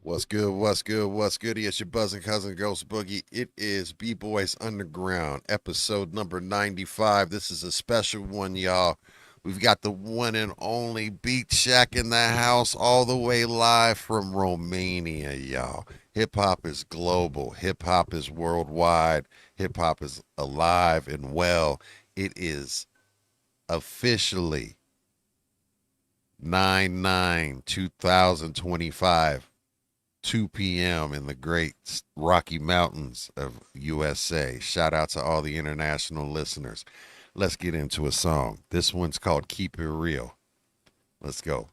What's good? What's good? What's good? It's your buzzing cousin GhostBoogie. It is B-Boys Underground, episode number 95. This is a special one, y'all. We've got the one and only BeatzShack in the house, all the way live from Romania, y'all. Hip hop is global. Hip hop is worldwide. Hip hop is alive and well. It is officially 9/9/2025. 2 p.m. in the great Rocky Mountains of USA. Shout out to all the international listeners. Let's get into a song. This one's called Keep It Real. Let's go.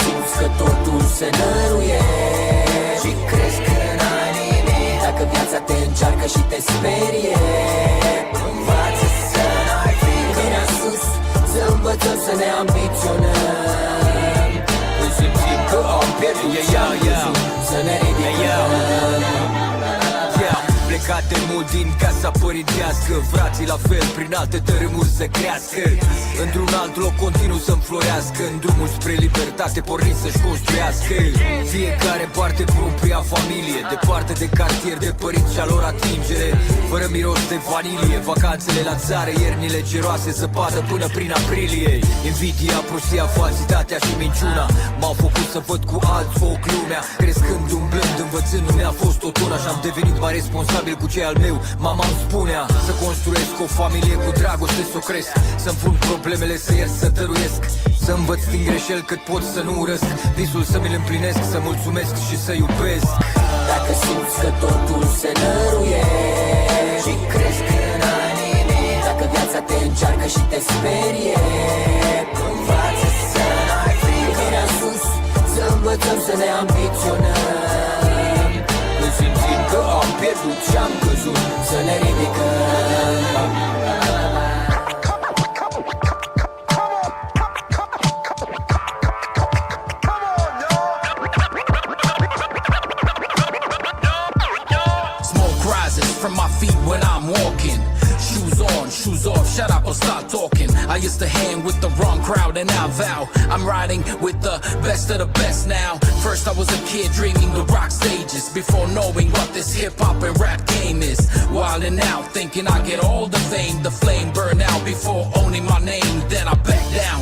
Simți că totul se năruie și crezi că n-ai nimic. Dacă viața te încearcă și te sperie, învață să n-ai frică. Vine sus, să învățăm să ne ambiționăm. Când simțim că am pierdut și-am căzut, să ne ridicăm. Plecat de mult din casa părintească, frații la fel, prin alte tărâmuri să crească. Într-un alt loc continuu să-mi florească, în drumul spre libertate pornind să-și construiască. Fiecare parte propria familie, departe de cartier, de părinți și-a lor atingere. Fără miros de vanilie, vacanțele la țară, iernile geroase, zăpadă până prin aprilie. Invidia, prostia, falsitatea și minciuna m-au făcut să văd cu alți ochi lumea. Crescând, umblând, învățând, nu mi-a fost tot una și am devenit mai responsabil cu ce al meu. Mama îmi spunea să construiesc o familie cu dragoste, să o cresc, să-mi pun problemele, să iert, să tăruiesc, să învăț din greșeli cât pot să nu urăsc, visul să mi-l împlinesc, să mulțumesc și să iubesc. Dacă simți că totul se năruie și crezi că n-ai nimic, dacă viața te încearcă și te sperie, învață să n-ai frică. Vine sus, să învățăm să ne ambiționăm. Când simțim că am pierdut și-am căzut, să ne ridicăm. Smoke rises from my feet when I'm walking. Shoes on, shoes off, shut up or start talking. I used to hang with the wrong crowd and I vow I'm riding with the best of the best now. First I was a kid dreaming the rock stages, before knowing what this hip-hop and rap game is. Wilding out, thinking I get all the fame, the flame burn out before owning my name. Then I back down,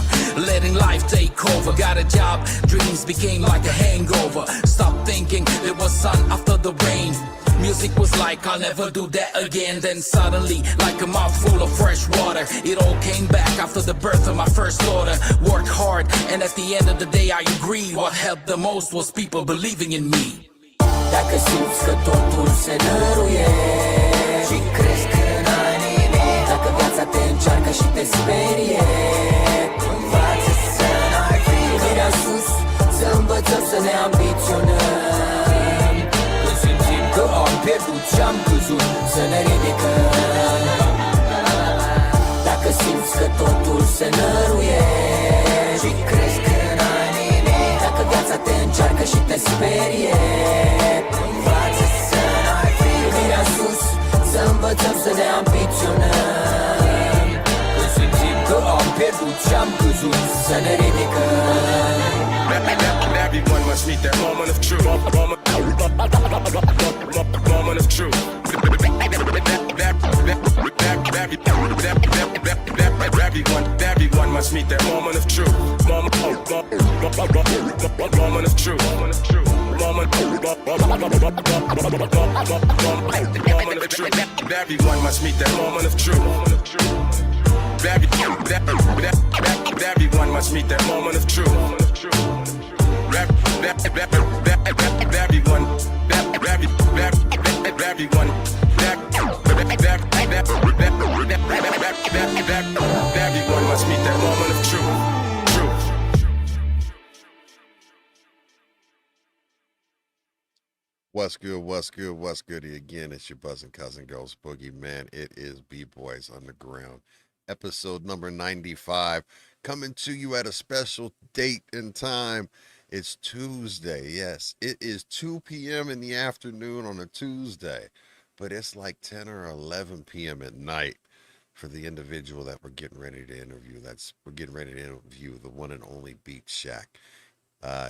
letting life take over. Got a job, dreams became like a hangover. Stopped thinking there was sun after the rain. Music was like, I'll never do that again. Then suddenly, like a mouthful of fresh water, it all came back after the birth of my first daughter. Worked hard, and at the end of the day I agree, what helped the most was people believing in me. Dacă simți că totul se năruie și crezi că n-ai nimic, dacă viața te încearcă și te sperie, învață să n-ai frică. Vine sus, să învățăm să ne ambiționăm. Când simțim că am pierdut și-am căzut, să ne ridicăm. Dacă simți că totul se năruie și crezi că n-ai nimic, dacă viața te încearcă și te sperie, învață să n-ai frică. Vine sus, să învățăm să ne ambiționăm. Când simțim că am pierdut și-am căzut, să ne ridicăm. Everyone must meet that moment of truth. Moment of truth. Everyone must meet that moment of truth. Moment of truth. Moment of truth. Everyone must meet that moment of truth. Everyone must meet that moment of truth. Everyone must meet that moment of truth. What's good? What's good? What's goody again? It's your buzzing cousin Ghost Boogie, man. It is B Boys Underground, episode number 95, coming to you at a special date and time. It's Tuesday. Yes, it is 2 p.m. in the afternoon on a Tuesday, but it's like 10 or 11 p.m. at night for the individual that we're getting ready to interview. We're getting ready to interview the one and only BeatzShack.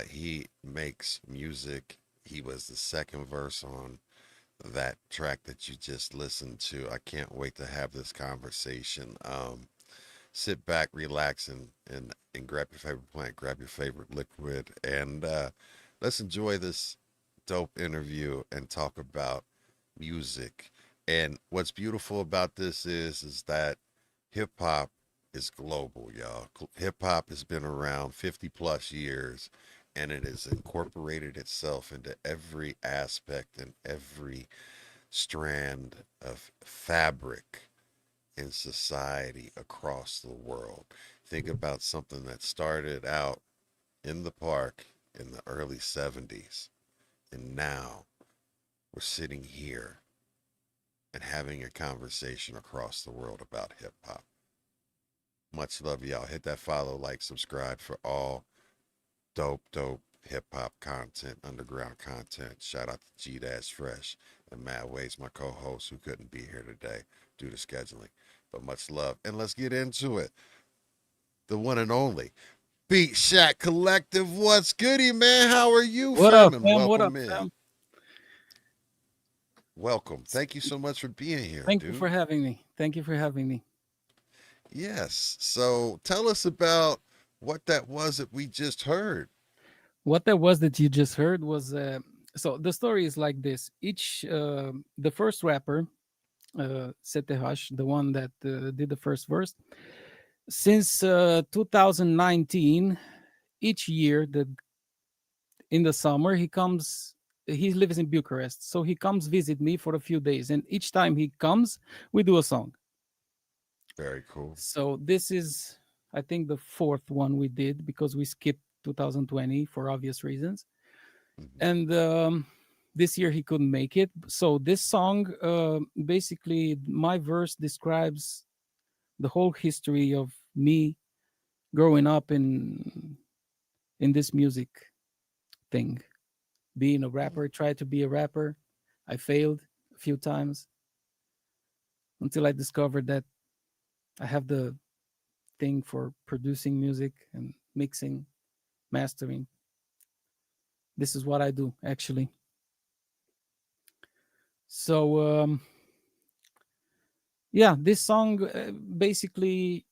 He makes music. He was the second verse on that track that you just listened to. I can't wait to have this conversation. Sit back, relax, and grab your favorite plant, grab your favorite liquid, and let's enjoy this dope interview and talk about music. And what's beautiful about this is that hip hop is global, y'all. Hip hop has been around 50 plus years, and it has incorporated itself into every aspect and every strand of fabric in society across the world. Think about something that started out in the park in the early 70s, and now we're sitting here and having a conversation across the world about hip hop. Much love, y'all. Hit that follow, like, subscribe for all dope hip hop content, underground content. Shout out to G Fresh and Mad Ways, my co-host, who couldn't be here today due to scheduling. But much love, and let's get into it. The one and only BeatzShack Collective. What's goody, man? How are you, What up, fam? And fam? What up, welcome in. fam? Welcome. Thank you so much for being here, Thank you for dude. having me. Thank you for having me. Yes. So tell us about what that was that we just heard. What that was that you just heard was so the story is like this. Each the first rapper, Setehash, the one that did the first verse, since 2019, each year the in the summer he comes. He lives in Bucharest, so he comes visit me for a few days, and each time he comes, we do a song. Very cool. So this is, I think, the fourth one we did because we skipped 2020 for obvious reasons, Mhm. and this year he couldn't make it. So this song, basically, my verse describes the whole history of me growing up in this music thing, being a rapper. Tried to be a rapper, I failed a few times until I discovered that I have the thing for producing music and mixing, mastering. This is what I do actually. So yeah, this song basically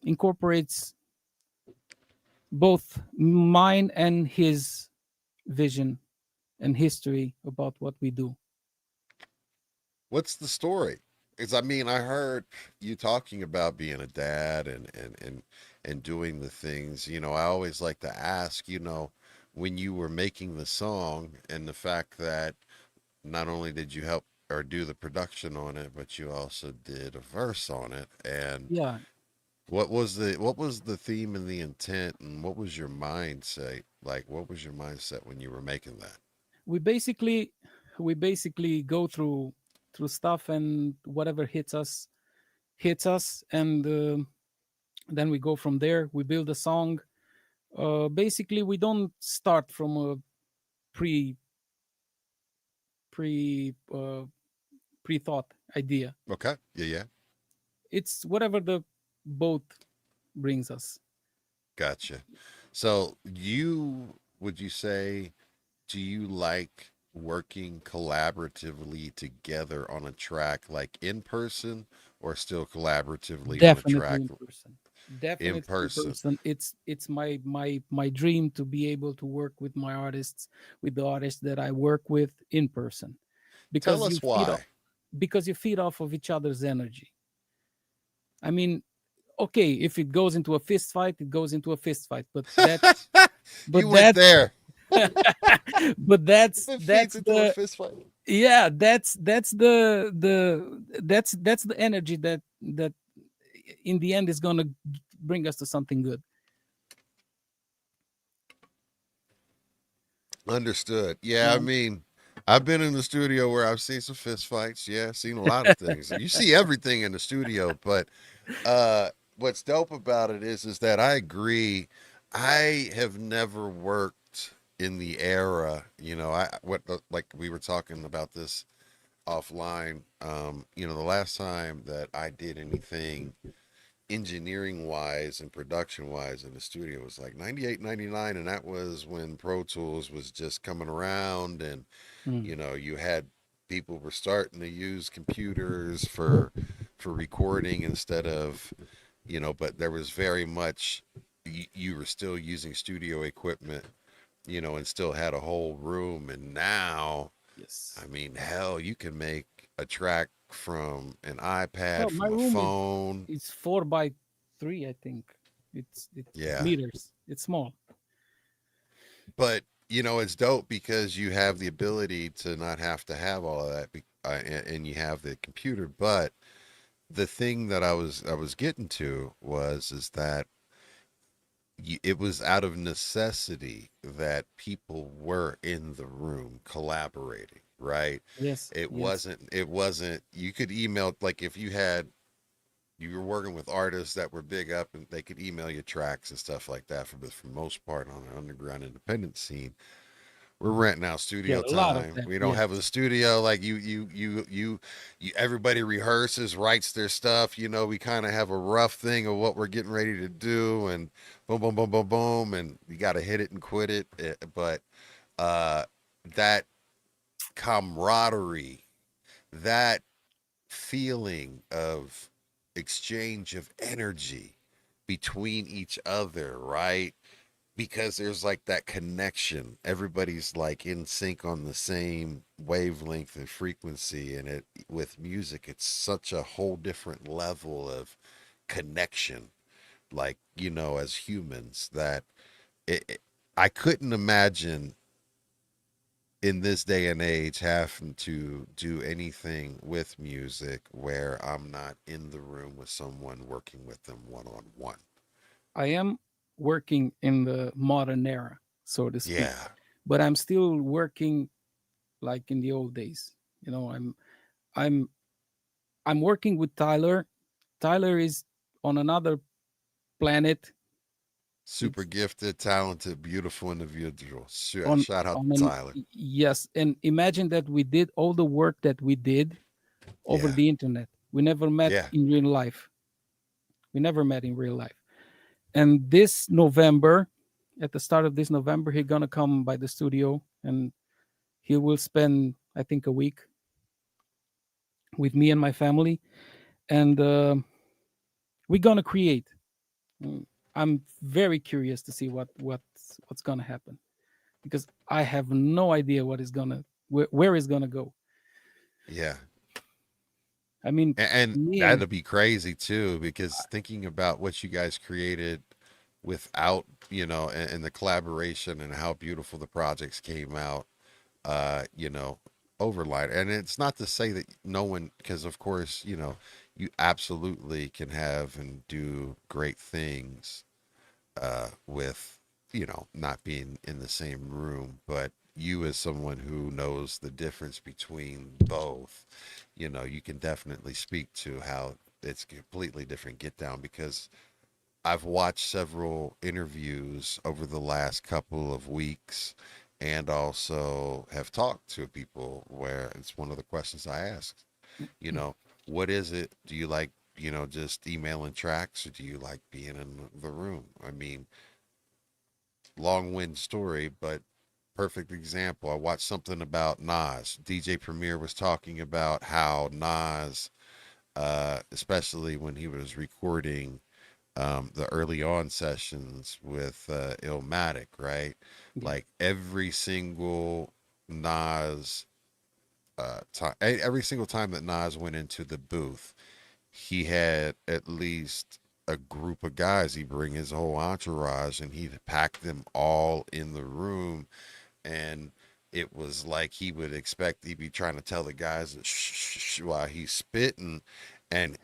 incorporates both mine and his vision and history about what we do. What's the story? Because I mean, I heard you talking about being a dad and doing the things. I always like to ask, when you were making the song and the fact that not only did you help or do the production on it, but you also did a verse on it. And Yeah, what was the theme and the intent, and what was your mindset? Like, what was your mindset when you were making that? we basically we basically go through stuff, and whatever hits us, and then we go from there. We build a song. Basically, we don't start from a pre pre pre thought idea. Okay. Yeah, yeah. It's whatever the boat brings us. Gotcha. So would you say, do you like working collaboratively together on a track, like in person, or still collaboratively on a Definitely track in person. in Definitely in person? person. It's my dream to be able to work with my artists, with the artists that I work with in person, Tell because us why. you feed off of each other's energy. I mean, okay, if it goes into a fist fight, it goes into a fist fight, You but went that's there. but If it feeds into a the fist fight. yeah, that's the energy that in the end is going to bring us to something good. Understood. Yeah, I Um, mean, I've been in the studio where I've seen some fist fights. Yeah, I've seen a lot of things. You see everything in the studio, but what's dope about it is that I agree. I have never worked in the era, like we were talking about this offline. The last time that I did anything engineering wise and production wise in the studio was like 98, 99, and that was when Pro Tools was just coming around, and mm, you had people were starting to use computers for recording instead of, but there was very much you were still using studio equipment, and still had a whole room. And now, I yes. mean, hell, you can make a track from an iPad, Well, my from a room phone. is 4 by 3, I think. It's Yeah. meters. It's small. But it's dope because you have the ability to not have to have all of that, and you have the computer. But the thing that I was getting to was is that it was out of necessity that people were in the room collaborating, right? Yes, It yes. wasn't. It wasn't. You could email, like, if you were working with artists that were big up, and they could email you tracks and stuff like that. For the most part, on the underground independent scene, we're renting out Yeah, studio a lot of time. that. We don't Yes. have a studio like you everybody rehearses, writes their stuff. We kind of have a rough thing of what we're getting ready to do, and boom, boom, boom, boom, boom, and you got to hit it and quit it. But uh, that camaraderie, that feeling of exchange of energy between each other, right? Because there's like that connection. Everybody's like in sync on the same wavelength and frequency, and it with music, it's such a whole different level of connection. Like, as humans, that I couldn't imagine in this day and age having to do anything with music where I'm not in the room with someone working with them one on one. I am working in the modern era, so to speak, Yeah. but I'm still working like in the old days. I'm I'm working with Tyler. Tyler is on another planet. Super It's gifted, talented, beautiful individual. on Shout out on to an Tyler. yes, and imagine that we did all the work that we did over Yeah. the internet. We never met Yeah. in real life. We never met in real life. And this November, at the start of this November, he's gonna come by the studio, and he will spend, I think, a week with me and my family, and we're gonna create. Mm, I'm very curious to see what's gonna happen, because I have no idea what is gonna where it's gonna go. Yeah. I mean, And me and that'd be crazy too, because thinking about what you guys created without, and the collaboration and how beautiful the projects came out, uh, you know, overlight. And it's not to say that no one, because of course, you absolutely can have and do great things with, not being in the same room, but you as someone who knows the difference between both, you can definitely speak to how it's completely different get down, because I've watched several interviews over the last couple of weeks, and also have talked to people where it's one of the questions I asked, you know, what is it? Do you like, just emailing tracks, or do you like being in the room? I mean, long-winded story, but perfect example. I watched something about Nas. DJ Premier was talking about how Nas, especially when he was recording the early on sessions with Illmatic, right? yeah, Like every single Nas every single time that Nas went into the booth, he had at least a group of guys. He'd bring his whole entourage, and he'd pack them all in the room. And it was like he'd be trying to tell the guys that while he's spitting. And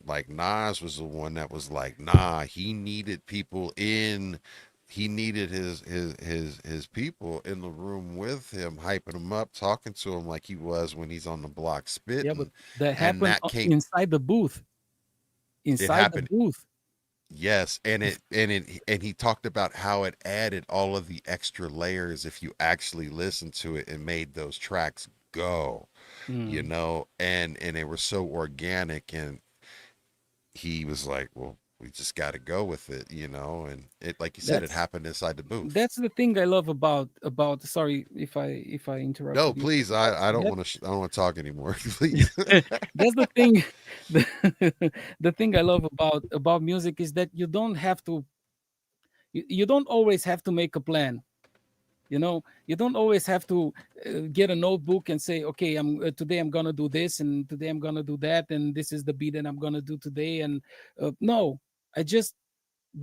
like Nas was the one that was like, nah, he needed people in he needed his people in the room with him, hyping him up, talking to him like he was when he's on the block Yeah, but spitting. that And happened that came, inside the booth. it Inside the happened. booth. Yes, and he talked about how it added all of the extra layers if you actually listened to it and made those tracks go, Mm. and they were so organic. And he was like, well, we just got to go with it, and it, like you said, it That's happened inside the booth. that's the thing I love about. Sorry if I No, interrupted you. please, I don't want to I don't want to talk anymore. Please. That's the thing. The, the thing I love about music is that you don't have to. You don't always have to make a plan. You don't always have to get a notebook and say, okay, today I'm gonna do this, and today I'm gonna do that, and this is the beat that I'm gonna do today. And no, I just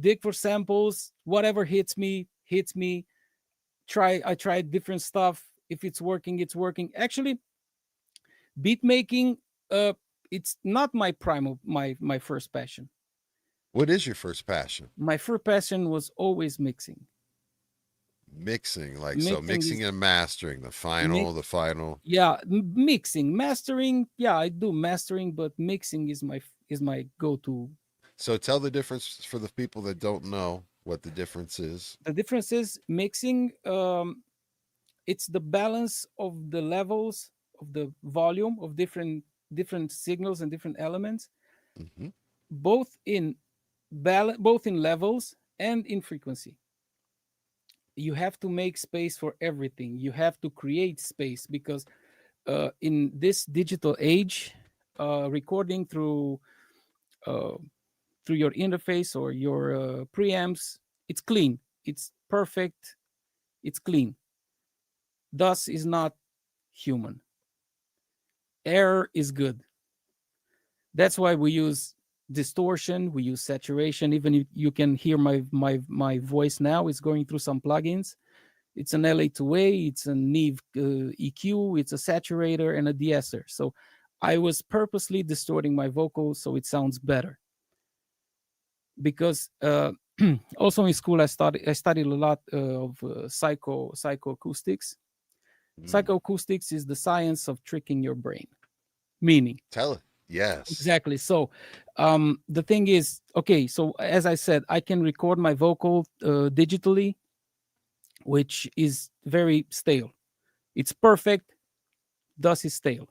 dig for samples. Whatever hits me. I try different stuff. If it's working, it's working. Actually, beat making, uh it's not my prime, my first passion. What is your first passion? My first passion was always mixing. Mixing, like, so Mixing mixing is and mastering, mix the final. Yeah, mixing. Mastering, yeah, I do mastering, but mixing is my go-to. So tell the difference for the people that don't know what the difference is. The difference is mixing, it's the balance of the levels of the volume of different signals and different elements, Hmm. both in both in levels and in frequency. You have to make space for everything. You have to create space because in this digital age, recording uh, through your interface or your preamps, it's clean, it's perfect, it's clean. Thus is not human. Error is good. That's why we use distortion, we use saturation. Even if you can hear my voice now, it's going through some plugins. It's an LA2A, it's a Neve EQ, it's a saturator and a de-esser. So I was purposely distorting my vocals so it sounds better. Because also in school I studied a lot of psychoacoustics. Mm. Psychoacoustics is the science of tricking your brain. Meaning, Tell it. Yes. exactly. So the thing is, okay, so as I said, I can record my vocal digitally, which is very stale. It's perfect, thus is stale.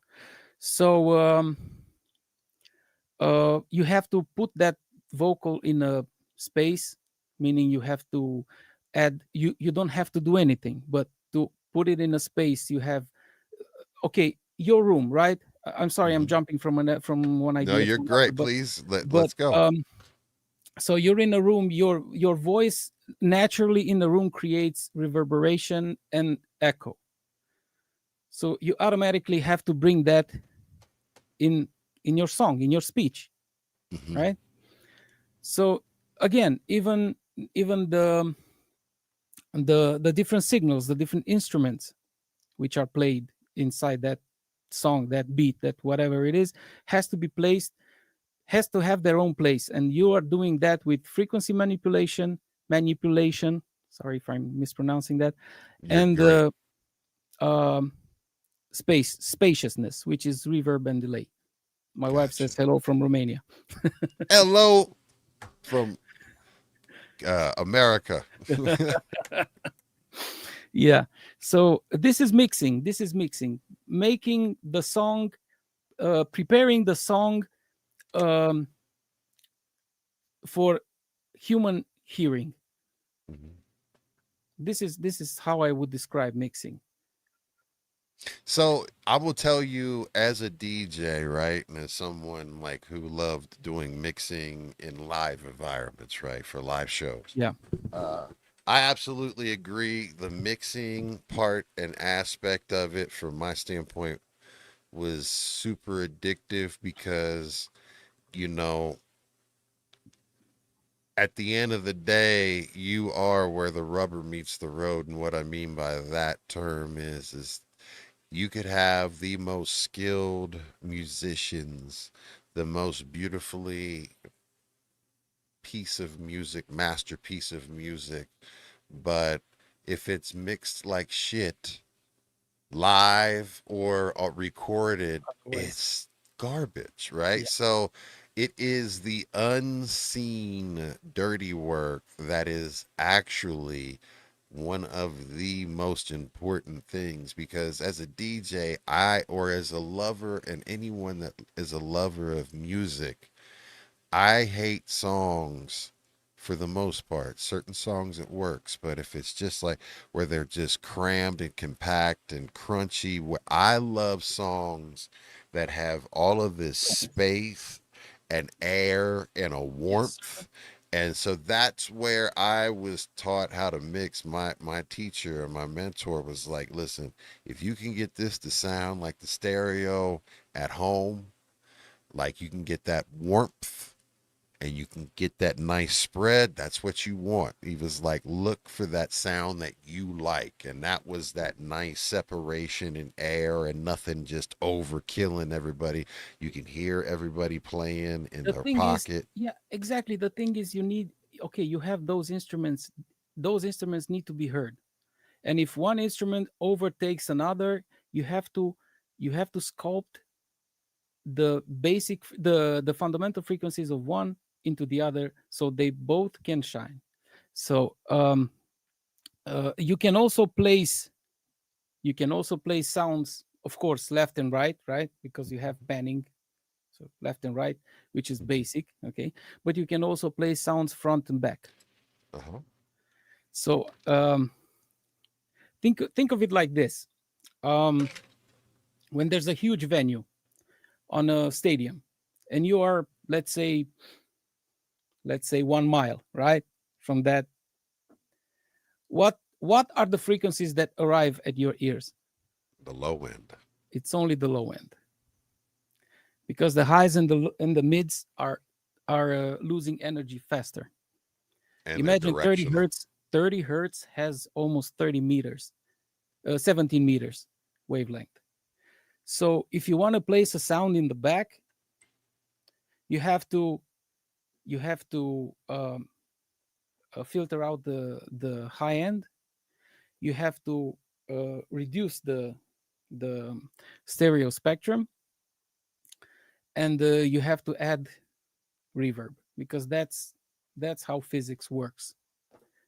So you have to put that vocal in a space, meaning you have to add. You don't have to do anything, but to put it in a space, you have, okay, your room, right? I'm sorry, I'm Hmm. jumping from one No, idea you're to another, great. Please but let's go. so you're in a room. Your voice naturally in the room creates reverberation and echo. So you automatically have to bring that in in your song, in your speech, Hmm. right? So again, even the different signals, the different instruments which are played inside that song, that beat, that whatever it is, has to be placed, has to have their own place. And you are doing that with frequency manipulation. Sorry if I'm mispronouncing that. You're And great. um, spaciousness, which is reverb and delay. My wife Gotcha. says hello from Romania. Hello from America. Yeah. So this is mixing. This is mixing, making the song, preparing the song um, for human hearing. Mhm. This is how I would describe mixing. So I will tell you, as a DJ, right, and as someone like who loved doing mixing in live environments, right, for live shows. Yeah. Uh, I absolutely agree. The mixing part and aspect of it, from my standpoint, was super addictive because, you know, at the end of the day, you are where the rubber meets the road. And what I mean by that term is you could have the most skilled musicians, the most beautifully piece of music, masterpiece of music, but if it's mixed like shit live or recorded, Otherwise, it's garbage, right? yeah. So it is the unseen dirty work that is actually one of the most important things, because as a DJ, or as a lover, and anyone that is a lover of music, I hate songs for the most part. Certain songs it works, but if it's just like where they're just crammed and compact and crunchy, I love songs that have all of this space and air and a Yes, sir. warmth. And so that's where I was taught how to mix. My teacher and my mentor was like, listen, if you can get this to sound like the stereo at home, like you can get that warmth and you can get that nice spread, that's what you want. He was like, look for that sound that you like. And that was that nice separation in air and nothing just overkilling everybody. You can hear everybody playing in The their thing is, pocket. yeah, exactly. The thing is, you need, okay, you have those instruments. Those instruments need to be heard. And if one instrument overtakes another, you have to you have to sculpt the fundamental frequencies of one into the other so they both can shine. So you can also place sounds, of course, left and right, right? Because you have panning, so left and right, which is basic, okay? But you can also play sounds front and back. Uh-huh. So think of it like this. Um, when there's a huge venue on a stadium, and you are, let's say 1 mile, right, from that, what are the frequencies that arrive at your ears? The low end. It's only the low end, because the highs and the mids are losing energy faster. And they're Imagine 30 directional. hertz. 30 hertz has almost 30 meters, 17 meters wavelength. So if you want to place a sound in the back, you have to filter out the high end. You have to reduce the stereo spectrum, and you have to add reverb, because that's how physics works,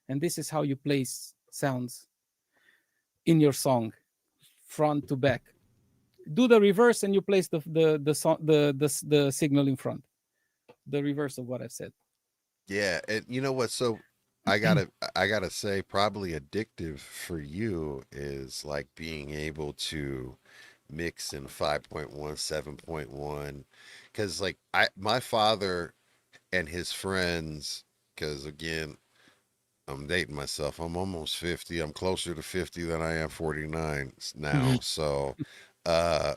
and this is how you place sounds in your song, front to back. Do the reverse, and you place the signal in front. The reverse of what I've said. Yeah, and you know what? So I gotta say, probably addictive for you is like being able to mix in 5.1, 7.1, because like my father and his friends, because again, I'm dating myself. I'm almost 50. I'm closer to 50 than I am 49 now. So, uh,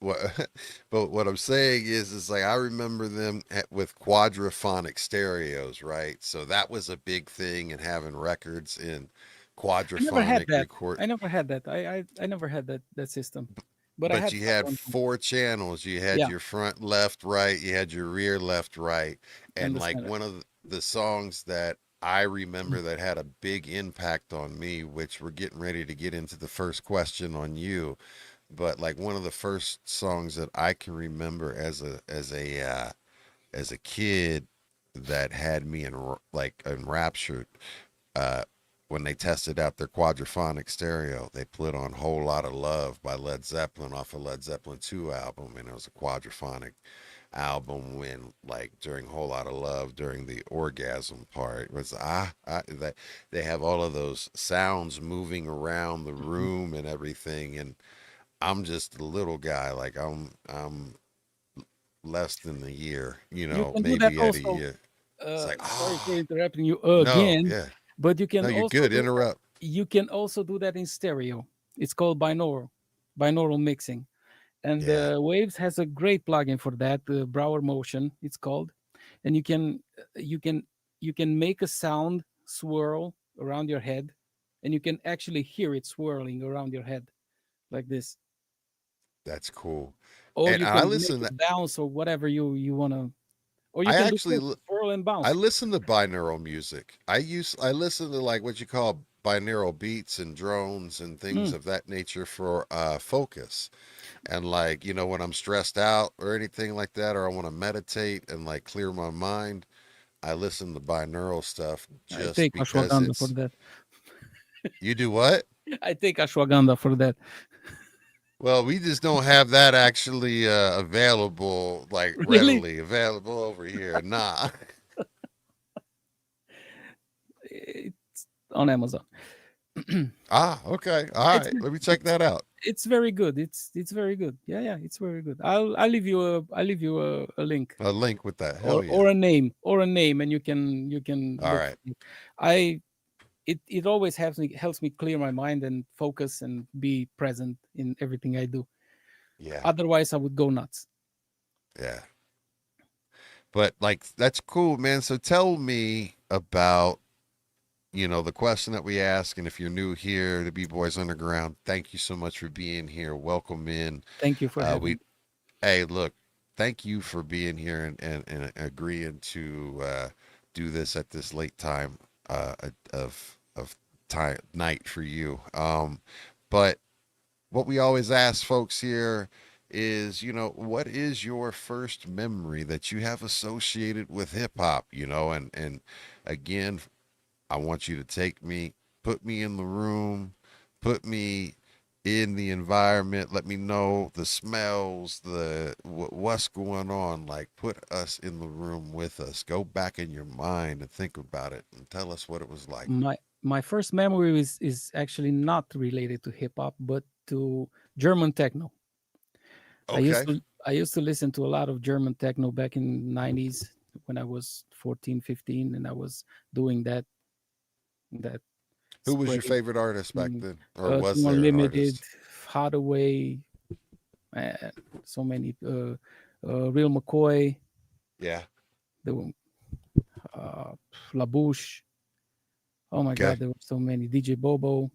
what, but what I'm saying is like I remember them with quadraphonic stereos, right? So that was a big thing, and having records in I never had quadraphonic that. record. I never had that. I never had that system, but I But had you fun had one time. four channels. You had Yeah, your front left, right. You had your rear left, right. and And the like center. one of the songs that I remember that had a big impact on me, which we're getting ready to get into the first question on you, but like one of the first songs that I can remember as a kid that had me like enraptured, uh, when they tested out their quadraphonic stereo, they put on "Whole Lot of Love" by Led Zeppelin off a Led Zeppelin 2 album, and it was a quadraphonic album. When like during "Whole Lot of Love," during the orgasm part, it was that they have all of those sounds moving around the Mhm. room and everything, and I'm just a little guy, like I'm less than a year, You can do that maybe at a also. year. It's like, Sorry for ah, interrupting you no, again, yeah, but no, you're good. Interrupt. you can also do that in stereo. It's called binaural mixing, and Yeah, Waves has a great plugin for that. Brower Motion, it's called, and you can make a sound swirl around your head, and you can actually hear it swirling around your head like this, that's cool. or And you I can make listen. it bounce or whatever you want to, or you I can do actually both, swirl and I bounce. listen to binaural music. I listen to like what you call binaural beats and drones and things Mm, of that nature for focus. And like, when I'm stressed out or anything like that, or I want to meditate and like clear my mind, I listen to binaural stuff I just take because ashwagandha for it's. that. You do what? I take ashwagandha for that. Well, we just don't have that actually available, like Really? readily available over here. Nah. It's on Amazon. Ah, okay. All it's right. Let me check it's that out. it's very good. It's very good. Yeah, yeah, it's very good. I'll leave you a link A link with that. Hell yeah. or a name, and you can All look right. for it. I it always helps me clear my mind and focus and be present in everything I do. Yeah. Otherwise, I would go nuts. Yeah. But like that's cool, man. So tell me about, the question that we ask, and if you're new here to B Boys Underground, thank you so much for being here. Welcome in. Thank you for having We me. Hey, look, thank you for being here and agreeing to do this at this late time of time night for you. But what we always ask folks here is, what is your first memory that you have associated with hip hop? And again, I want you to put me in the room, put me in the environment, let me know the smells, what's going on. Like, put us in the room with us. Go back in your mind and think about it and tell us what it was like. My first memory is actually not related to hip hop, but to German techno. I used Okay. to I used to listen to a lot of German techno back in '90s when I was 14, 15, and I was doing that Who was spray your favorite artist back thing. then? Or was Two there an Unlimited, artist? Hardaway, uh, so many. Real McCoy, Yeah. the uh, Labouche. Oh my Okay. God, there were so many. DJ Bobo.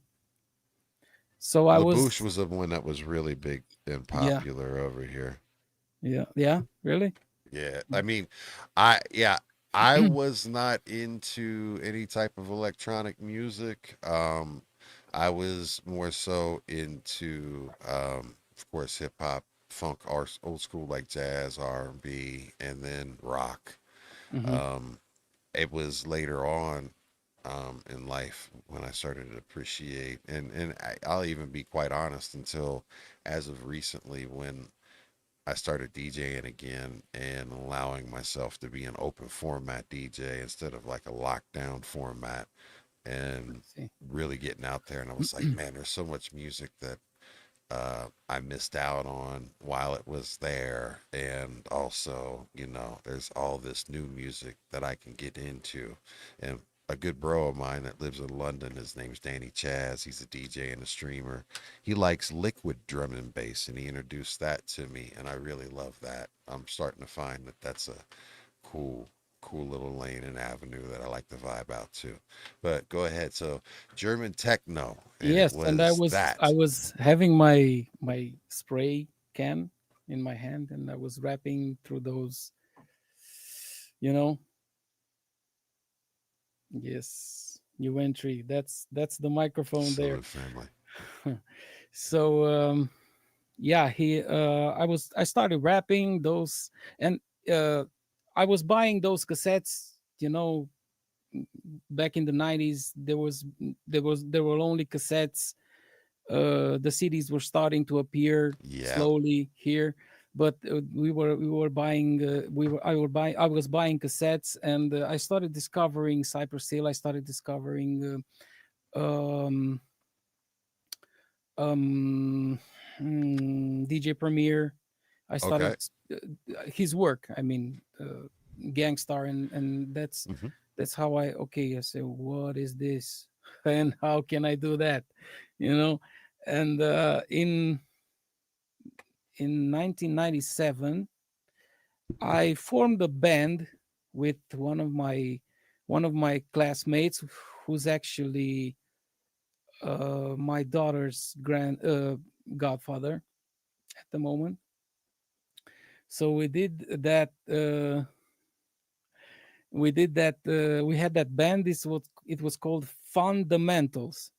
So I LaBouche was, was the one that was really big and yeah, popular over here. yeah, yeah. Really? Yeah, I mean, yeah, I was not into any type of electronic music. I was more so into, of course, hip hop, funk, old school like jazz, R&B, and then rock. Hmm. Um, it was later on, in life when I started to appreciate, I'll even be quite honest, until as of recently when I started DJing again and allowing myself to be an open format DJ instead of like a lockdown format, I and see. really getting out there. And I was like, man, there's so much music that I missed out on while it was there. And also, there's all this new music that I can get into. And a good bro of mine that lives in London, his name's Danny Chaz. He's a DJ and a streamer. He likes liquid drum and bass, and he introduced that to me. And I really love that. I'm starting to find that that's a cool, cool little lane and avenue that I like to vibe out to. But go ahead. So, German techno, and it Yes, and I was was I that. was having my spray can in my hand, and I was rapping through those. You know, yes, new entry. That's the microphone there. Salute, family. So yeah, I started rapping those, and uh, I was buying those cassettes. Back in the '90s, there were only cassettes. The CDs were starting to appear Yeah. slowly here, but we were buying I was buying cassettes, and I started discovering Cypress Hill. I started discovering um, um, DJ Premier. I started Okay. his work. I mean, Gangstar, and Hmm. that's how I said, what is this, and how can I do that, you know? And in 1997, I formed a band with one of my classmates, who's actually my daughter's godfather at the moment. So we did that. we did that. We had that band. This was it was called Fundamentals,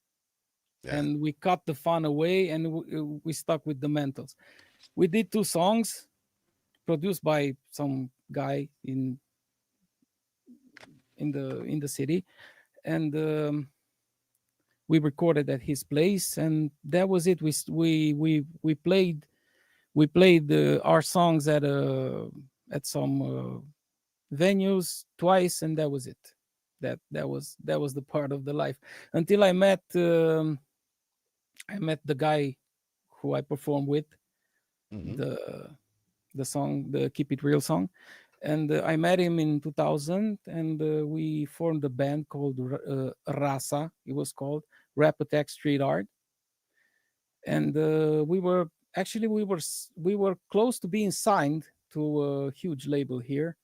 Yeah. and we cut the fun away, and we stuck with the mentals. We did 2 songs produced by some guy in the city, and we recorded at his place, and that was it. We played our songs at some venues twice, and that was it. That was the part of the life until I met the guy who I performed with, Hmm. the song, the Keep It Real song, and I met him in 2000, and we formed a band called Rasa. It was called Rap Attack Street Art, and we were actually we were close to being signed to a huge label here,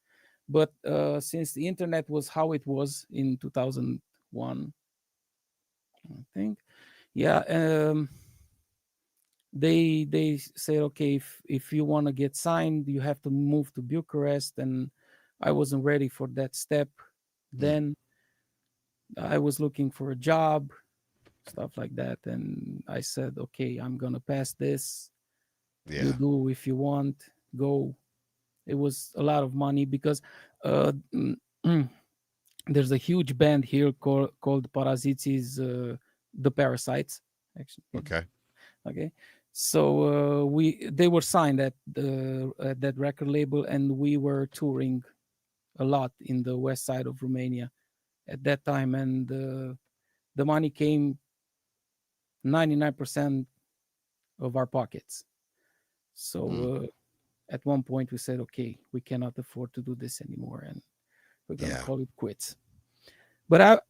but since the internet was how it was in 2001, I think, yeah, they say, okay, if you want to get signed, you have to move to Bucharest, and I wasn't ready for that step. Mm. Then I was looking for a job, stuff like that, and I said, okay, I'm gonna pass this. You Yeah. do if you want, go. It was a lot of money because uh, there's a huge band here called Parasites, the Parasites, actually. Okay. Okay, so they were signed at that record label, and we were touring a lot in the west side of Romania at that time, and the money came 99% of our pockets. Mm. So at one point we said, okay, we cannot afford to do this anymore, and we're gonna Yeah. call it quits. But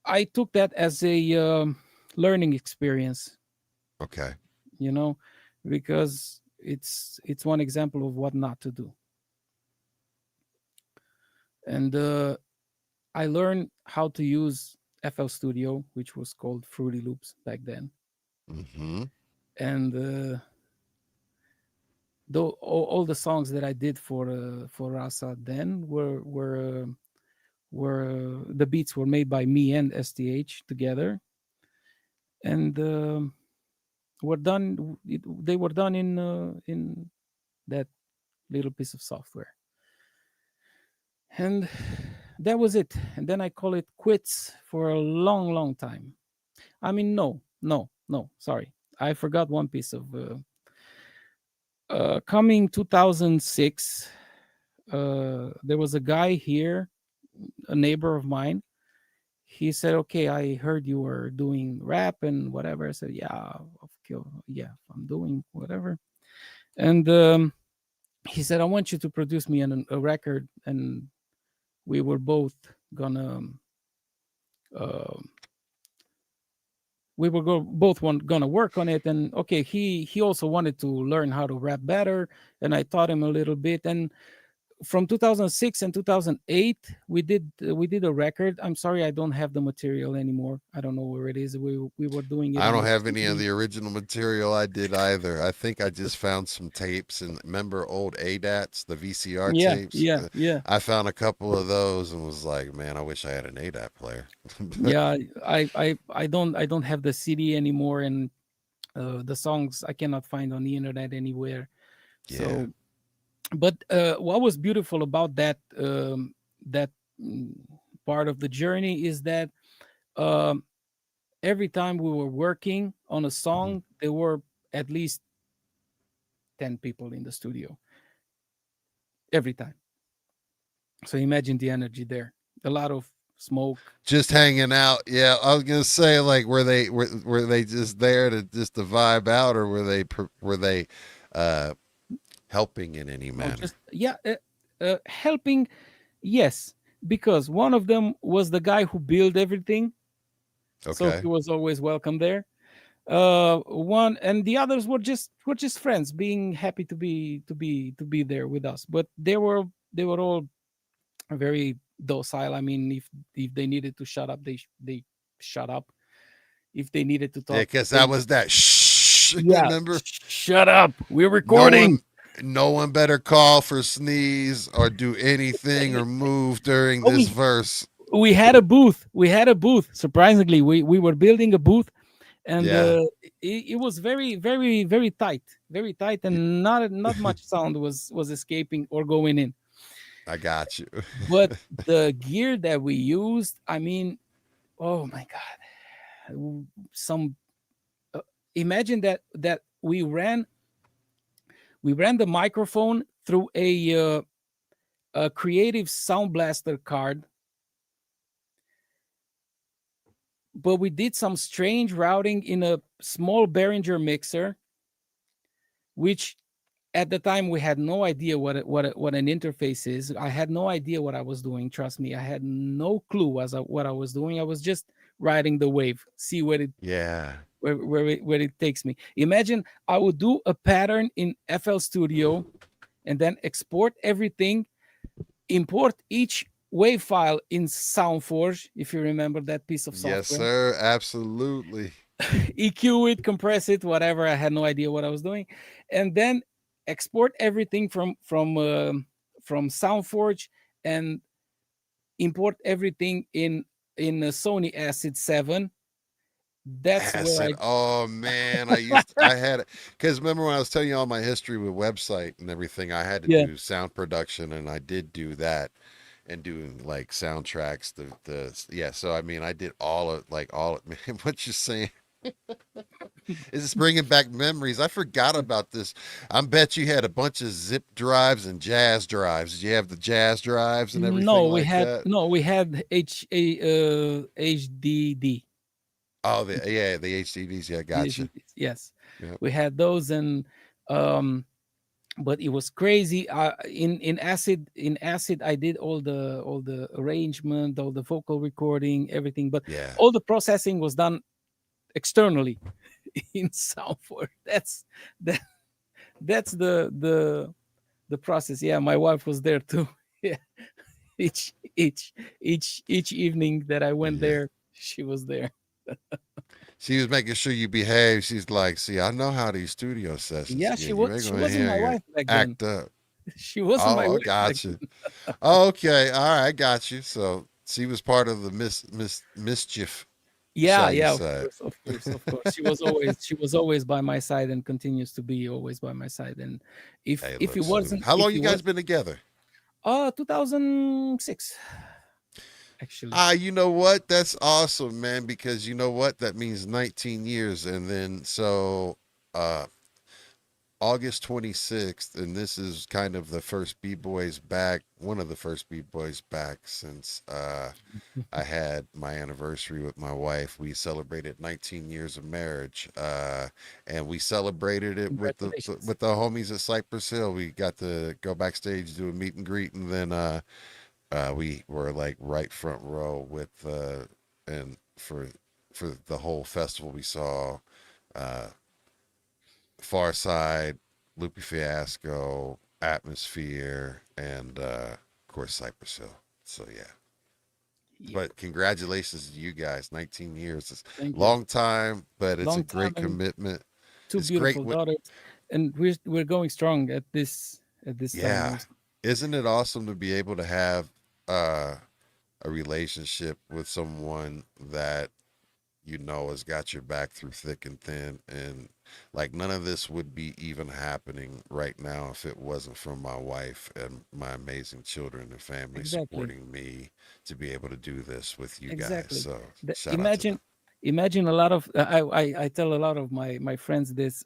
I took that as a learning experience, Okay. you know, because it's one example of what not to do. And I learned how to use FL Studio, which was called Fruity Loops back then, Hmm. and though all the songs that I did for Rasa then were the beats were made by me and STH together, and they were done in that little piece of software, and that was it. And then I call it quits for a long time. I mean, no, sorry, I forgot one piece of coming 2006. There was a guy here, a neighbor of mine. He said, okay, I heard you were doing rap and whatever. I said, yeah, I'm doing whatever. And he said, I want you to produce me a record. And we were both gonna uh, gonna work on it. And okay, he also wanted to learn how to rap better, and I taught him a little bit. And from 2006 and 2008 we did a record. I'm sorry, I don't have the material anymore. I don't know where it is. We were doing it I in don't the have any of studio. the original material I did either. I think I just found some tapes and remember old ADATs, the VCR Yeah, tapes. yeah, yeah, I found a couple of those and was like, man, I wish I had an ADAT player. yeah. I don't have the CD anymore, and the songs I cannot find on the internet anywhere. Yeah. So, but what was beautiful about that mm, part of the journey is that um, every time we were working on a Hmm. song, there were at least 10 people in the studio every time. So imagine the energy there. A lot of smoke. Just hanging out. Yeah, I was gonna say, like, were they just there to vibe out, or were they uh, helping in any No, just manner? yeah, helping. Yes, because one of them was the guy who built everything, so Okay. he was always welcome there. One and the others were just friends, being happy to be there with us. But they were all very docile. I mean, if they needed to shut up, they shut up. If they needed to Yeah, talk, because that they was that shh. yeah, Remember, shut up. We're no one recording. No one better call for sneeze or do anything or move during Oh, this verse. we had a booth. We had a booth. Surprisingly, we were building a booth, and Yeah, it was very very tight, and not much sound was escaping or going in. I got you. But the gear that we used, I mean, oh my god, some uh, imagine that we ran the microphone through a creative sound blaster card, but we did some strange routing in a small Behringer mixer, which at the time we had no idea what an interface is. I had no idea what I was doing. Trust me, I had no clue what I was doing. I was just riding the wave, see Yeah. where it takes me. Imagine I would do a pattern in FL Studio and then export everything, import each wave file in SoundForge, if you remember that piece of Yes, software. sir. Absolutely. EQ it, compress it, whatever. I had no idea what I was doing, and then export everything from SoundForge and import everything in a Sony Acid 7. That's where Acid. Oh man, I had it because remember when I was telling you all my history with website and everything, I had to yeah do sound production and I did do that and doing like soundtracks. The yeah, so I mean I did all of man, what you saying is this bringing back memories. I forgot about this. I bet you had a bunch of zip drives and jazz drives. Did you have the jazz drives and everything like that? we had HDD. Oh, the HDDs. Yeah, gotcha. Yes, Yeah. we had those, and um but it was crazy. In acid I did all the arrangement, all the vocal recording, everything, but Yeah. all the processing was done externally in soundboard. That that's the process. Yeah, my wife was there too. Yeah, each evening that I went Yeah. there, she was there. She was making sure you behave. She's like, see, I know how these studio sessions Yeah, get. You ain't she going wasn't my here wife back then. act up. She wasn't my Oh, I wife back got you. then. Okay, all right, I got you. So she was part of the mischief, Yeah, shall you yeah, of say? course, of course, of course. She was always by my side and continues to be always by my side. And if Hey, if it look, salute. wasn't How if long it you guys was been together? 2006 actually. Ah, you know what? That's awesome, man. Because you know what? That means 19 years, and then so uh August 26th, and this is kind of the first B-Boys back, one of the first B-Boys back since I had my anniversary with my wife. We celebrated 19 years of marriage, and we celebrated it with the Congratulations. with the homies at Cypress Hill. We got to go backstage, do a meet and greet, and then we were like right front row with and for the whole festival. We saw uh, Far Side, Loopy Fiasco, Atmosphere, and of course Cypress Hill. So yeah. Yep. But congratulations to you guys. 19 years. It's Thank a you. long time, but it's a Long time great and commitment. two It's great. beautiful daughters, and we're going strong at this time Yeah. also. Isn't it awesome to be able to have uh, a relationship with someone that you know has got your back through thick and thin? And like none of this would be even happening right now if it wasn't for my wife and my amazing children and family Exactly. supporting me to be able to do this with you guys. Exactly. So shout out to them. Imagine a lot of I tell a lot of my friends this.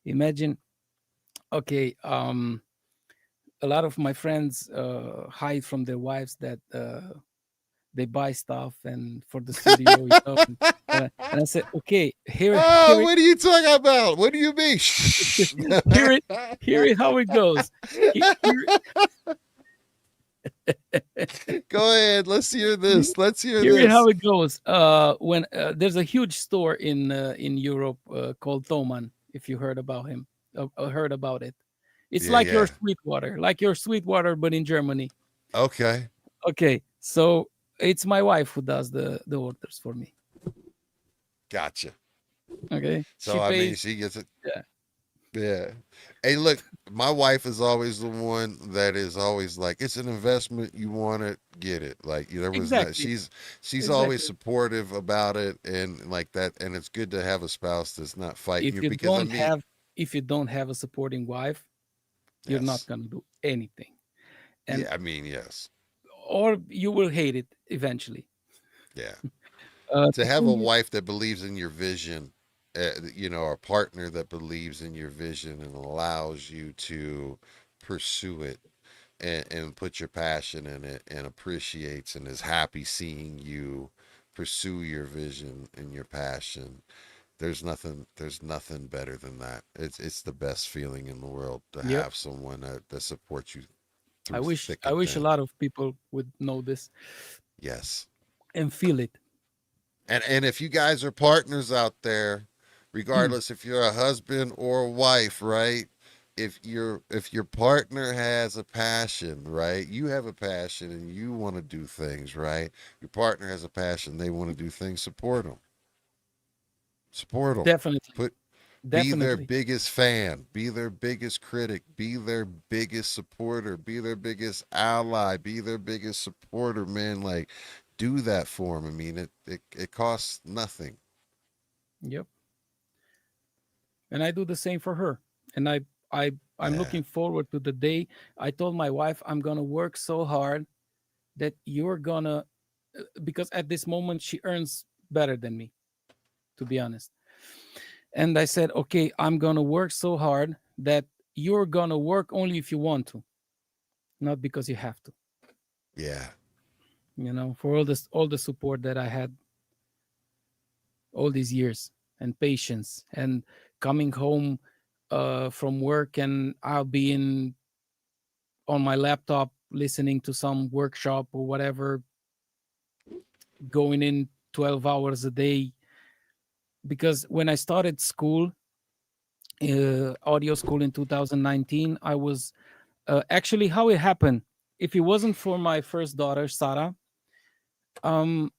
Imagine, okay, a lot of my friends hide from their wives that they buy stuff and for the studio, and I said, okay, Oh, what are you talking about? What do you mean? hear it hear it how it goes. Hear Go ahead. Let's hear it, this. Let's hear hear it how this. it goes. When there's a huge store in Europe called Thomann, if you heard about him, heard about it. It's Yeah, yeah. Like your Sweetwater, but in Germany. Okay. Okay, so it's my wife who does the orders for me. Gotcha. Okay, So she I mean pays. she gets it. Yeah, Yeah. Hey, look, my wife is always the one that is always like, it's an investment. You want it, get it. Like there was not. Exactly. She's always Exactly. supportive about it and like that. And it's good to have a spouse that's not fighting If you you because I don't mean, have if you don't have a supporting wife, you're not yes, gonna do anything. And yeah, I mean, yes, or you will hate it eventually. yeah. To The have a thing is, wife that believes in your vision, a partner that believes in your vision and allows you to pursue it and put your passion in it and appreciates and is happy seeing you pursue your vision and your passion. There's nothing better than that. It's the best feeling in the world to yep. have someone that supports you I through wish thick I and wish a thin. lot of people would know this Yes. and feel it. And if you guys are partners out there, regardless if you're a husband or a wife, right? If your partner has a passion, right? You have a passion and you want to do things, right? Your partner has a passion, they want to do things, support them. Support them. Definitely. Put Be their Definitely. biggest fan, be their biggest critic, be their biggest supporter, be their biggest ally, be their biggest supporter, man. Like do that for them. I mean, it costs nothing. Yep. And I do the same for her. And I'm Yeah. looking forward to the day I told my wife I'm gonna work so hard that you're gonna because at this moment she earns better than me, to be honest. And I said, okay, I'm gonna work so hard that you're gonna work only if you want to, not because you have to. Yeah. For all the support that I had all these years and patience and coming home from work and I'll be in on my laptop listening to some workshop or whatever, going in 12 hours a day. Because when I started school, audio school in 2019, I was actually how it happened. If it wasn't for my first daughter, Sarah, um,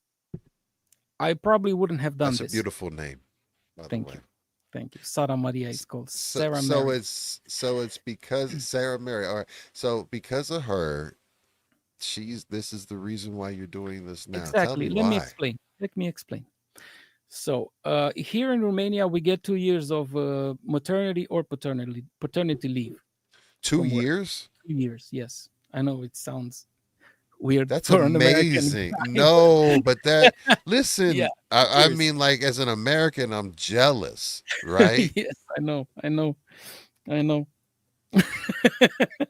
I probably wouldn't have done That's a this. beautiful name, by the Thank way. you. Thank you. Sarah Maria is called So Sarah so Mary. it's because Sarah Mary. All right. So because of her, this is the reason why you're doing this now. Tell Exactly. me Let me why. explain. Let me explain. So here in Romania, we get 2 years of maternity or paternity leave Two from work. years? 2 years, yes. I know it sounds weird That's for an American amazing. guy, No, but that yeah, listen, of I course. mean like as an American, I'm jealous, right? Yes, I know, I know, I know,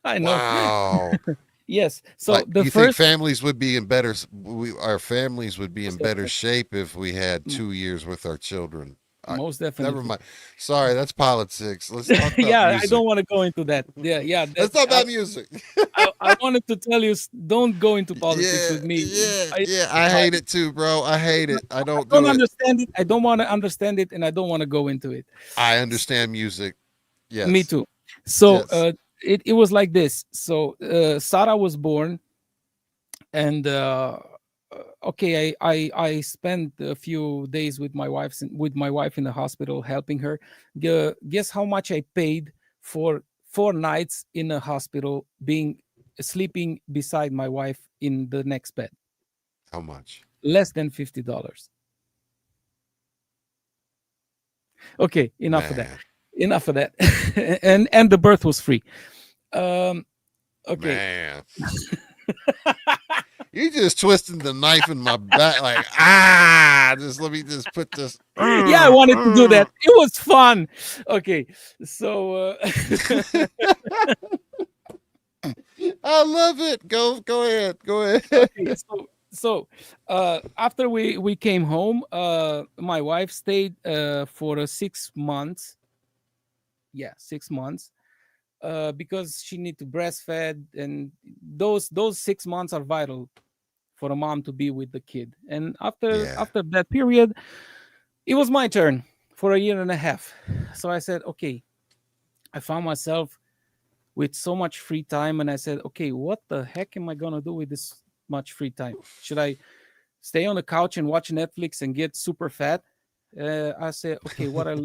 I know. Wow. Yes. So Like the you think first, families would be in better our families would be in most better definitely, shape if we had m- 2 years with our children. I, most Never definitely. mind. Sorry, that's politics. Let's talk about Yeah, I music. don't want to go into that. Yeah, yeah. That Let's talk about music. I wanted to tell you, don't go into politics Yeah, with me. yeah, I, yeah. I hate it too, bro. I hate it. I I don't don't do it. understand it. I don't want to understand it, and I don't want to go into it. I S- understand music. Me Yes, too. So yes. it was like this. So Sarah was born, and okay, I spent a few days with my wife in the hospital helping her. Guess how much I paid for 4 nights in a hospital, being sleeping beside my wife in the next bed? How much? Less than $50. Okay, enough of that. Man, Enough of that. And the birth was free. Um, okay. man. You just twisting the knife in my back, like just let me just put this. Yeah, I wanted to do that. It was fun. Okay, so I love it. Go ahead. Go ahead. okay, so after we came home, my wife stayed for 6 months. Yeah, 6 months. Because she need to breastfeed, and those 6 months are vital for a mom to be with the kid. And after Yeah. after that period, it was my turn for a year and a half. So I said, okay, I found myself with so much free time, and I said, okay, what the heck am I gonna do with this much free time? Should I stay on the couch and watch Netflix and get super fat? I said, okay, what I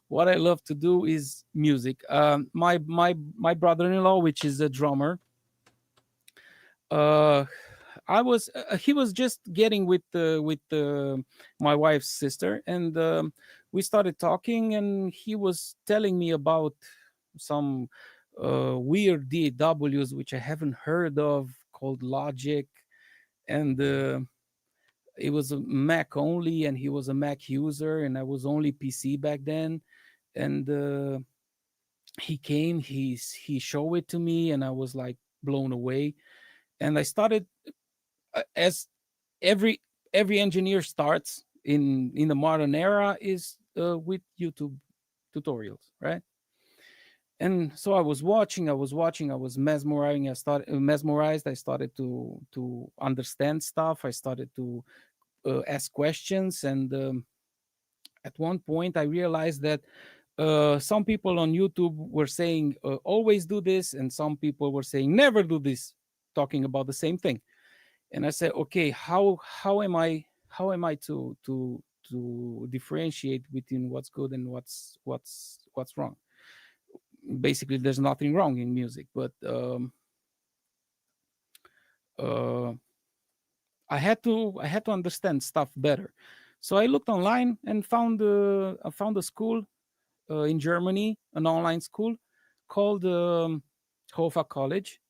what I love to do is music. My brother-in-law, which is a drummer, uh, I was he was just getting with my wife's sister, and we started talking, and he was telling me about some weird DAWs which I haven't heard of, called Logic, and it was a Mac only, and he was a Mac user, and I was only PC back then, and he came, he showed it to me, and I was like blown away, and I started as every every engineer starts in the modern era is with YouTube tutorials, right? And so I was watching, I was mesmerizing. I started mesmerized. I started to understand stuff. I started to ask questions, and at one point I realized that some people on YouTube were saying always do this, and some people were saying never do this, talking about the same thing. And I said, okay, how am I to differentiate between what's good and what's wrong? Basically, there's nothing wrong in music, but uh, I had to understand stuff better. So I looked online and I found a school in Germany, an online school called HOFA College.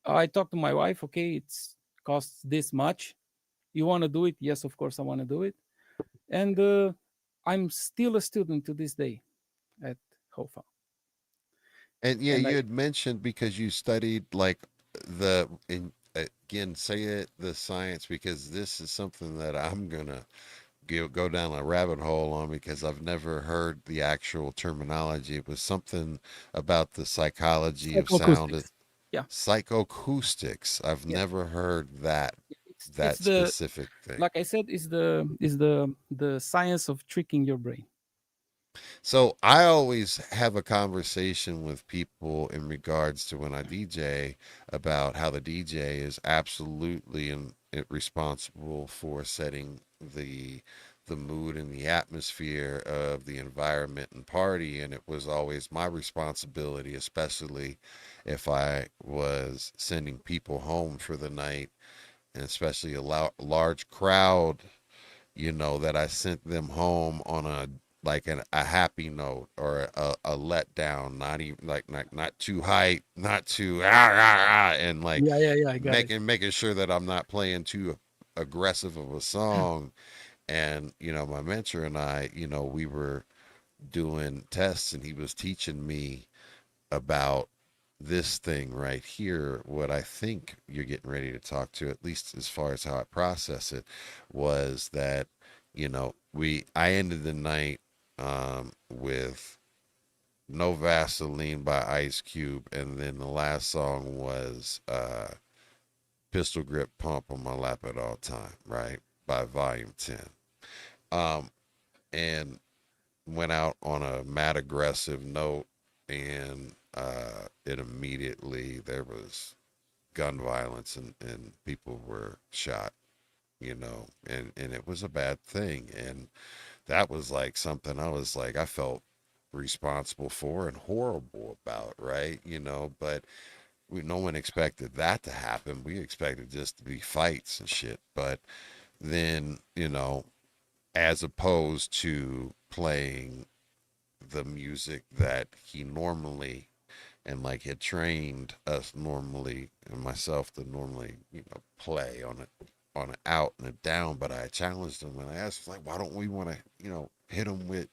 I talked to my wife. Okay, it's costs this much. You want to do it? Yes, of course I want to do it. And I'm still a student to this day at HOFA. And yeah, And you I had mentioned because you studied like the in again say it the science because this is something that I'm gonna go down a rabbit hole on because I've never heard the actual terminology. It was something about the psychology of sound, psychoacoustics. Yeah, psychoacoustics. I've yeah. never heard that It's that the, specific thing. like I said, is the science of tricking your brain. So I always have a conversation with people in regards to when I DJ about how the DJ is absolutely responsible for setting the mood and the atmosphere of the environment and party, and it was always my responsibility, especially if I was sending people home for the night, and especially a large crowd, that I sent them home on a happy note or a letdown, not even like not too high, not too and like Yeah, yeah, yeah. I got it. making sure that I'm not playing too aggressive of a song. And my mentor and I, we were doing tests, and he was teaching me about this thing right here. What I think you're getting ready to talk to, at least as far as how I process it, was that I ended the night with No Vaseline by Ice Cube, and then the last song was Pistol Grip Pump on My Lap at All Time, right, by Volume 10. Um, and went out on a mad aggressive note, and it immediately there was gun violence, and people were shot, and it was a bad thing. And that was like something I was like, I felt responsible for and horrible about, right? But no one expected that to happen. We expected just to be fights and shit. But then, as opposed to playing the music that he normally and like had trained us normally and myself to normally, play on an out and a down, but I challenged him and I asked like, why don't we want to, hit them with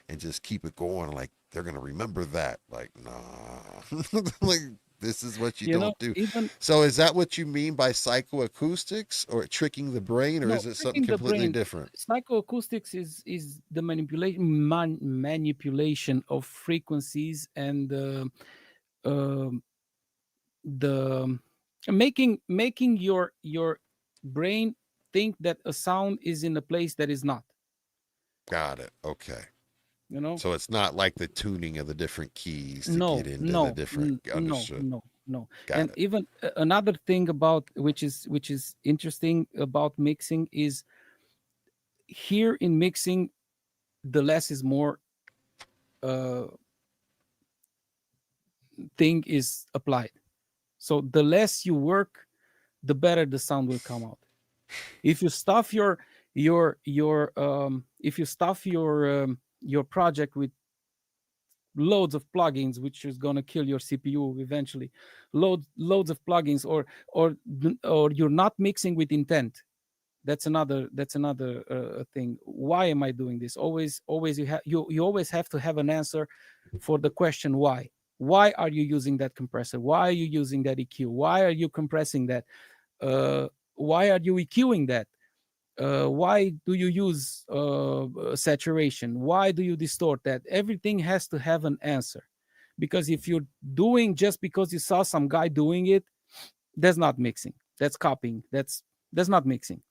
and just keep it going? Like they're gonna remember that. Like, nah. Like this is what you don't do. Even So is that what you mean by psychoacoustics or tricking the brain, or no, is it something tricking the completely brain. different? Psychoacoustics is the manipulation of frequencies, and um the making your brain think that a sound is in a place that is not. Got it. Okay. You know, So it's not like the tuning of the different keys to get no, into the no, different. no, Understood. no, no. Got And it. even another thing about which is interesting about mixing is here in mixing, the less is more uh, thing is applied. So the less you work, the better the sound will come out. If you stuff if you stuff your project with loads of plugins, which is going to kill your CPU eventually, loads of plugins, or you're not mixing with intent. That's another thing. Why am I doing this? Always you always have to have an answer for the question why. Why are you using that compressor? Why are you using that EQ? Why are you compressing that? Why are you EQing that? Why do you use saturation? Why do you distort that? Everything has to have an answer, because if you're doing just because you saw some guy doing it, that's not mixing. That's copying. That's not mixing.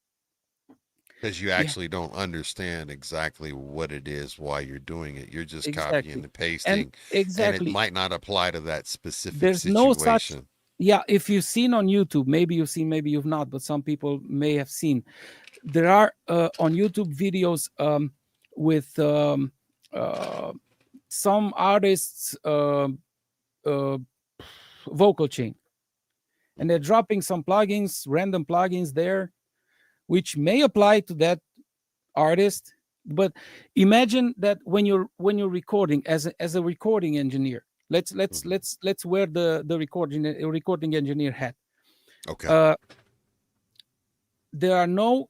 Because you Yeah, actually don't understand exactly what it is, why you're doing it. You're just copying exactly. and And pasting, and it exactly, might not apply to that specific there's no such. situation. Yeah, if you've seen on YouTube, maybe you've seen, maybe you've not, but some people may have seen. There are on YouTube videos with uh, some artists' uh, vocal chain, and they're dropping some plugins, random plugins there, which may apply to that artist. But imagine that when you're recording as a recording engineer, Mhm. let's wear the recording engineer hat. Okay. Uh, there are no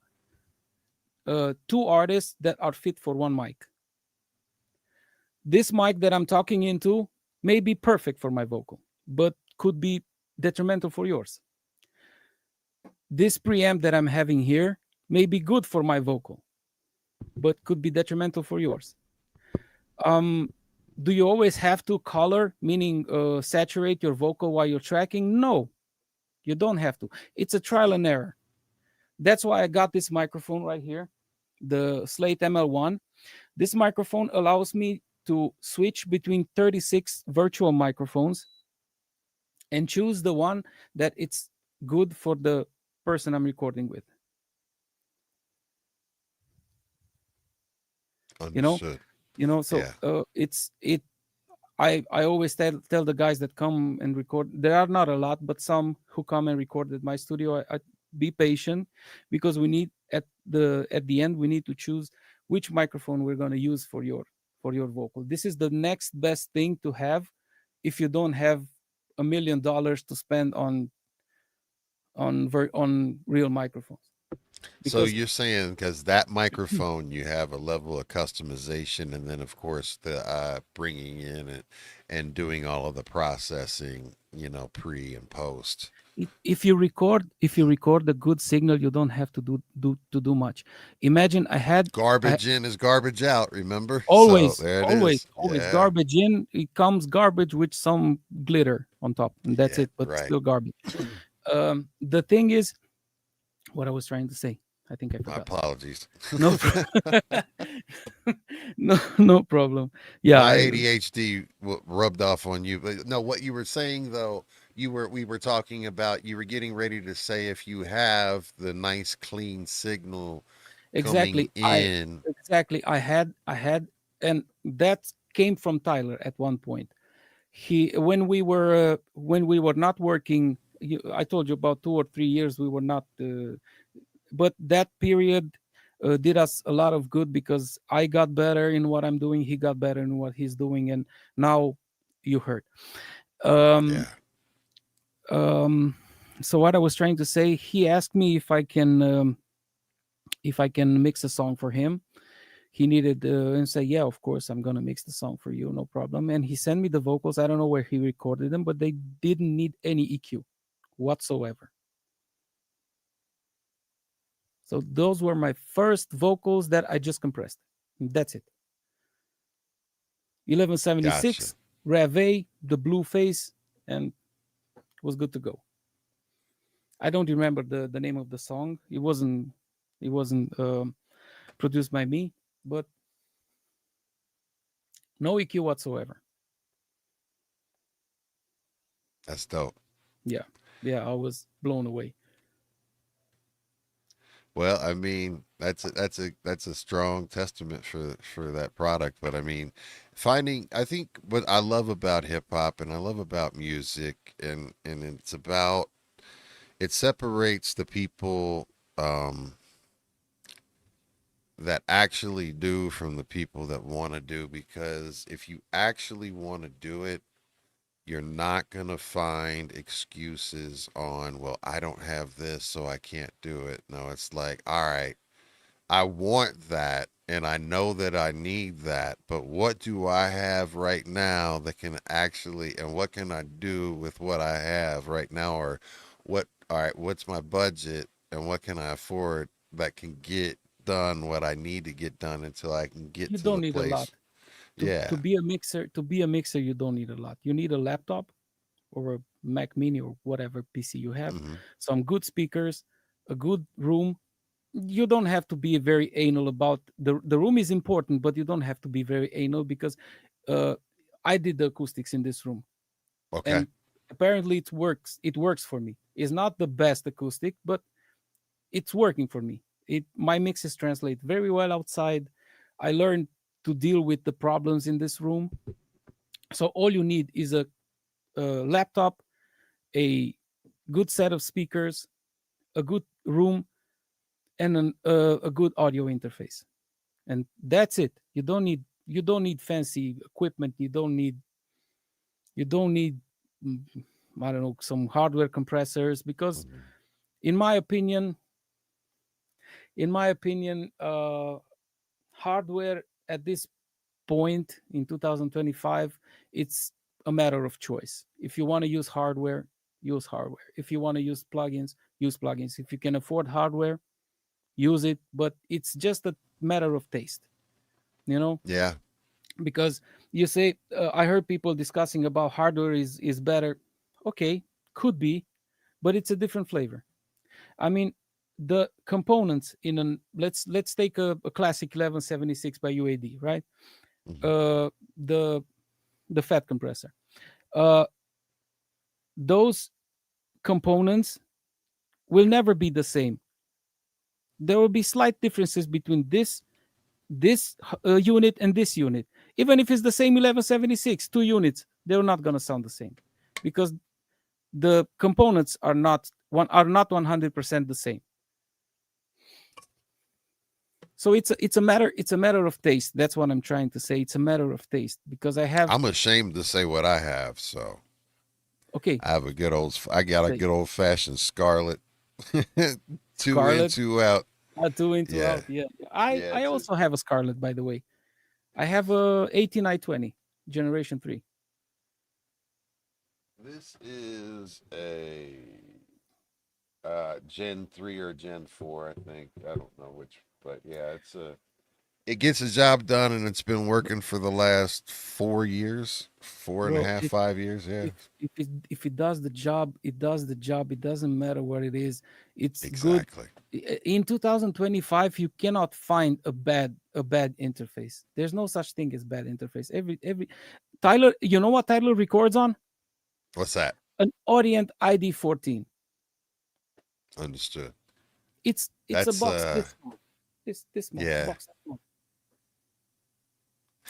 two artists that are fit for one mic. This mic that I'm talking into may be perfect for my vocal, but could be detrimental for yours. This preamp that I'm having here may be good for my vocal, but could be detrimental for yours. Um, do you always have to color, meaning saturate your vocal while you're tracking? No, you don't have to. It's a trial and error. That's why I got this microphone right here, the Slate ML1. This microphone allows me to switch between 36 virtual microphones and choose the one that it's good for the person I'm recording with. You know, Understood. so Yeah. I always tell the guys that come and record. There are not a lot, but some who come and record at my studio. I be patient, because we need at the end we need to choose which microphone we're going to use for your vocal. This is the next best thing to have if you don't have $1 million to spend on real microphones, So because you're saying because that microphone, you have a level of customization, and then of course the bringing in and doing all of the processing, pre and post. if you record a good signal, you don't have to do much. Imagine I Garbage in is garbage out. Remember? So always there it always is. always Yeah. garbage in, it comes garbage with some glitter on top, and that's Yeah. it, but Right. still garbage. The thing is, what I was trying to say, I think I My forgot. apologies. No no problem. Yeah, My ADHD rubbed off on you. But no, what you were saying though, we were talking about, you were getting ready to say, if you have the nice clean signal coming exactly. I in. exactly I had, and that came from Tyler at one point. He when we were not working, I told you about 2 or 3 years we were not but that period did us a lot of good, because I got better in what I'm doing, he got better in what he's doing, and now you heard. um Yeah. um so what I was trying to say, he asked me if I can mix a song for him. He needed and say, yeah, of course I'm gonna mix the song for you, no problem. And he sent me the vocals. I don't know where he recorded them, but they didn't need any EQ whatsoever. So those were my first vocals that I just compressed. That's it. Gotcha. 1176 Rave, the blue face, and was good to go. I don't remember the name of the song. It wasn't produced by me, but no EQ whatsoever. That's dope. Yeah, yeah, I was blown away. Well, I mean, that's a strong testament for that product. But I mean, I think what I love about hip hop and I love about music and it's about it separates the people um that actually do from the people that want to do, because if you actually want to do it, you're not going to find excuses on, well, I don't have this, so I can't do it. No, it's like, all right, I want that and I know that I need that, but what do I have right now that can actually, and what can I do with what I have right now? Or all right, what's my budget and what can I afford that can get done what I need to get done until I can get You to don't the need a lot place? to Yeah. be a mixer. To be a mixer, you don't need a lot. You need a laptop or a Mac Mini or whatever PC you have, Hmm. some good speakers, a good room. You don't have to be very anal about the room is important, but you don't have to be very anal because uh, I did the acoustics in this room, Okay. and apparently it works. It works for me. It's not the best acoustic, but it's working for me. It my mixes translate very well outside. I learned to deal with the problems in this room. So all you need is a laptop, a good set of speakers, a good room, and a good audio interface, and that's it. You don't need fancy equipment. You don't need mm, I don't know, some hardware compressors, because Mhm. in my opinion, hardware at this point in 2025, it's a matter of choice. If you want to use hardware, use hardware. If you want to use plugins. If you can afford hardware, use it, but it's just a matter of taste, you know. Yeah. Because you say, I heard people discussing about hardware is better. Okay, could be, but it's a different flavor. I mean, the components in an let's take a classic 1176 by UAD, right? Hmm. uh the the fat compressor, uh those components will never be the same. There will be slight differences between this unit and this unit. Even if it's the same 1176, two units, they're not going to sound the same, because the components are not 100% the same. So it's a matter of taste. That's what I'm trying to say. It's a matter of taste, because I have. I'm ashamed to say what I have, so Okay, I have I got a say good old fashioned Scarlet, two in, Scarlet, two out. two in, two Yeah, out. Yeah, I yeah. I also have a Scarlet, by the way. I have a 18920 generation 3. This is a Gen 3 or Gen 4, I think. I don't know which, but yeah, it gets the job done, and it's been working for the last 4 years, four and a Bro, half, 5 years. Yeah, if it does the job, it does the job. It doesn't matter what it is. It's good. exactly. In 2025, you cannot find a bad interface. There's no such thing as bad interface. Every Tyler, you know what Tyler records on? What's that? An Orient ID 14. Understood. It's a That's box this small, this small, a yeah, box this small.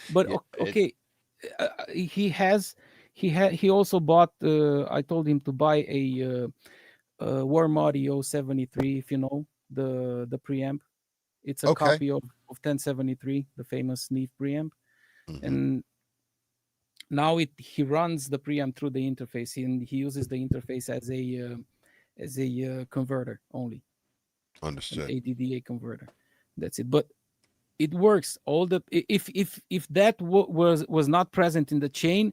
But yeah. It okay, he also bought. I told him to buy Warm Audio 73. If you know the preamp, it's a okay. copy of 1073, the famous Neve preamp, Hmm. and now he runs the preamp through the interface, and he uses the interface as a converter only, an Understood. ADDA converter. That's it. But it works. All the if that was not present in the chain,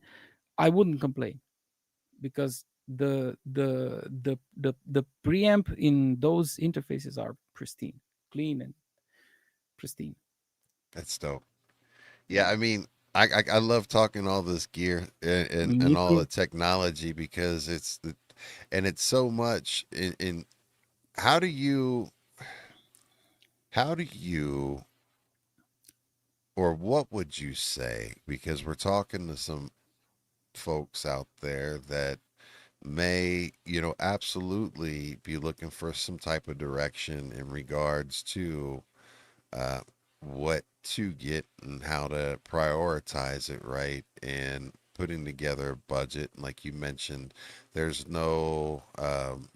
I wouldn't complain, because the preamp in those interfaces are pristine, clean and pristine. That's dope. Yeah, Yeah, I mean, I love talking all this gear and me all the too. technology because and it's so much in how do you how do you or what would you say, because we're talking to some folks out there that may, absolutely be looking for some type of direction in regards to uh, what to get and how to prioritize it, right? And putting together a budget. Like you mentioned, there's no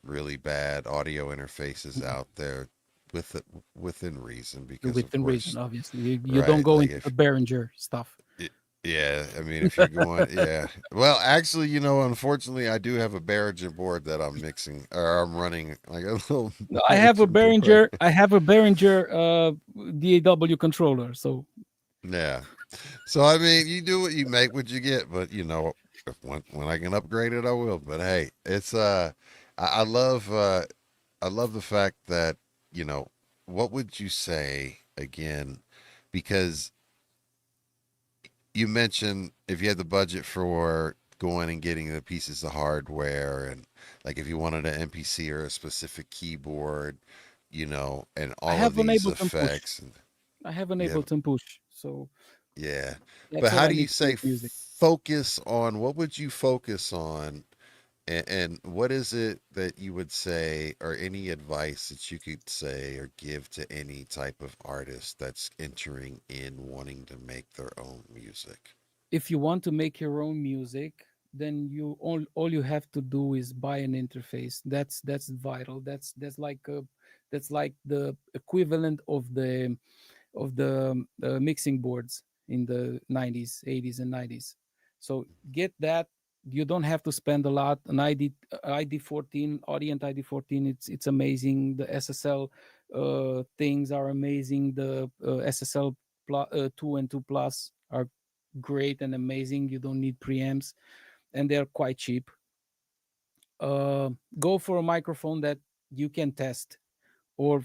really bad audio interfaces Mhm. out there with it, within reason, because of Within reason, course, obviously. You don't right? go Like into the if Behringer stuff. y- yeah, I mean, if you're going, yeah. Well, actually, unfortunately, I do have a Behringer board that I'm mixing or I'm running like a little No, I have a Behringer board. Behringer. I have a Behringer DAW controller. So Yeah. So I mean, you do what you make, what you get. But if when I can upgrade it, I will. But hey, it's I love I love the fact that you know, what would you say again? Because you mentioned if you had the budget for going and getting the pieces of hardware, and like if you wanted an MPC or a specific keyboard, and I all of have an these Ableton push. effects, and I have an you have Ableton push. So yeah. But that's how how I do you mix my say music. focus on? What would you focus on? And what is it that you would say, or any advice that you could say or give to any type of artist that's entering in wanting to make their own music? If you want to make your own music, then all you have to do is buy an interface. That's vital. That's like the equivalent of the mixing boards in the 90s, 80s, and 90s. So get that. You don't have to spend a lot. An ID14, Audient ID14, it's amazing. The SSL things are amazing. The SSL 2 and 2 Plus are great and amazing. You don't need preamps, and they're quite cheap. Go for a microphone that you can test, or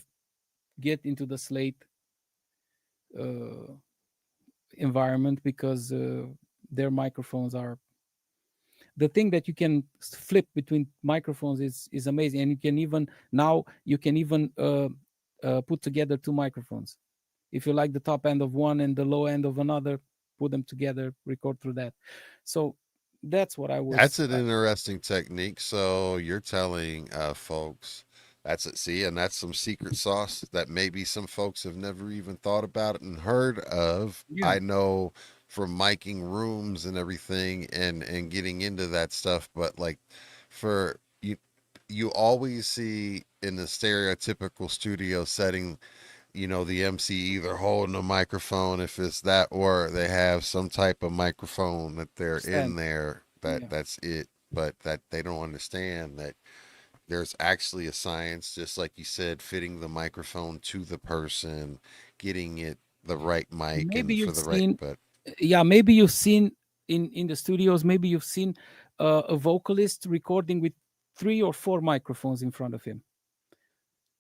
get into the Slate uh, environment, because their microphones are the thing that you can flip between microphones is amazing. And you can even now you can even put together two microphones. If you like the top end of one and the low end of another, put them together, record through that. So that's what I That's was. an interesting technique. So you're telling folks that's it. See, and that's some secret sauce that maybe some folks have never even thought about it and heard of. Yeah, I know from miking rooms and everything and getting into that stuff, but like for you always see in the stereotypical studio setting, the MC either holding a microphone if it's that, or they have some type of microphone that they're in stand. there Yeah, that's it. But that they don't understand that there's actually a science, just like you said, fitting the microphone to the person, getting it the right mic maybe and for you've the right, seen. but Yeah, maybe you've seen in the studios. Maybe you've seen a vocalist recording with three or four microphones in front of him,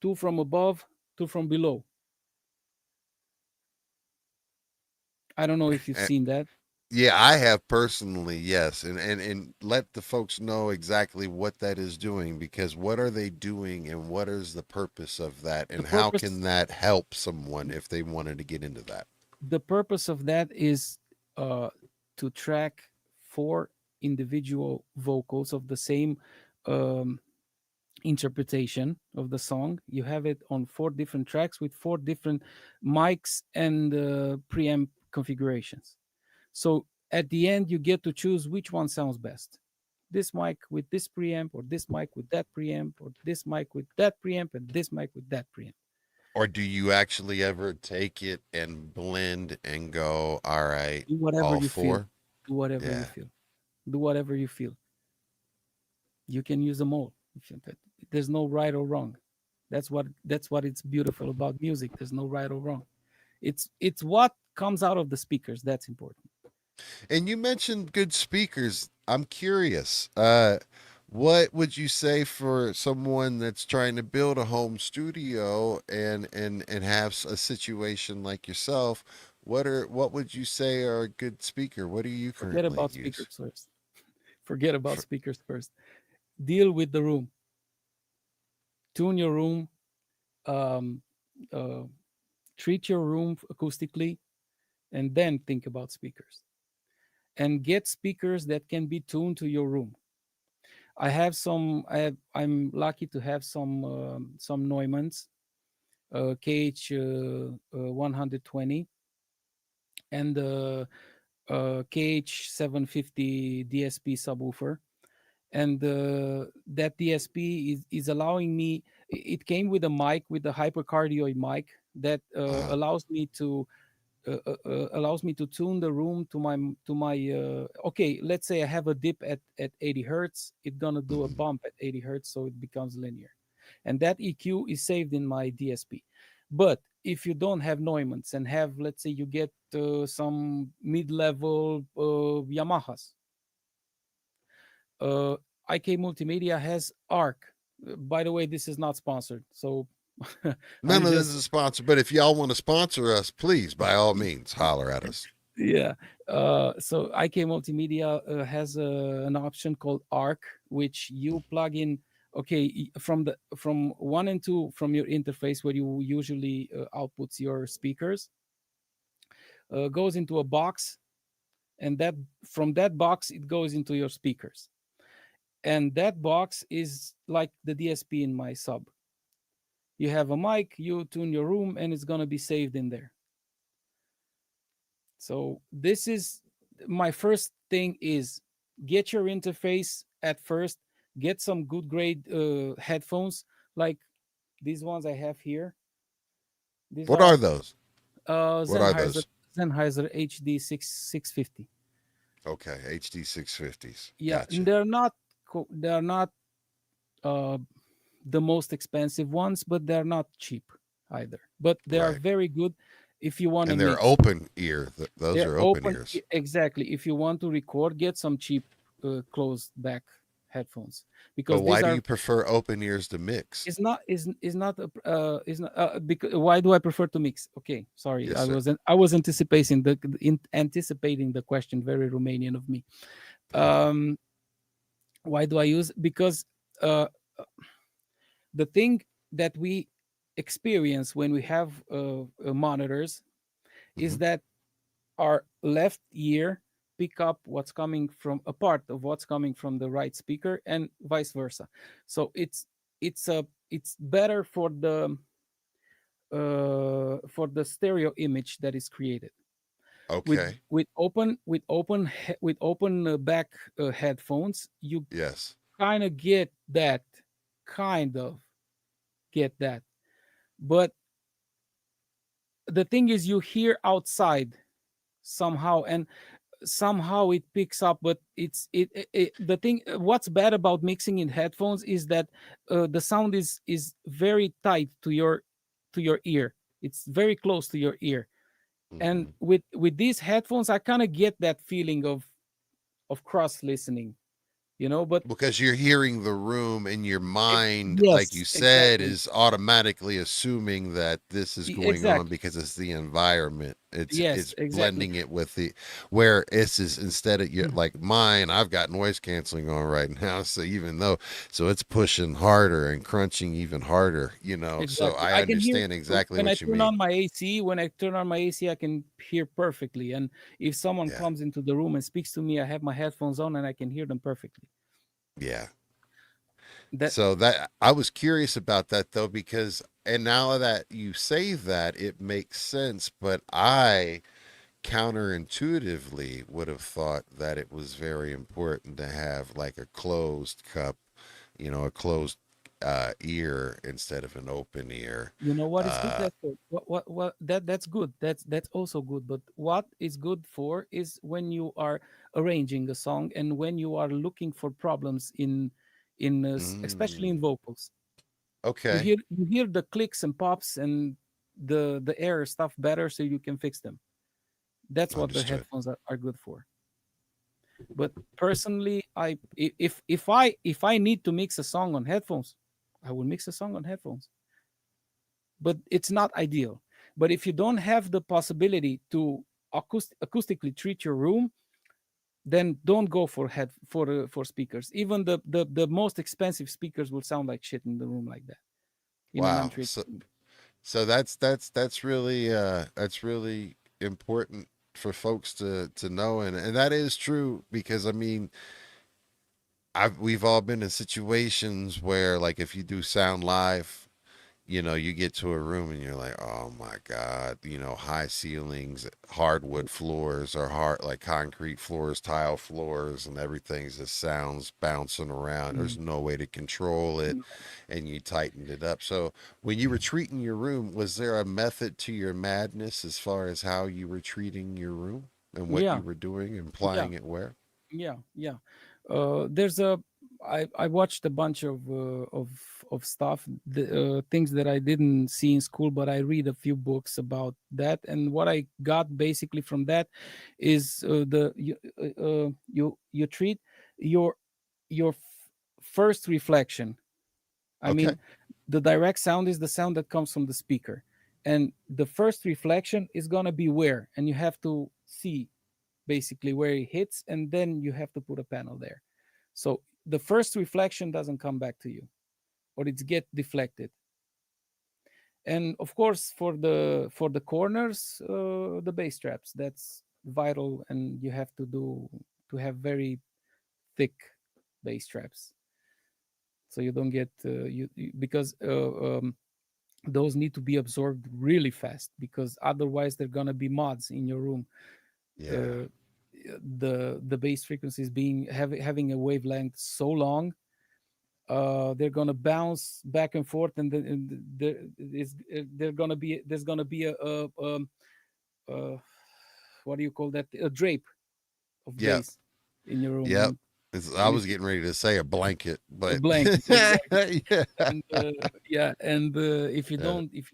two from above, two from below. I don't know if you've uh, seen that. yeah, I have personally, yes, and let the folks know exactly what that is doing, because what are they doing and what is the purpose of that, The and how purpose can that help someone if they wanted to get into that? the purpose of that is uh, to track four individual vocals of the same um, interpretation of the song. You have it on four different tracks with four different mics and preamp configurations. So at the end, you get to choose which one sounds best. This mic with this preamp, or this mic with that preamp, or this mic with that preamp, and this mic with that preamp. Or do you actually ever take it and blend and go, all right, Do whatever all you feel. four? Do whatever you Yeah. feel. Do whatever you feel. You can use them all. There's no right or wrong. That's what it's beautiful about music. There's no right or wrong. It's what comes out of the speakers that's important. And you mentioned good speakers. I'm curious. What would you say for someone that's trying to build a home studio and have a situation like yourself? What would you say are a good speaker? What do you Forget currently about use? speakers first. Forget about For, speakers first. Deal with the room. Tune your room. Um, uh, Treat your room acoustically, and then think about speakers. And get speakers that can be tuned to your room. I have some. I'm lucky to have some Neumanns, KH 120, and KH 750 DSP subwoofer. And that DSP is allowing me. It came with a mic, with a hypercardioid mic that Uh-huh. allows me to tune the room to my okay, let's say I have a dip at 80 hertz, it's gonna do a Mhm. bump at 80 hertz, so it becomes linear, and that EQ is saved in my DSP. But if you don't have Neumanns and have, let's say you get some mid-level Yamahas, uh, IK Multimedia has Arc. By the way, this is not sponsored, so None I'm of this is just a sponsor, but if y'all want to sponsor us, please, by all means, holler at us. yeah. So IK Multimedia has an option called Arc, which you plug in. Okay, from 1 and 2 from your interface where you usually outputs your speakers, goes into a box, and that from that box it goes into your speakers, and that box is like the DSP in my sub. You have a mic, you tune your room, and it's gonna be saved in there. So this is my first thing: is get your interface at first, get some good grade headphones like these ones I have here. These What are are those? What are Sennheiser those? HD 650. Okay, HD 650s. Yeah, and Gotcha. they're not uh, the most expensive ones, but they're not cheap either. But they are Right. very good if you want to And they're mix. open ear. Those They're are open open, ears. exactly. If you want to record, get some cheap closed back headphones, But because why these do are you prefer open ears to mix? is not is not because why do I prefer to mix? Okay, sorry, Yes, sir. I was anticipating anticipating the question. Very Romanian of me. Um, why do I use? Because uh, the thing that we experience when we have monitors Hmm. is that our left ear pick up what's coming from a part of what's coming from the right speaker, and vice versa. So it's better for the stereo image that is created with Okay. with open back headphones. You Yes. kind of get that, kind of get that, but the thing is you hear outside somehow, and somehow it picks up, but the thing, what's bad about mixing in headphones is that the sound is very tight to your ear. It's very close to your ear, and Hmm. with these headphones I kind of get that feeling of cross listening, but Because you're hearing the room and your mind, like you yes, said, exactly. is automatically assuming that this is going on Exactly. because it's the environment. Yes, It's exactly. blending it with the where this is instead of you Mhm. like mine. I've got noise canceling on right now, so even though so it's pushing harder and crunching even harder. So Exactly. I I can hear understand exactly when I what you turn mean. on my AC. When I turn on my AC, I can hear perfectly. And if someone Yeah, comes into the room and speaks to me, I have my headphones on and I can hear them perfectly. yeah. That So that I was curious about that though, because and now that you say that, it makes sense. But I counterintuitively would have thought that it was very important to have like a closed cup, a closed ear instead of an open ear. what is good. Uh, That's good. What that's good. That's also good. But what is good for is when you are arranging a song and when you are looking for problems especially in mm, vocals. okay, You hear the clicks and pops and the error stuff better, so you can fix them. That's what the understood. headphones are good for. But personally, if I need to mix a song on headphones, I will mix a song on headphones. But it's not ideal. But if you don't have the possibility to acoustically treat your room, then don't go for speakers. Even the most expensive speakers will sound like shit in the room like that, in an Wow. untreated So room. so that's really important for folks to know, and that is true because I mean we've all been in situations where, like, if you do sound live, you get to a room and you're like, oh my God, high ceilings, hardwood floors, or like concrete floors, tile floors, and everything just sounds bouncing around. Mm. There's no way to control it, No. and you tightened it up. So when you were treating your room, was there a method to your madness as far as how you were treating your room and what Yeah, you were doing and yeah, applying it where? yeah. There's a I watched a bunch of stuff, things that I didn't see in school, but I read a few books about that, and what I got basically from that is you treat your first reflection. I Okay. mean, the direct sound is the sound that comes from the speaker, and the first reflection is gonna be where, and you have to see basically where it hits, and then you have to put a panel there. So the first reflection doesn't come back to you, or it's get deflected. And of course, for the corners, the bass straps, that's vital, and you have to have very thick bass straps, so you don't get because those need to be absorbed really fast, because otherwise they're gonna be mods in your room. Yeah. uh, the bass frequencies having a wavelength so long, they're gonna bounce back and forth, and there's gonna be uh, what do you call that, a drape of Yep. bass in your room. Yep. I And was if you, getting ready to say a blanket, a but blanket, exactly. yeah. And yeah, and Yeah. if you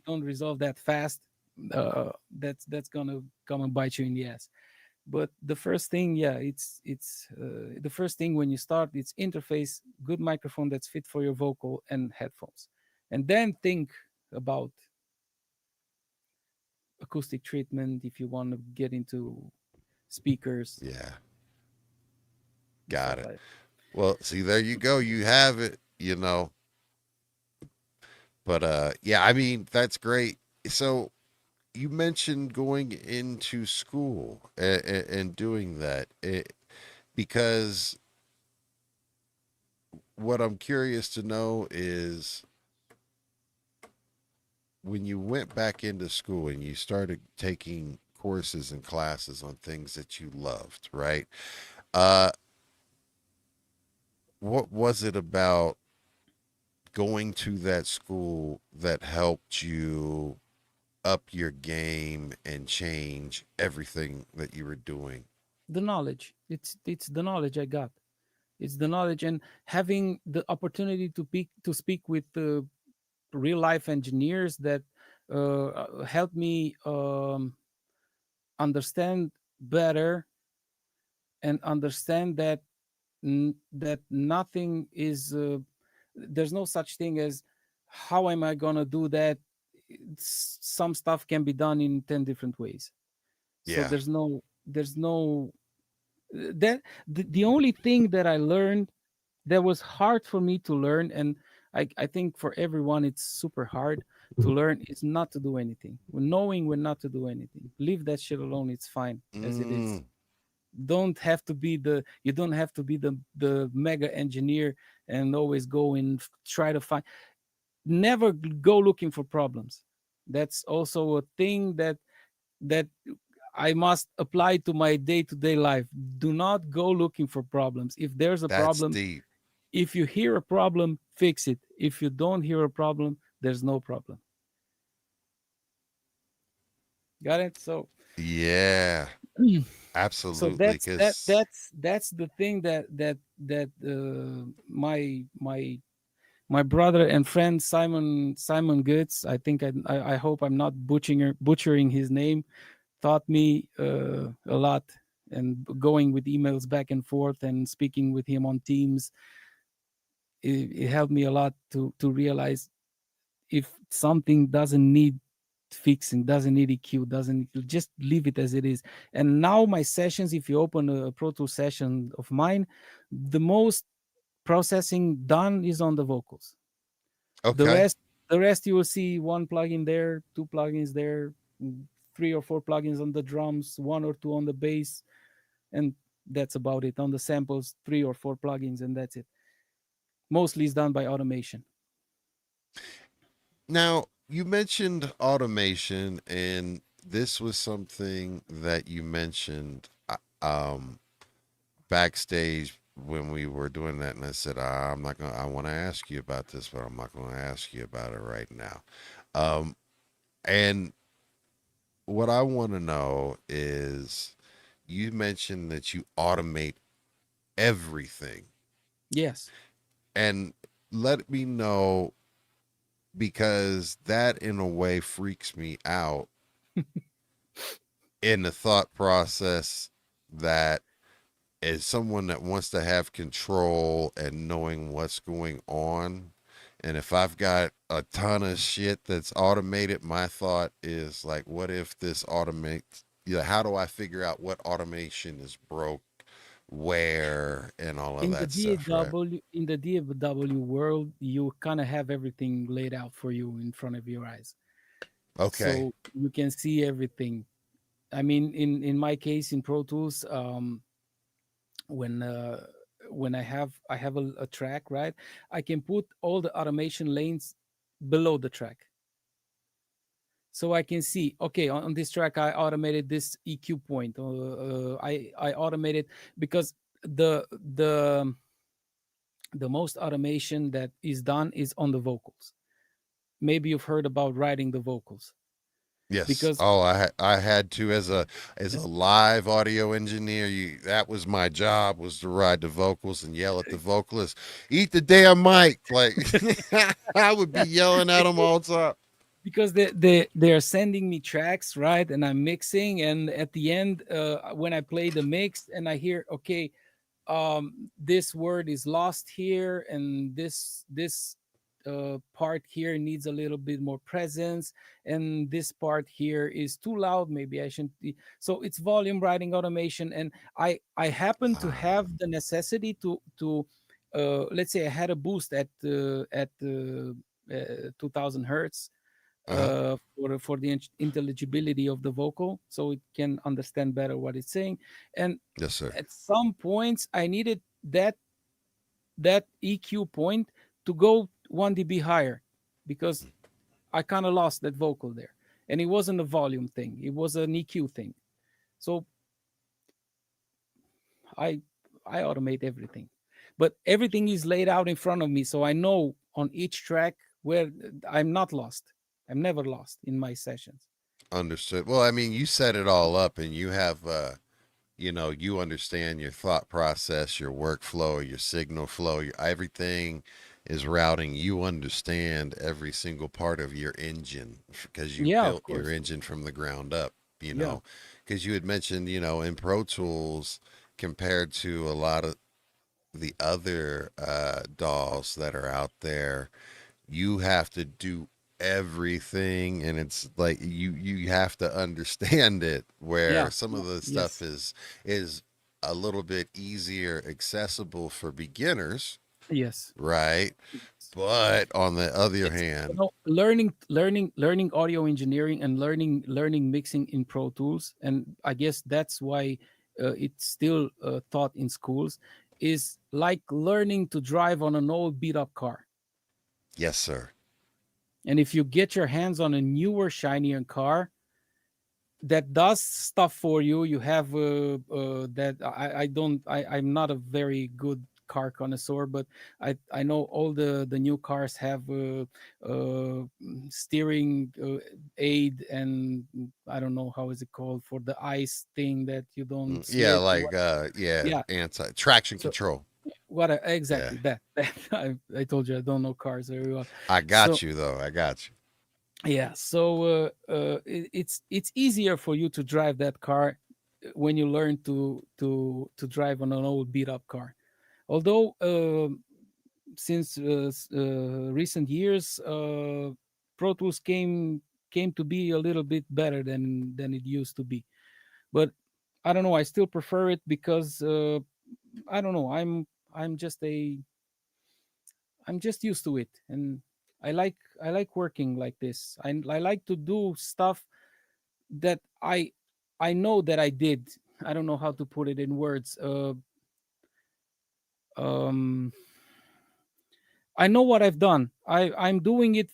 don't resolve that fast, that's gonna come and bite you in the ass. But the first thing, yeah, it's the first thing when you start, it's interface, good microphone that's fit for your vocal, and headphones, and then think about acoustic treatment if you want to get into speakers Yeah. and stuff Got it. like Well, see, there you go. You have it. But yeah, I mean, that's great. So you mentioned going into school and doing that because what I'm curious to know is when you went back into school and you started taking courses and classes on things that you loved, right? Uh, what was it about going to that school that helped you up your game and change everything that you were doing? the knowledge. It's the knowledge I got. It's the knowledge, and having the opportunity to speak with real life engineers that help me understand better, and understand that that nothing is there's no such thing as how am I gonna do that. Some stuff can be done in 10 different ways, so Yeah, there's no that the only thing that I learned that was hard for me to learn, and I think for everyone it's super hard to learn, is not to do anything. Knowing when not to do anything, leave that shit alone, it's fine as it is. mm, Don't have to be the You don't have to be the mega engineer and always go and try to find, never go looking for problems. That's also a thing that I must apply to my day-to-day life. Do not go looking for problems. If there's a that's problem, deep. if you hear a problem, fix it. If you don't hear a problem, there's no problem. Got it? So Yeah, so absolutely. Because that's the thing that my brother and friend Simon Goetz, I think I hope I'm not butchering his name, taught me a lot, and going with emails back and forth and speaking with him on Teams, it helped me a lot to realize if something doesn't need fixing, doesn't need EQ, doesn't, just leave it as it is. And now my sessions, if you open a Pro Tools session of mine, the most processing done is on the vocals. The okay, rest, the rest you will see one plugin there, two plugins there, three or four plugins on the drums, one or two on the bass, and that's about it. On the samples, three or four plugins, and that's it. Mostly is done by automation. Now, you mentioned automation, and this was something that you mentioned backstage when we were doing that, and I said, I'm not gonna. I want to ask you about this, but I'm not going to ask you about it right now. Um, and what I want to know is, you mentioned that you automate everything, Yes. and let me know, because that in a way freaks me out in the thought process, that as someone that wants to have control and knowing what's going on, and if I've got a ton of shit that's automated, my thought is like, what if this automates? How do I figure out what automation is broke, where, and all of In the that stuff, right? DAW world, you kind of have everything laid out for you in front of your eyes, Okay. so you can see everything. I mean, in my case, in Pro Tools, when uh, when I have a track, right, I can put all the automation lanes below the track, so I can see, okay, on this track I automated this EQ point, I automated, because the the the most automation that is done is on the vocals. Maybe you've heard about writing the vocals, Yes. because Oh, I had to, as a live audio engineer. That was my job, was to ride the vocals and yell at the vocalist, "Eat the damn mic!" Like I would be yelling at them all the time. because they are sending me tracks, right, and I'm mixing, and at the end, when I play the mix and I hear, okay, this word is lost here, and this part here needs a little bit more presence, and this part here is too loud, maybe I shouldn't so it's volume writing automation. And I happen to Ah, have the necessity to let's say I had a boost at 2000 hertz, uh-huh. for the intelligibility of the vocal, so it can understand better what it's saying. And Yes, sir. at some points I needed that EQ point to go 1 dB higher, because I kind of lost that vocal there, and it wasn't a volume thing, it was an EQ thing. So I I automate everything, but everything is laid out in front of me, so I know on each track where I'm not lost. I'm never lost in my sessions. Understood. Well, I mean, you set it all up, and you have, you understand your thought process, your workflow, your signal flow, everything is routing. You understand every single part of your engine, because you Yeah, of built your course. engine from the ground up, Yeah. because you had mentioned, in Pro Tools, compared to a lot of the other DAWs that are out there, you have to do everything, and it's like you have to understand it, Yeah. where some Yeah. of the stuff Yes. is a little bit easier accessible for beginners, Yes. right? But on the other It's, hand, learning audio engineering and learning mixing in Pro Tools, and I guess that's why it's still taught in schools, is like learning to drive on an old beat up car. yes sir. And if you get your hands on a newer, shinier car that does stuff for you, you have that I don't I'm not a very good car connoisseur, but I know all the new cars have steering aid, and I don't know how is it called, for the ice thing that you don't see Yeah, it. like yeah, Yeah. anti traction So control. Yeah, exactly that I told you I don't know cars very well. I So got you though, I got you. yeah, so it's easier for you to drive that car when you learn to drive on an old beat up car. Although since recent years, Pro Tools came to be a little bit better than it used to be. But I don't know. I still prefer it because I don't know. I'm just used to it, and I like working like this. I like to do stuff that I know that I did. I don't know how to put it in words. Um, I know what I've done. I'm doing it.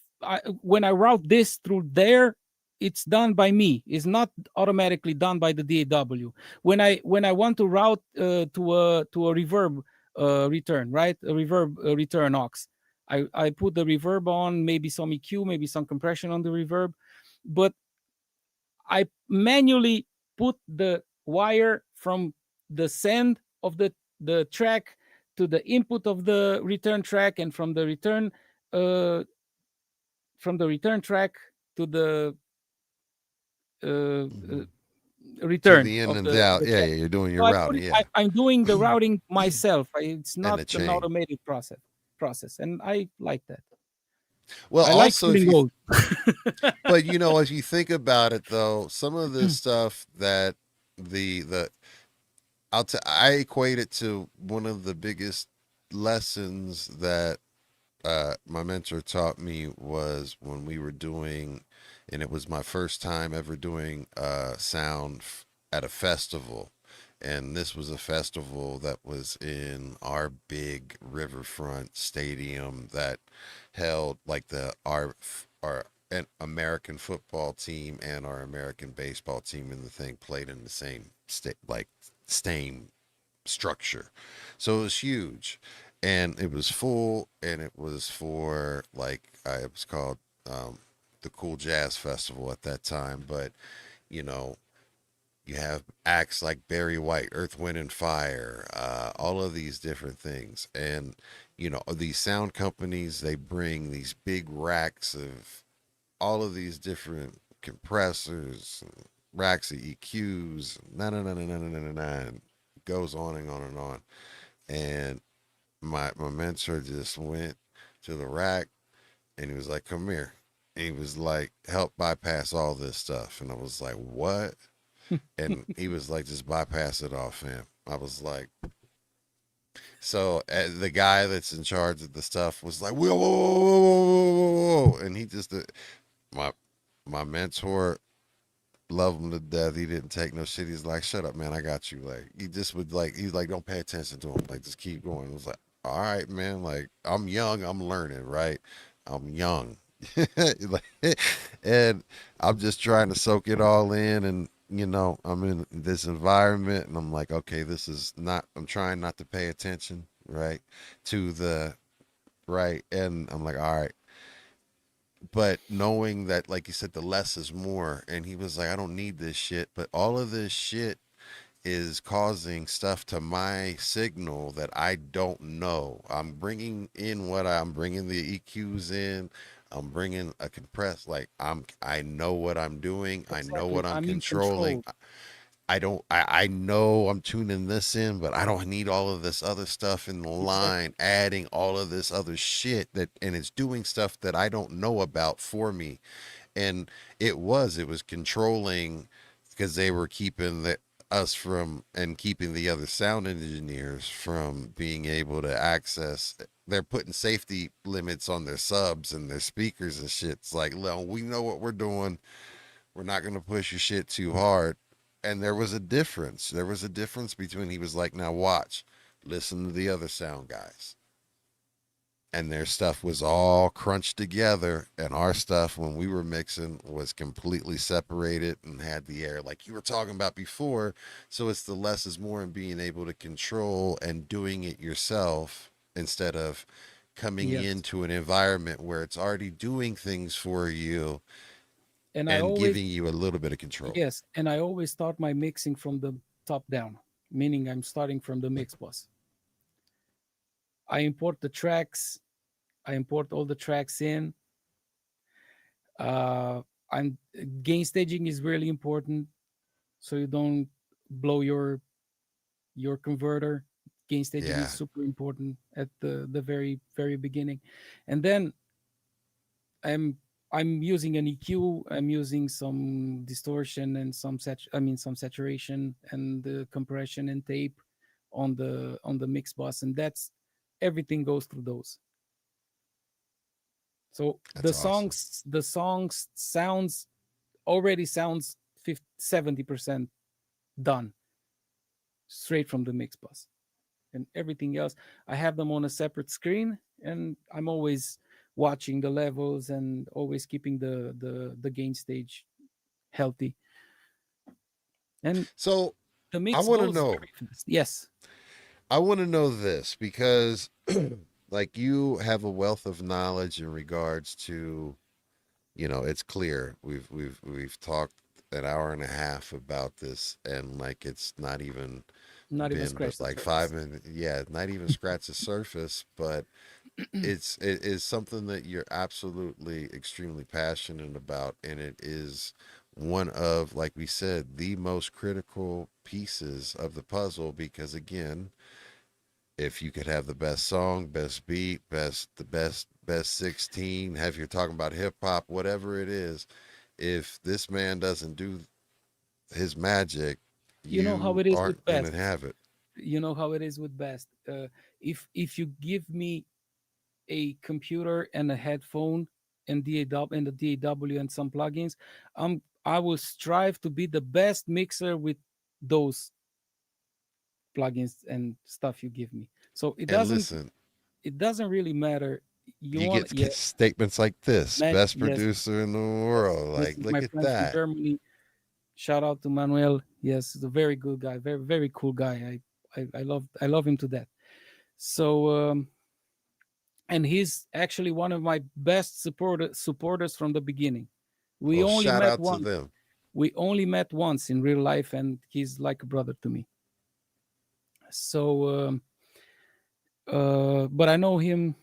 When I route this through there, it's done by me. It's not automatically done by the DAW. When I want to route to a reverb return, right? A reverb return aux. I put the reverb on, maybe some EQ, maybe some compression on the reverb, but I manually put the wire from the send of the track to the input of the return track, and uh, from the return track to the uh, Mhm. uh, To return the in of and out. the Yeah, track. yeah, you're doing your So I put routing. it. Yeah, I'm doing the routing myself. It's and not the an chain. automated process, and I like that. Well, I like also, if feeling you, old. but if you think about it, though, some of this stuff that the I equate it to one of the biggest lessons that my mentor taught me was when we were doing, and it was my first time ever doing sound at a festival. And this was a festival that was in our big riverfront stadium that held like our an American football team and our American baseball team in the thing played in the same same structure. So it was huge, and it was full, and it was for it was called the Cool Jazz Festival at that time. But you know, you have acts like Barry White, Earth, Wind, and Fire, all of these different things, and these sound companies, they bring these big racks of all of these different compressors, racks of EQs, goes on and on and on. And my mentor just went to the rack, and he was like, "Come here." And he was like, "Help bypass all this stuff." And I was like, "What?" And he was like, "Just bypass it off, fam." I was like, so the guy that's in charge of the stuff was like, "Whoa, whoa, whoa, whoa, whoa, whoa, whoa," and he just my my mentor, love him to death. He didn't take no shit. He's like, "Shut up, man. I got you." Like, he just would he's like, "Don't pay attention to him. Like, just keep going." I was like, "All right, man. Like, I'm young. I'm learning, right? I'm young." And I'm just trying to soak it all in. And, I'm in this environment, and I'm like, okay, this is not, I'm trying not to pay attention, right? To the, right. And I'm like, all right, but knowing that, like you said, the less is more. And he was like, I don't need this shit, but all of this shit is causing stuff to my signal that I don't know. I'm bringing in I'm bringing the EQs in. I'm bringing a compressed, I know what I'm doing. I know Exactly. what I'm I'm in controlling. control. I don't, I know I'm tuning this in, but I don't need all of this other stuff in the line, Exactly. adding all of this other shit and it's doing stuff that I don't know about for me. And it was controlling, because they were keeping us from, and keeping the other sound engineers from being able to access. They're putting safety limits on their subs and their speakers and shit. It's like, well, we know what we're doing. We're not going to push your shit too hard. And there was a difference. There was a difference between, he was like, now watch, listen to the other sound guys. And their stuff was all crunched together. And our stuff, when we were mixing, was completely separated and had the air like you were talking about before. So it's the less is more in being able to control and doing it yourself, instead of coming Yes. into an environment where it's already doing things for you And I and always giving you a little bit of control. Yes, and I always start my mixing from the top down, meaning I'm starting from the mix bus. I import the tracks. I import all the tracks in. Uh, I'm Gain staging is really important, so you don't blow your converter. Gain staging is Yeah. super important at the very beginning, and then I'm I'm using an EQ. I'm using some distortion and some saturation and compression and tape on the mix bus, and that's everything goes through those. So That's awesome. the songs sounds 50, 70% done straight from the mix bus. and everything else. I have them on a separate screen, and I'm always watching the levels and always keeping the gain stage healthy. And So the I mix want to goes know. very fast. Yes. I want to know this because, like, you have a wealth of knowledge in regards to, it's clear we've talked an hour and a half about this, and like it's not even Not even been but scratch the like five surface. minutes. Yeah, not even scratch the surface, but it is something that you're absolutely extremely passionate about, and it is one of, like we said, the most critical pieces of the puzzle because again, if you could have the best song, best beat, best 16, have you're talking about hip hop, whatever it is, if this man doesn't do his magic, You know how you it is aren't with gonna best. have it. You know how it is with best. If you give me a computer and a headphone and DAW and the DAW and some plugins, I will strive to be the best mixer with those plugins and stuff you give me. So And listen, it doesn't really matter. You you want, get yeah, statements like this, man, best yes, producer in the yes. world. This Like, is my look at friend from that. Germany. Shout out to Manuel. Yes, he's a very good guy, very very cool guy. I love him to death. So and he's actually one of my best supporters from the beginning. We Well, only shout met out to once. them. We only met once in real life, and he's like a brother to me. So, but I know him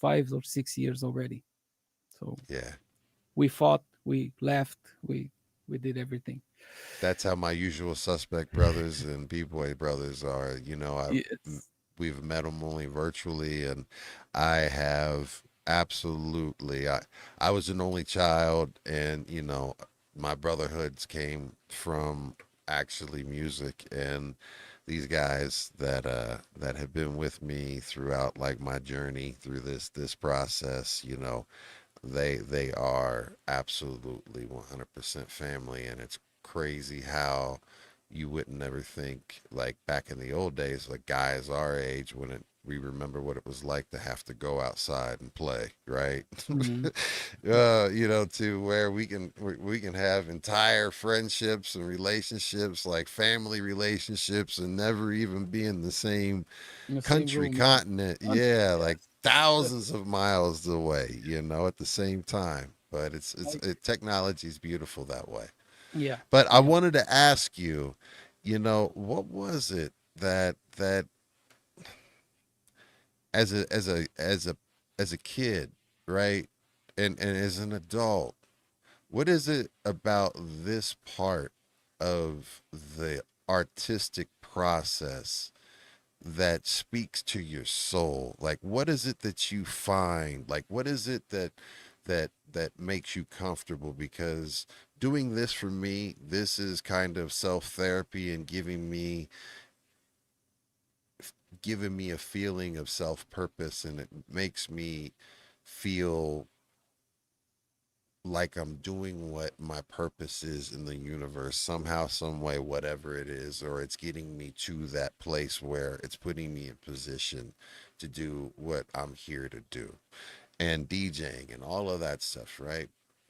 5 or 6 years already. So Yeah. we fought, we laughed, we did everything. That's how my usual suspect brothers and B-boy brothers are. Yes. We've met them only virtually, and I have absolutely. I was an only child, and my brotherhoods came from actually music, and these guys that have been with me throughout like my journey through this process. They are absolutely 100% family, and it's crazy how you wouldn't ever think, like back in the old days, like guys our age, we remember what it was like to have to go outside and play, right? Mhm. To where we can have entire friendships and relationships, like family relationships, and never even be in the same In the same country, room, yeah. continent. Country, Yeah, like yes. thousands of miles away, at the same time. But Like, technology is beautiful that way. yeah, But I yeah. wanted to ask you, what was it that as a kid, right? And as an adult, what is it about this part of the artistic process that speaks to your soul? Like, what is it that you find? Like, what is it that makes you comfortable? Because doing this for me, this is kind of self therapy and giving me a feeling of self purpose, and it makes me feel like I'm doing what my purpose is in the universe somehow, some way, whatever it is, or it's getting me to that place where it's putting me in position to do what I'm here to do. And DJing and all of that stuff, right?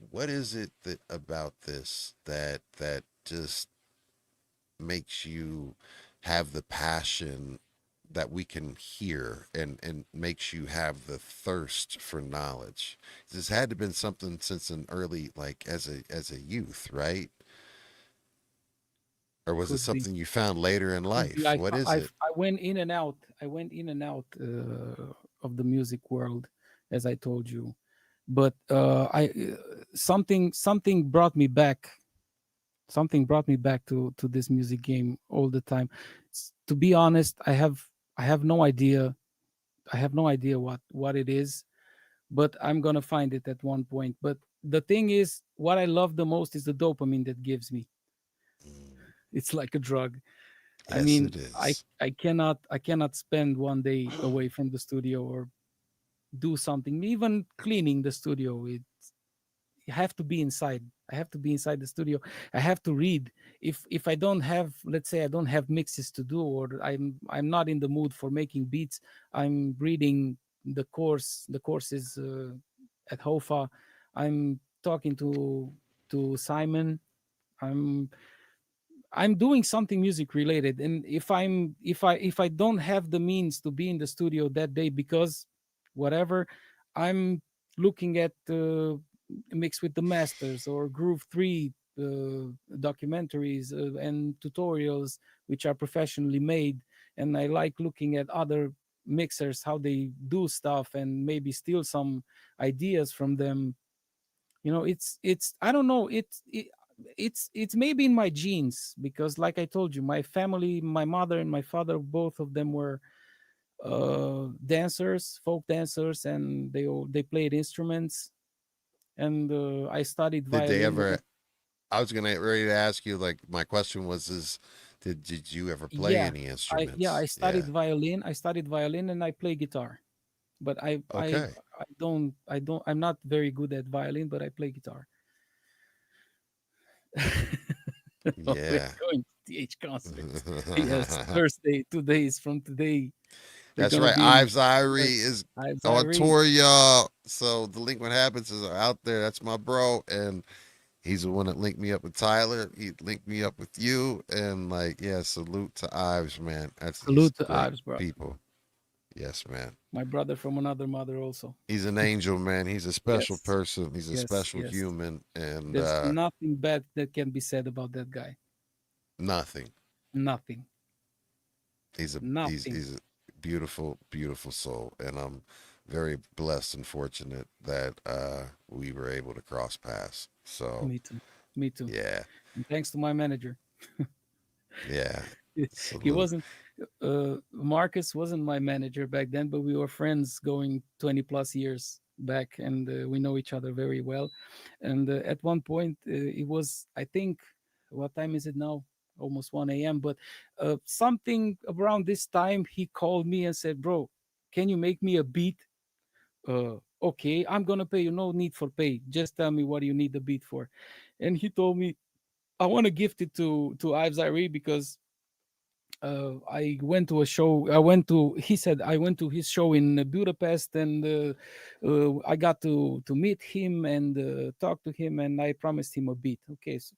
What is it that about this that just makes you have the passion that we can hear, and makes you have the thirst for knowledge? This had to have been something since an early, like as a youth, right? Or was it Could be. something you found later in Could be. life? What is it? I went in and out. I went in and out of the music world, as I told you. But I something brought me back. Something brought me back to this music game all the time. To be honest, I have no idea. I have no idea what it is, but I'm gonna find it at one point. But the thing is, what I love the most is the dopamine that gives me. Mm, It's like a drug. I yes, mean, it is. I cannot spend one day away from the studio or do something, even cleaning the studio. have to be inside. I have to be inside the studio. I have to read. If I don't have, let's say I don't have mixes to do, or I'm not in the mood for making beats, I'm reading the courses at HOFA. I'm talking to Simon. I'm I'm doing something music related, and if I don't have the means to be in the studio that day because whatever, I'm looking at mix with the masters or Groove 3 documentaries and tutorials which are professionally made, and I like looking at other mixers how they do stuff and maybe steal some ideas from them. It's I don't know, it's maybe in my genes, because like I told you, my family, my mother and my father, both of them were dancers, folk dancers, and they played instruments. And I studied Did they violin. ever? I was gonna ready to ask you. Like my question was, is did you ever play Yeah, any I instruments? studied Yeah. violin. I studied violin and I play guitar, but Okay. I'm not very good at violin, but I play guitar. Oh, we're Yeah. going to TH concerts. Yes, Thursday, 2 days from today, we're That's gonna right. be in Ives New York. Irie is Ives on Irie. tour, y'all. So the Linkman Habits is out there. That's my bro, and he's the one that linked me up with Tyler. He linked me up with you, and like, yeah, salute to Ives, man. That's he's Salute to great Ives, bro. people. Yes, man. My brother from another mother, also. He's an angel, man. He's a special Yes, person. He's a yes, special yes. human, and There's nothing bad that can be said about that guy. nothing. Nothing. Nothing. He's a beautiful, beautiful soul, and I'm very blessed and fortunate that we were able to cross paths. So Me too. Me too. yeah, And thanks to my manager. yeah, He salute. wasn't Marcus wasn't my manager back then, but we were friends going 20 plus years back, and we know each other very well. And at one point it was, I think, what time is it now? Almost 1 a.m. But something around this time he called me and said, bro, can you make me a beat? Okay, I'm gonna pay you. No need for pay, just tell me what you need the beat for. And he told me, I want to gift it to Ives Irie because I went to a show. He said, I went to his show in Budapest, and I got to meet him and talk to him, and I promised him a beat. Okay, so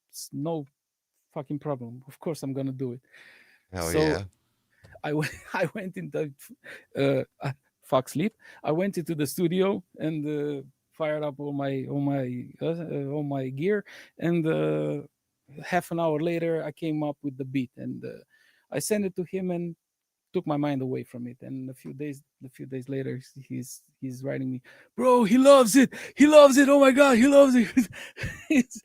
it's no fucking problem. Of course, I'm gonna do it. Hell So yeah. I went into fuck sleep. I went into the studio and fired up all my gear, and half an hour later, I came up with the beat, and I sent it to him, and took my mind away from it. And a few days later, he's writing me, bro, he loves it. He loves it. Oh my god, he loves it. It's-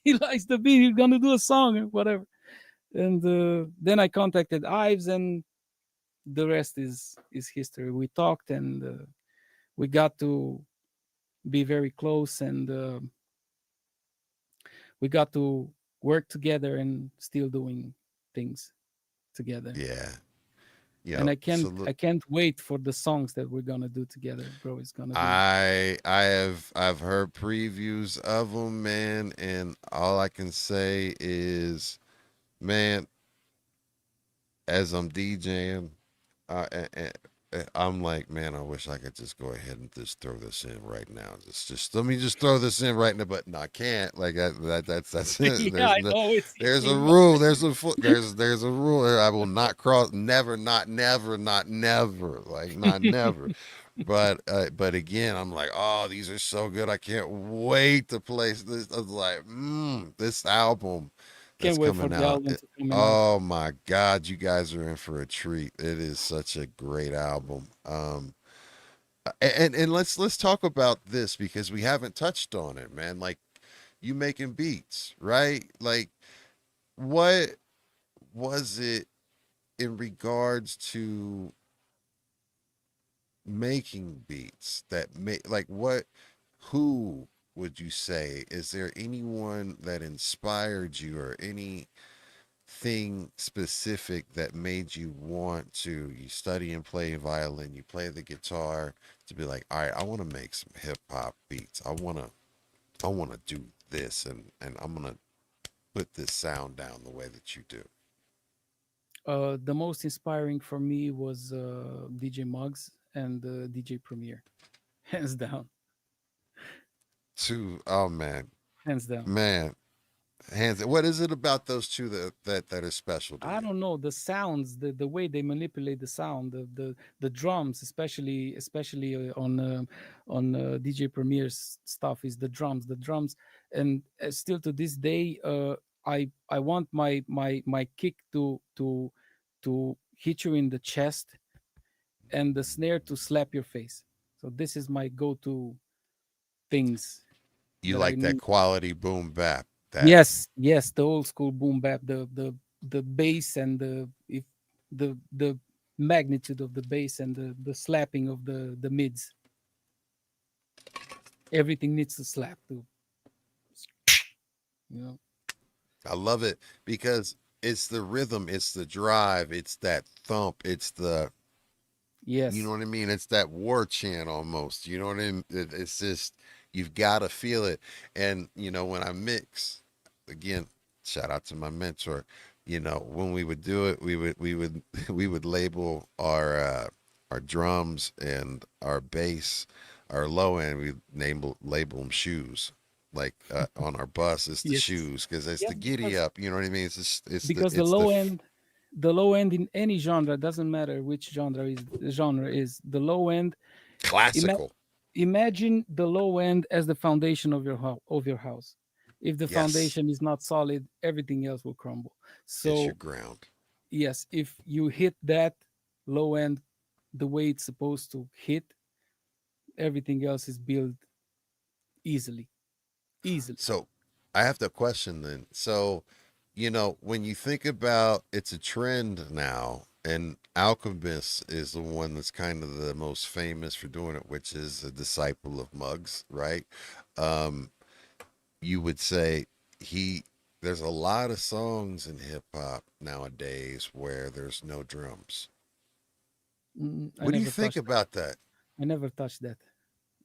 he likes the beat. He's gonna do a song or whatever. And then I contacted Ives, and the rest is history. We talked, and we got to be very close, and we got to work together and still doing things together. Yeah. And Yep. I can't wait for the songs that we're gonna do together, bro. It's gonna be I've heard previews of them, man, and all I can say is, man, as I'm DJing, I'm like, man, I wish I could just go ahead and just throw this in right now. Just let me just throw this in right now, but no, I can't. Like that's it. yeah, I know it's There's a in my rule. There's a rule. I will not cross. Never, not never, not never. Like not never. But again, I'm like, oh, these are so good. I can't wait to play this. I was like, this album that's can't wait for coming the out. album to come out. Oh my God, you guys are in for a treat. It is such a great album. And let's talk about this because we haven't touched on it, man. Like you making beats, right? Like what was it in regards to making beats that make like what who would you say, is there anyone that inspired you or anything specific that made you want to, you study and play violin, you play the guitar, to be like, all right, I want to make some hip hop beats, I want to I want to do this, and I'm gonna put this sound down the way that you do. The most inspiring for me was DJ Muggs and DJ Premier, hands down, Two, oh man, hands down. man, hands. What is it about those two that is special to I you? don't know the sounds, the way they manipulate the sound, the drums, especially on DJ Premier's stuff is the drums, and still to this day, I want my kick to hit you in the chest and the snare to slap your face. So this is my go-to things You that I like that need. quality boom bap? That Yes, yes, the old school boom bap, the bass and the magnitude of the bass and the slapping of the mids. Everything needs to slap too. You know. I love it because it's the rhythm, it's the drive, it's that thump, it's the you know Yes. what I mean? It's that war chant almost. You know what I mean? It's just you've got to feel it. And when I mix, again, shout out to my mentor. When we would do it, we would we would label our drums and our bass, our low end. We label them shoes. Like on our bus, it's the Yes. shoes because it's Yes, the giddy up. You know what I mean? It's just, because the low end in any genre doesn't matter which genre is the low end. Ima- classical. Imagine the low end as the foundation of your house. If the Yes, foundation is not solid, everything else will crumble. it's your So ground. yes, if you hit that low end the way it's supposed to hit, everything else is built easily. Easily. So I have to question then. So, when you think about it's a trend now, and Alchemist is the one that's kind of the most famous for doing it, which is a disciple of Muggs, right? Um, you would say he there's a lot of songs in hip hop nowadays where there's no drums. I What do you never think touched that. about that? I never touched that.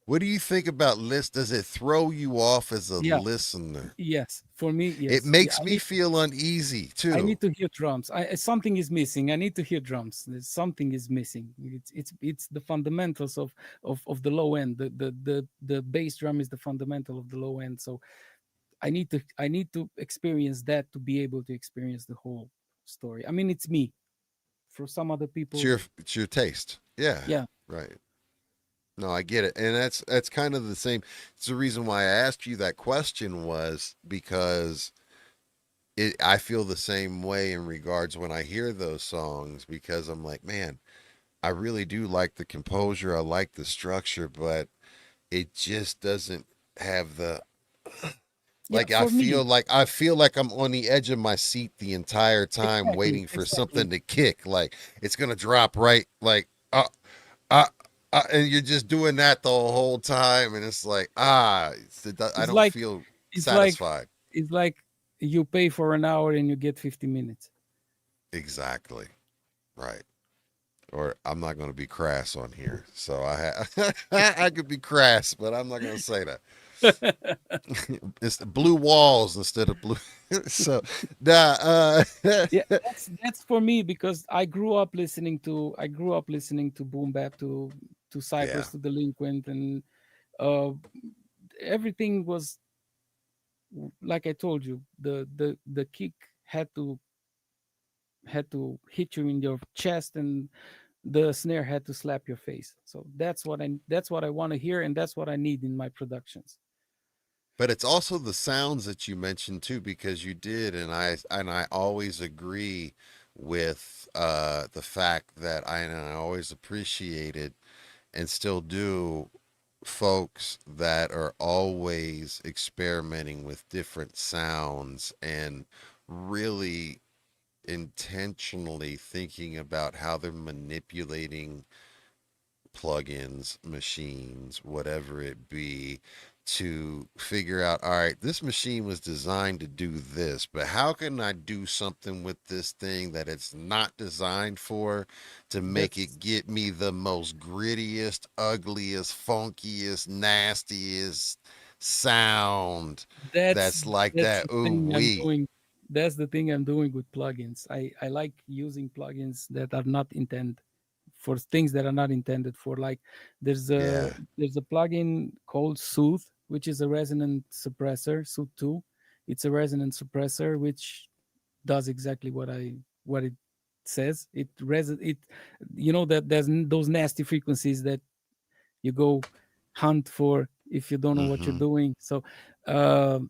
What do you think about list? Does it throw you off as a Yeah. listener? Yes. For me, It yes. Yeah. makes me feel uneasy I too. need to hear drums. Something is missing. I need to hear drums. Something is missing. It's the fundamentals of the low end. The bass drum is the fundamental of the low end. So I need to experience that to be able to experience the whole story. I mean, it's me. For some other It's people, your taste. Yeah. yeah, Right. No, I get it. And that's kind of the same. It's the reason why I asked you that question was because I feel the same way in regards when I hear those songs because I'm like, man, I really do like the composure. I like the structure, but it just doesn't have the yeah. I For feel me, like I'm on the edge of my seat the entire time exactly, waiting for exactly. something to kick. Like it's gonna drop right uh, and you're just doing that the whole time, and it's like I It's don't like feel it's like satisfied. it's like you pay for an hour and you get 50 minutes. Exactly right. Or I'm not going to be crass on here, so I could be crass, but I'm not going to say that. It's the blue walls instead of blue. So nah, Yeah, that's for me because I grew up listening to boom bap, to yeah. Cypress, to Delinquent, and uh everything was like I told you, the kick had to hit you in your chest, and the snare had to slap your face. So that's what I want to hear, and that's what I need in my productions. But it's also the sounds that you mentioned too, because you did, and I always agree with the fact that I always appreciated and still do folks that are always experimenting with different sounds and really intentionally thinking about how they're manipulating plugins, machines, whatever it be, to figure out, all right, this machine was designed to do this, but how can I do something with this thing that it's not designed for to make That's it get me the most grittiest, ugliest, funkiest, nastiest sound that's that's like that's that. the Ooh thing I'm wee. doing. That's the thing I'm doing with plugins. I like using plugins that are not intended for things that are not intended for. Like Yeah. there's a plugin called Soothe, which is a resonant suppressor. Soothe 2. It's a resonant suppressor which does exactly what it says. It that there's those nasty frequencies that you go hunt for if you don't know what you're Mm-hmm. doing. So um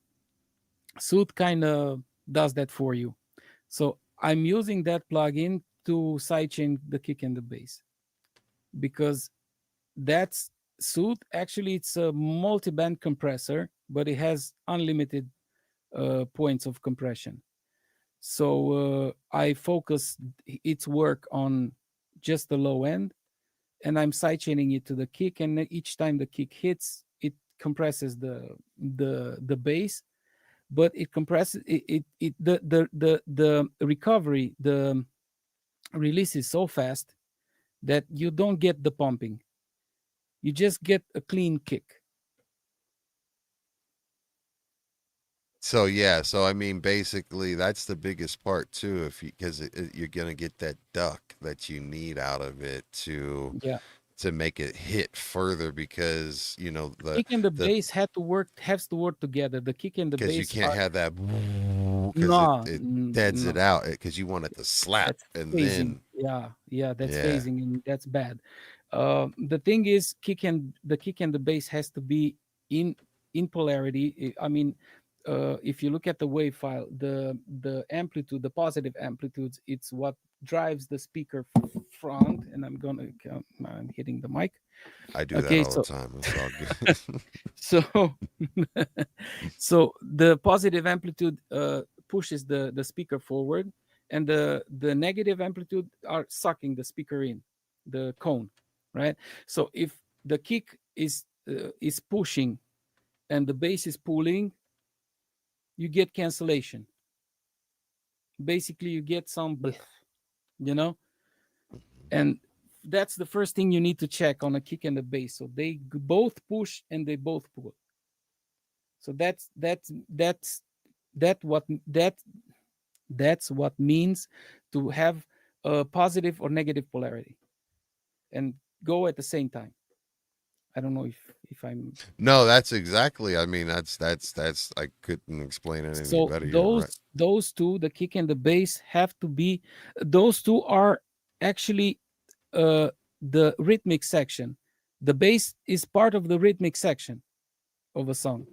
Soothe kind of does that for you. So I'm using that plugin to sidechain the kick and the bass because that's Soothe. Actually, it's a multi-band compressor, but it has unlimited points of compression. So I focus its work on just the low end, and I'm sidechaining it to the kick. And each time the kick hits, it compresses the bass, but it compresses it the recovery, the release is so fast that you don't get the pumping. You just get a clean kick. So yeah, so I mean, basically, that's the biggest part too. If you because you're gonna get that duck that you need out of it Yeah, to make it hit further because the kick and the the bass has to work together. The kick and the because you bass can't are have that because no, it deads it no. out because you want it to slap That's and phasing. then Yeah, that's yeah, phasing, and that's bad. The thing is, the kick and the bass has to be in in polarity. I mean, if you look at the wave file, the amplitude, the positive amplitudes, it's what drives the speaker front. And I'm hitting the mic. I do that Okay, all the time. It's all good. so so the positive amplitude pushes the speaker forward, and the negative amplitude are sucking the speaker in the cone, right? So if the kick is pushing and the bass is pulling, you get cancellation. Basically you get some you know and that's the first thing you need to check on a kick and a bass, so they both push and they both pull. So that what that that's what means to have a positive or negative polarity and go at the same time. I don't know if I'm No, that's exactly. I mean, that's. I couldn't explain it any so better. You're right. those two, the kick and the bass, have to be, those two are actually uh the rhythmic section. The bass is part of the rhythmic section of a song,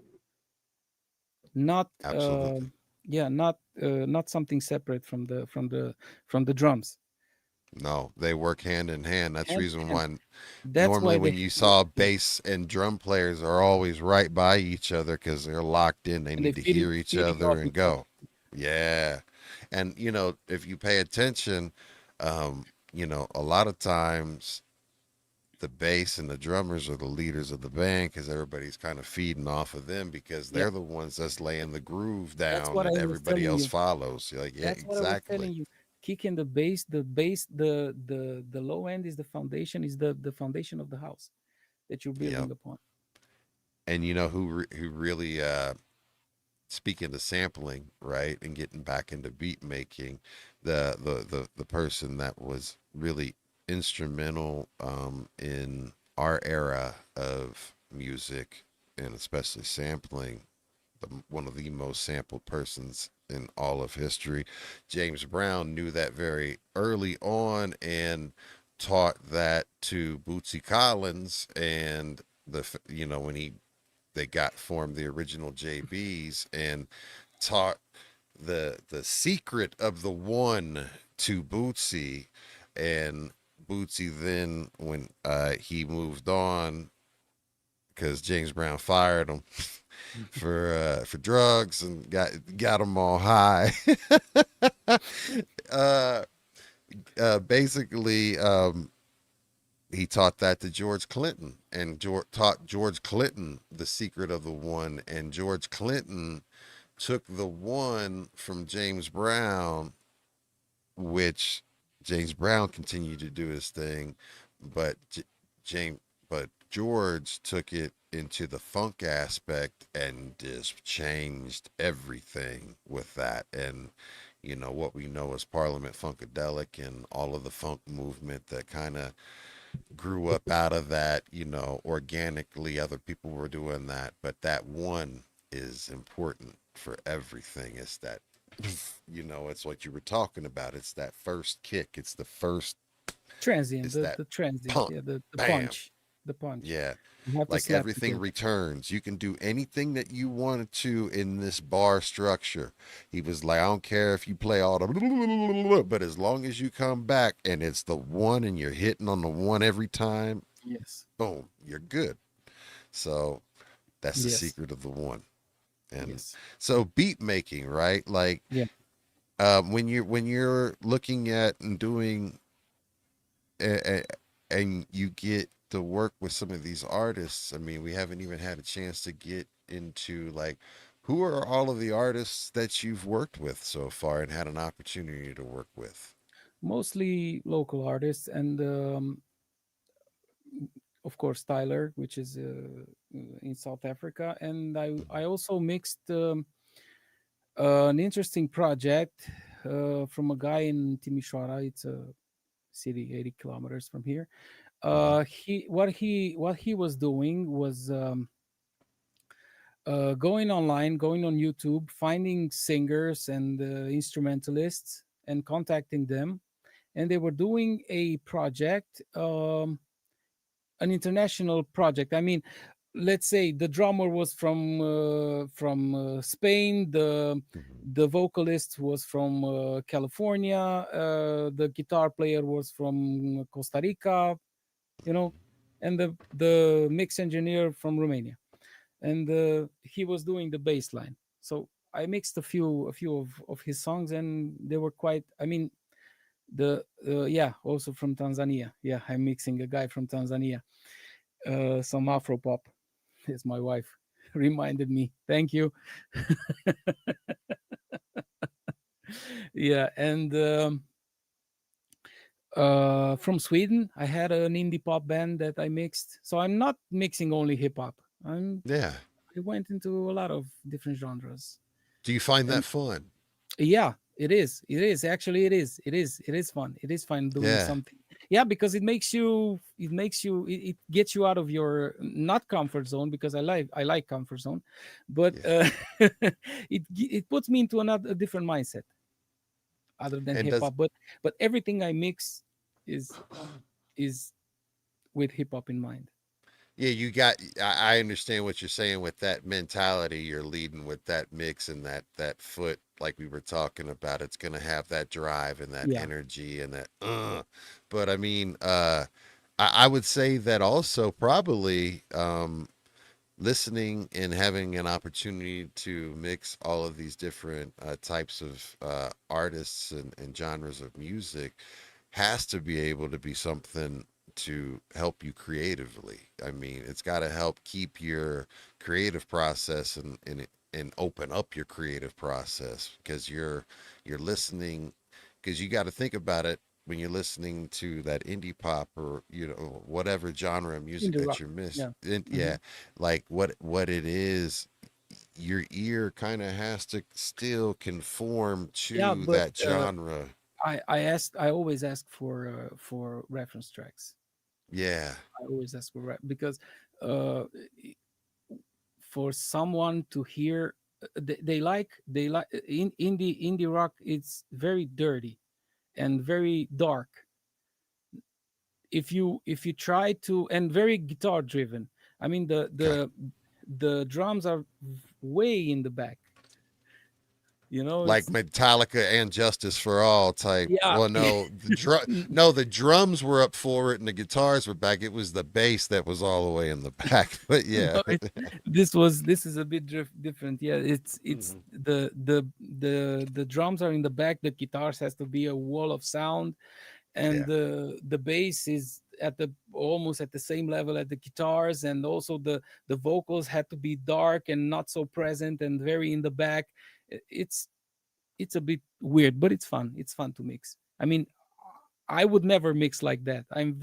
not Absolutely. yeah, not something separate from the drums. No, they work hand in hand. That's the And reason why that's normally why they when have you to work saw together. bass and drum players are always right by each other because they're locked in. They And they need to hear each feeding other off and each other. go. Yeah. And if you pay attention, a lot of times the bass and the drummers are the leaders of the band because everybody's kind of feeding off of them because Yeah, they're the ones that's laying the groove that's down what I and was everybody telling else you. follows. You're like, yeah, That's what I was exactly. telling you. Kick in the bass, the low end is the foundation, is the foundation of the house that you're Yep. building upon. And who really speaking to sampling, right, and getting back into beat making, the person that was really instrumental in our era of music and especially sampling, one of the most sampled persons in all of history, James Brown, knew that very early on and taught that to Bootsy Collins and when they got formed the original JBs and taught the secret of the one to Bootsy, and Bootsy then when he moved on because James Brown fired him for drugs and got them all high. uh, basically, he taught that to George Clinton, and taught George Clinton the secret of the one, and George Clinton took the one from James Brown, which James Brown continued to do his thing, but James, but George took it into the funk aspect and just changed everything with that. And what we know as Parliament Funkadelic and all of the funk movement that kind of grew up out of that, organically. Other people were doing that, but that one is important for everything. It's that, it's what you were talking about. It's that first kick. It's the first, Transient, it's that the transient, pump, yeah, the bam. punch, the punch. Yeah. You have to Like slap everything together. returns. You can do anything that you wanted to in this bar structure. He was like, I don't care if you play all the, but as long as you come back and it's the one and you're hitting on the one every time, Yes, boom, you're good. So that's the yes, secret of the one. And yes, so beat making, right? Like yeah. when you're looking at and doing and you get to work with some of these artists. I mean, we haven't even had a chance to get into like who are all of the artists that you've worked with so far and had an opportunity to work with. Mostly local artists, and of course Tyler, which is in South Africa, and I also mixed an interesting project from a guy in Timisoara. It's a city 80 kilometers from here. Mm-hmm. What he was doing was going online, going on YouTube, finding singers and instrumentalists, and contacting them. And they were doing a project, an international project. I mean, let's say the drummer was from Spain, Mm-hmm. the vocalist was from California, the guitar player was from Costa Rica, you know, and the mix engineer from Romania, and he was doing the bass line. So I mixed a few of his songs, and they were quite. I mean, the yeah, also from Tanzania. Yeah, I'm mixing a guy from Tanzania, some Afro pop. As my wife reminded me. Thank you. Yeah, and from Sweden, I had an indie pop band that I mixed. So I'm not mixing only hip hop. Yeah. I went into a lot of different genres. Do you find And that fun? yeah, it is. It is. Actually, it is. It is. It is fun. It is fun doing Yeah. something. Yeah, because it gets you out of your not comfort zone, because I like comfort zone, but Yeah. it puts me into another a different mindset other than And hip does hop. But everything I mix is is with hip hop in mind. Yeah, you got. I understand what you're saying with that mentality. You're leading with that mix and that foot, like we were talking about. It's gonna have that drive and that Yeah. energy and that. But I mean, I would say that also probably listening and having an opportunity to mix all of these different types of artists and genres of music has to be able to be something to help you creatively. I mean, it's got to help keep your creative process and open up your creative process because you're listening because you got to think about it when you're listening to that indie pop or whatever genre of music Indie that rock. you're Yeah. yeah, Hmm. like what it is, your ear kind of has to still conform Yeah, to but that genre. I always ask for reference tracks. Yeah. I always ask for because uh for someone to hear, they like in indie rock, it's very dirty and very dark. If you try to, and very guitar driven. I mean, Okay. the drums are way in the back, Like it's Metallica and Justice for All type. yeah. Well, no, no, the drums were up for it and the guitars were back. It was the bass that was all the way in the back. But yeah. No, this is a bit different. Yeah, it's Mhm. the drums are in the back. The guitars has to be a wall of sound, and Yeah. the bass is at the almost at the same level at the guitars, and also the vocals had to be dark and not so present and very in the back. It's a bit weird, but it's fun. It's fun to mix. I mean, I would never mix like that. I'm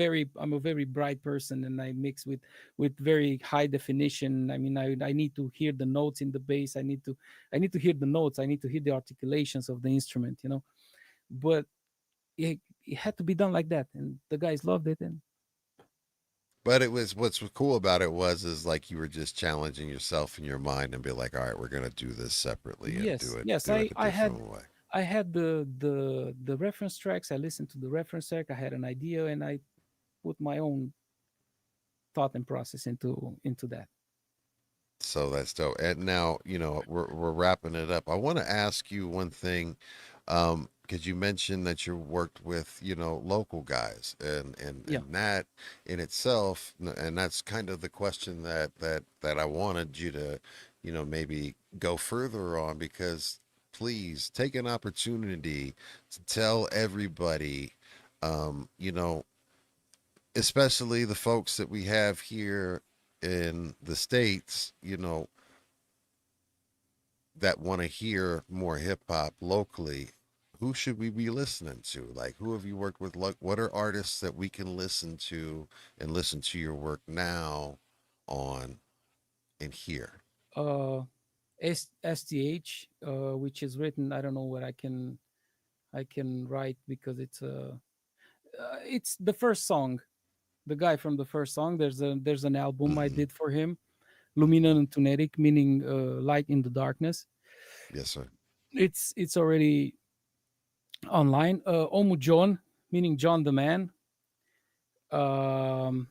a very bright person, and I mix with very high definition. I mean, I need to hear the notes in the bass. I need to hear the notes. I need to hear the articulations of the instrument, you know. But it had to be done like that, and the guys loved it. And But it was what's cool about it was is like you were just challenging yourself in your mind and be like, all right, we're gonna do this separately and yes, yes, do it a I had different way. I had the reference tracks. I listened to the reference track. I had an idea, and I put my own thought and process into that. So that's dope. And now, we're wrapping it up. I want to ask you one thing, because you mentioned that you worked with, local guys, Yeah. and that in itself, and that's kind of the question that I wanted you to, maybe go further on, because please take an opportunity to tell everybody, you know, especially the folks that we have here in the States, that want to hear more hip hop locally. Who should we be listening to? Like, who have you worked with? Like, what are artists that we can listen to and listen to your work now on and hear? Uh, STH, which is written. I don't know what I can write because it's the first song. The guy from the first song. There's an album I Hmm. did for him, Hmm. Luminant and Tunetic, meaning light in the darkness. Yes, sir. It's already online. Omu John, meaning John the Man. Um,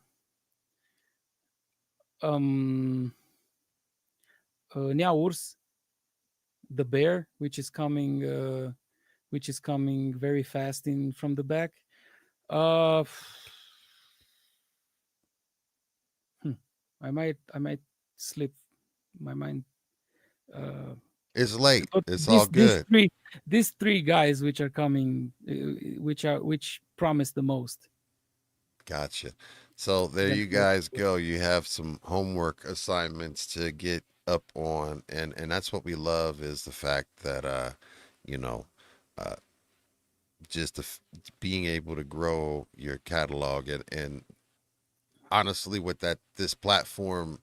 um, Nya Urs, the bear, which is coming very fast in from the back. Uh, hmm, I might slip my mind. Uh, It's late. but It's all good. these three guys which are coming, which promise the most. Gotcha. So there Gonna you work. guys go. You have some homework assignments to get up on, and that's what we love is the fact that you know, uh, just being able to grow your catalog, and honestly, with that this platform,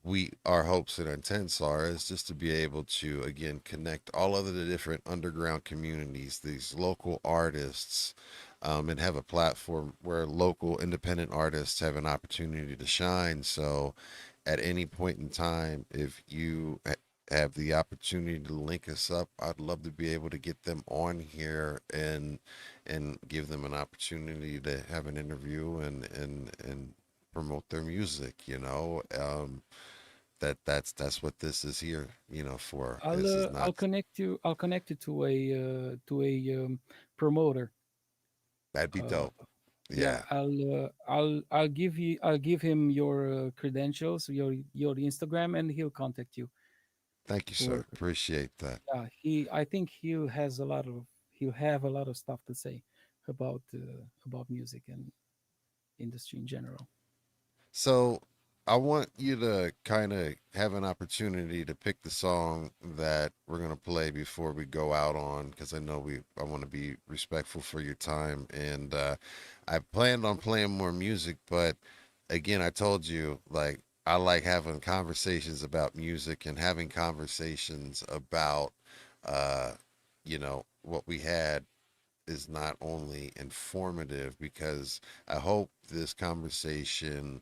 we our hopes and intents are is just to be able to again connect all of the different underground communities, these local artists, and have a platform where local independent artists have an opportunity to shine. So at any point in time, if you have the opportunity to link us up, I'd love to be able to get them on here and give them an opportunity to have an interview and promote their music. That's what this is here, for. This is I'll not. connect you. I'll connect you to a promoter. That'd be Uh, dope. yeah, Yeah. I'll give him your credentials, your Instagram, and he'll contact you Thank you, for. sir. Appreciate that. Yeah, I think he'll have a lot of stuff to say about music and industry in general. So I want you to kind of have an opportunity to pick the song that we're gonna play before we go out on, because I know I want to be respectful for your time, and I planned on playing more music, but again, I told you like I like having conversations about music and having conversations about uh, what we had is not only informative, because I hope this conversation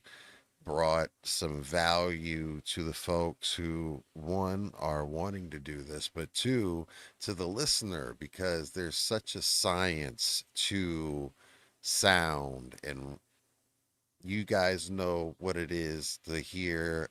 brought some value to the folks who, one, are wanting to do this, but two, to the listener, because there's such a science to sound, and you guys know what it is to hear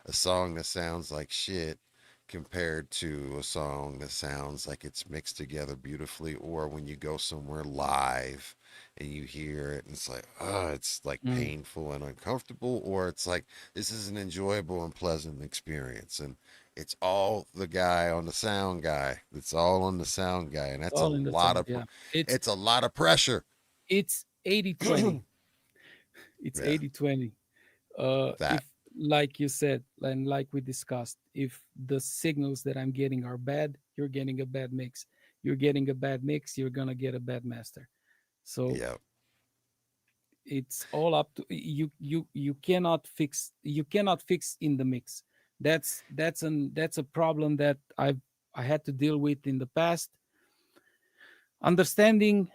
a song that sounds like shit compared to a song that sounds like it's mixed together beautifully, or when you go somewhere live and you hear it and it's like, oh, it's like Mm. painful and uncomfortable, or it's like this is an enjoyable and pleasant experience. And it's all the guy on the sound guy. It's all on the sound guy, and It's that's a all in the lot sound. of Yeah, it's it's a lot of pressure. it's 80/20. It's Yeah, 80/20. that. If, like you said, and like we discussed, if the signals that I'm getting are bad, you're getting a bad mix. You're getting a bad mix, you're gonna get a bad master. So Yeah. it's all up to you. You cannot fix, you cannot fix in the mix. That's a problem that I had to deal with in the past. Understanding,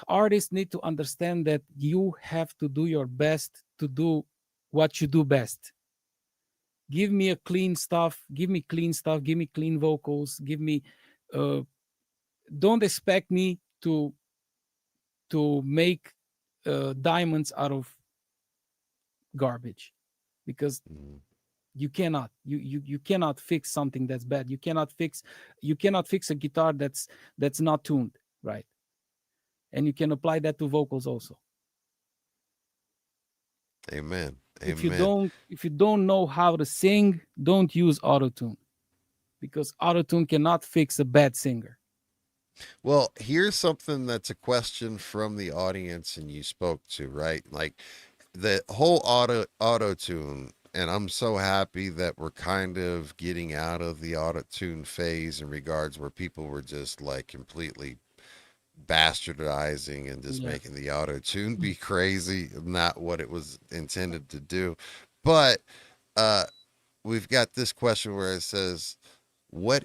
artists need to understand that you have to do your best to do what you do best. Give me a clean stuff, give me clean stuff, give me clean vocals, give me uh don't expect me to make diamonds out of garbage, because Mhm. you cannot, you cannot fix something that's bad. You cannot fix a guitar that's not tuned right. And you can apply that to vocals also. Amen. If you Amen. don't, if you don't know how to sing, don't use autotune, because autotune cannot fix a bad singer. Well, here's something that's a question from the audience and you spoke to, right? Like the whole auto tune, and I'm so happy that we're kind of getting out of the auto tune phase in regards where people were just like completely bastardizing and just Yeah. making the auto tune be crazy, not what it was intended to do. But uh we've got this question where it says, what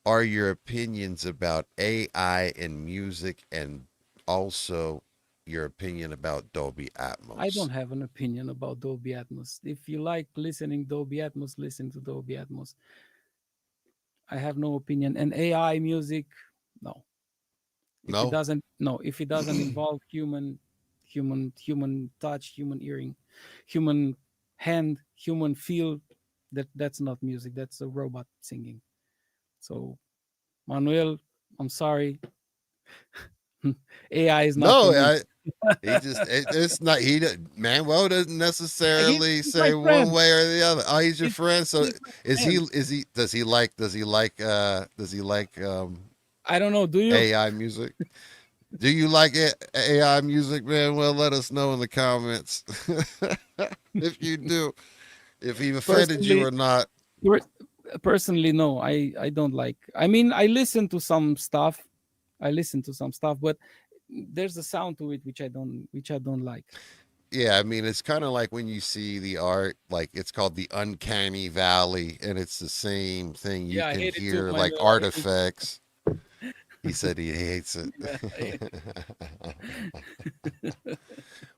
are your opinions about AI in music, and also your opinion about Dolby I don't Atmos? have an opinion about Dolby Atmos. If you like listening Dolby Atmos, listen to Dolby Atmos. I have no opinion. And AI music, no. If it No? doesn't, no, if it doesn't involve human touch, human hearing, human hand, human feel, that's not music. That's a robot singing. So Manuel, I'm sorry. AI is not for No, me. he just it's not Manuel doesn't He's, necessarily he's my say one friend. way or the other. Oh, he's your He's, friend. So he's my is he friend. is he does he like I don't know. Do you? AI music? Do you like AI music, man? Well, let us know in the comments if you do, if he offended you Personally, or not. per- personally, no. I don't like. I mean, I listen to some stuff. I listen to some stuff, but there's a sound to it which I don't like. Yeah, I mean, it's kind of like when you see the art, like it's called the uncanny valley, and it's the same thing. You Yeah, I can hate it too, hear like Manuel. I hate artifacts. He said he hates it. yeah, I hate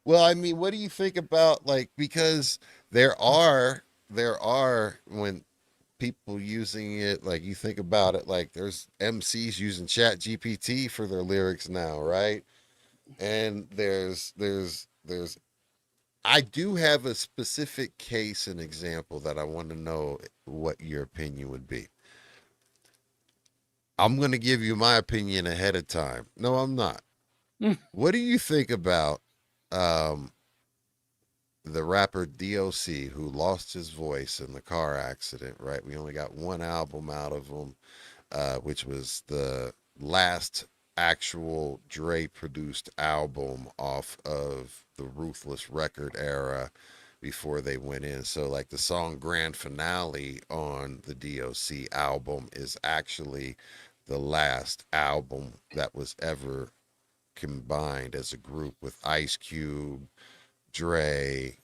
Well, I mean, what do you think about like, because there are when people using it, like you think about it, like there's MCs using Chat GPT for their lyrics now, right? And there's I do have a specific case and example that I want to know what your opinion would be. I'm going to give you my opinion ahead of time. No, I'm not. it. What do you think about um, the rapper DOC who lost his voice in the car accident, right? We only got one album out of him, which was the last actual Dre produced album off of the Ruthless record era before they went in. So, like, the song Grand Finale on the DOC album is actually the last album that was ever combined as a group with Ice Cube, Dre,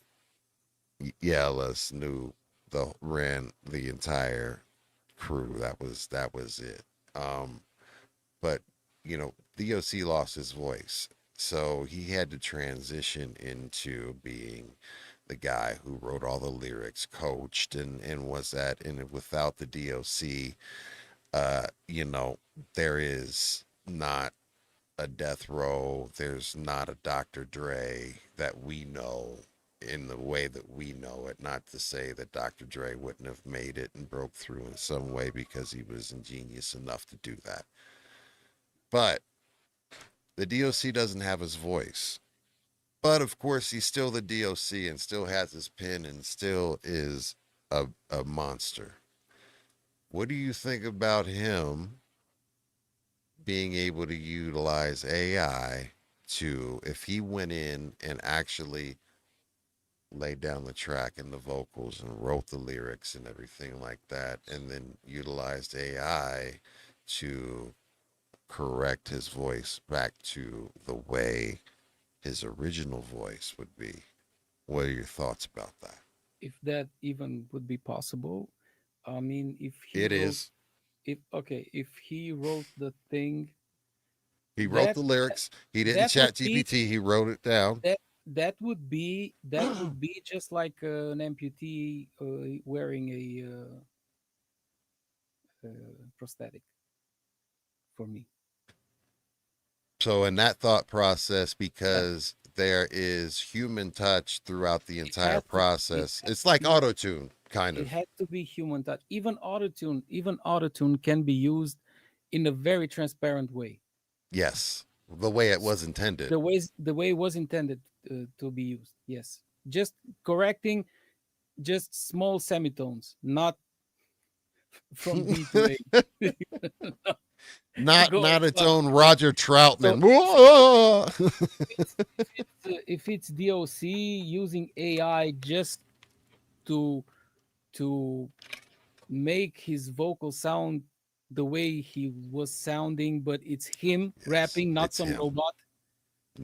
Yella, Snoop, the ran the entire crew. That was it. Um, but DOC lost his voice, so he had to transition into being the guy who wrote all the lyrics, coached, and was that. And without the DOC, uh, you know, there is not a Death Row. There's not a Dr. Dre that we know in the way that we know it. Not to say that Dr. Dre wouldn't have made it and broke through in some way because he was ingenious enough to do that. But the DOC doesn't have his voice. But of course, he's still the DOC and still has his pen and still is a monster. What do you think about him being able to utilize AI to, if he went in and actually laid down the track and the vocals and wrote the lyrics and everything like that, and then utilized AI to correct his voice back to the way his original voice would be. What are your thoughts about that? If that even would be possible. I mean, if he It wrote, is. if he wrote the thing, He wrote that the lyrics. He didn't that would chat be GPT. He wrote it down. that would be just like an amputee wearing a prosthetic for me. So in that thought process, That because there is human touch throughout the it entire has to it process, has it's to like be auto tune, kind it of. has to be human touch. Even autotune can be used in a very transparent way. Yes, the way it S- was intended. the way it was intended to be used. Yes, just correcting just small semitones, not from B to A. Going Not its fast. own Roger So Troutman. Whoa! if it's DOC using AI just to to make his vocal sound the way he was sounding, but it's him Yes, rapping, not it's some him. robot,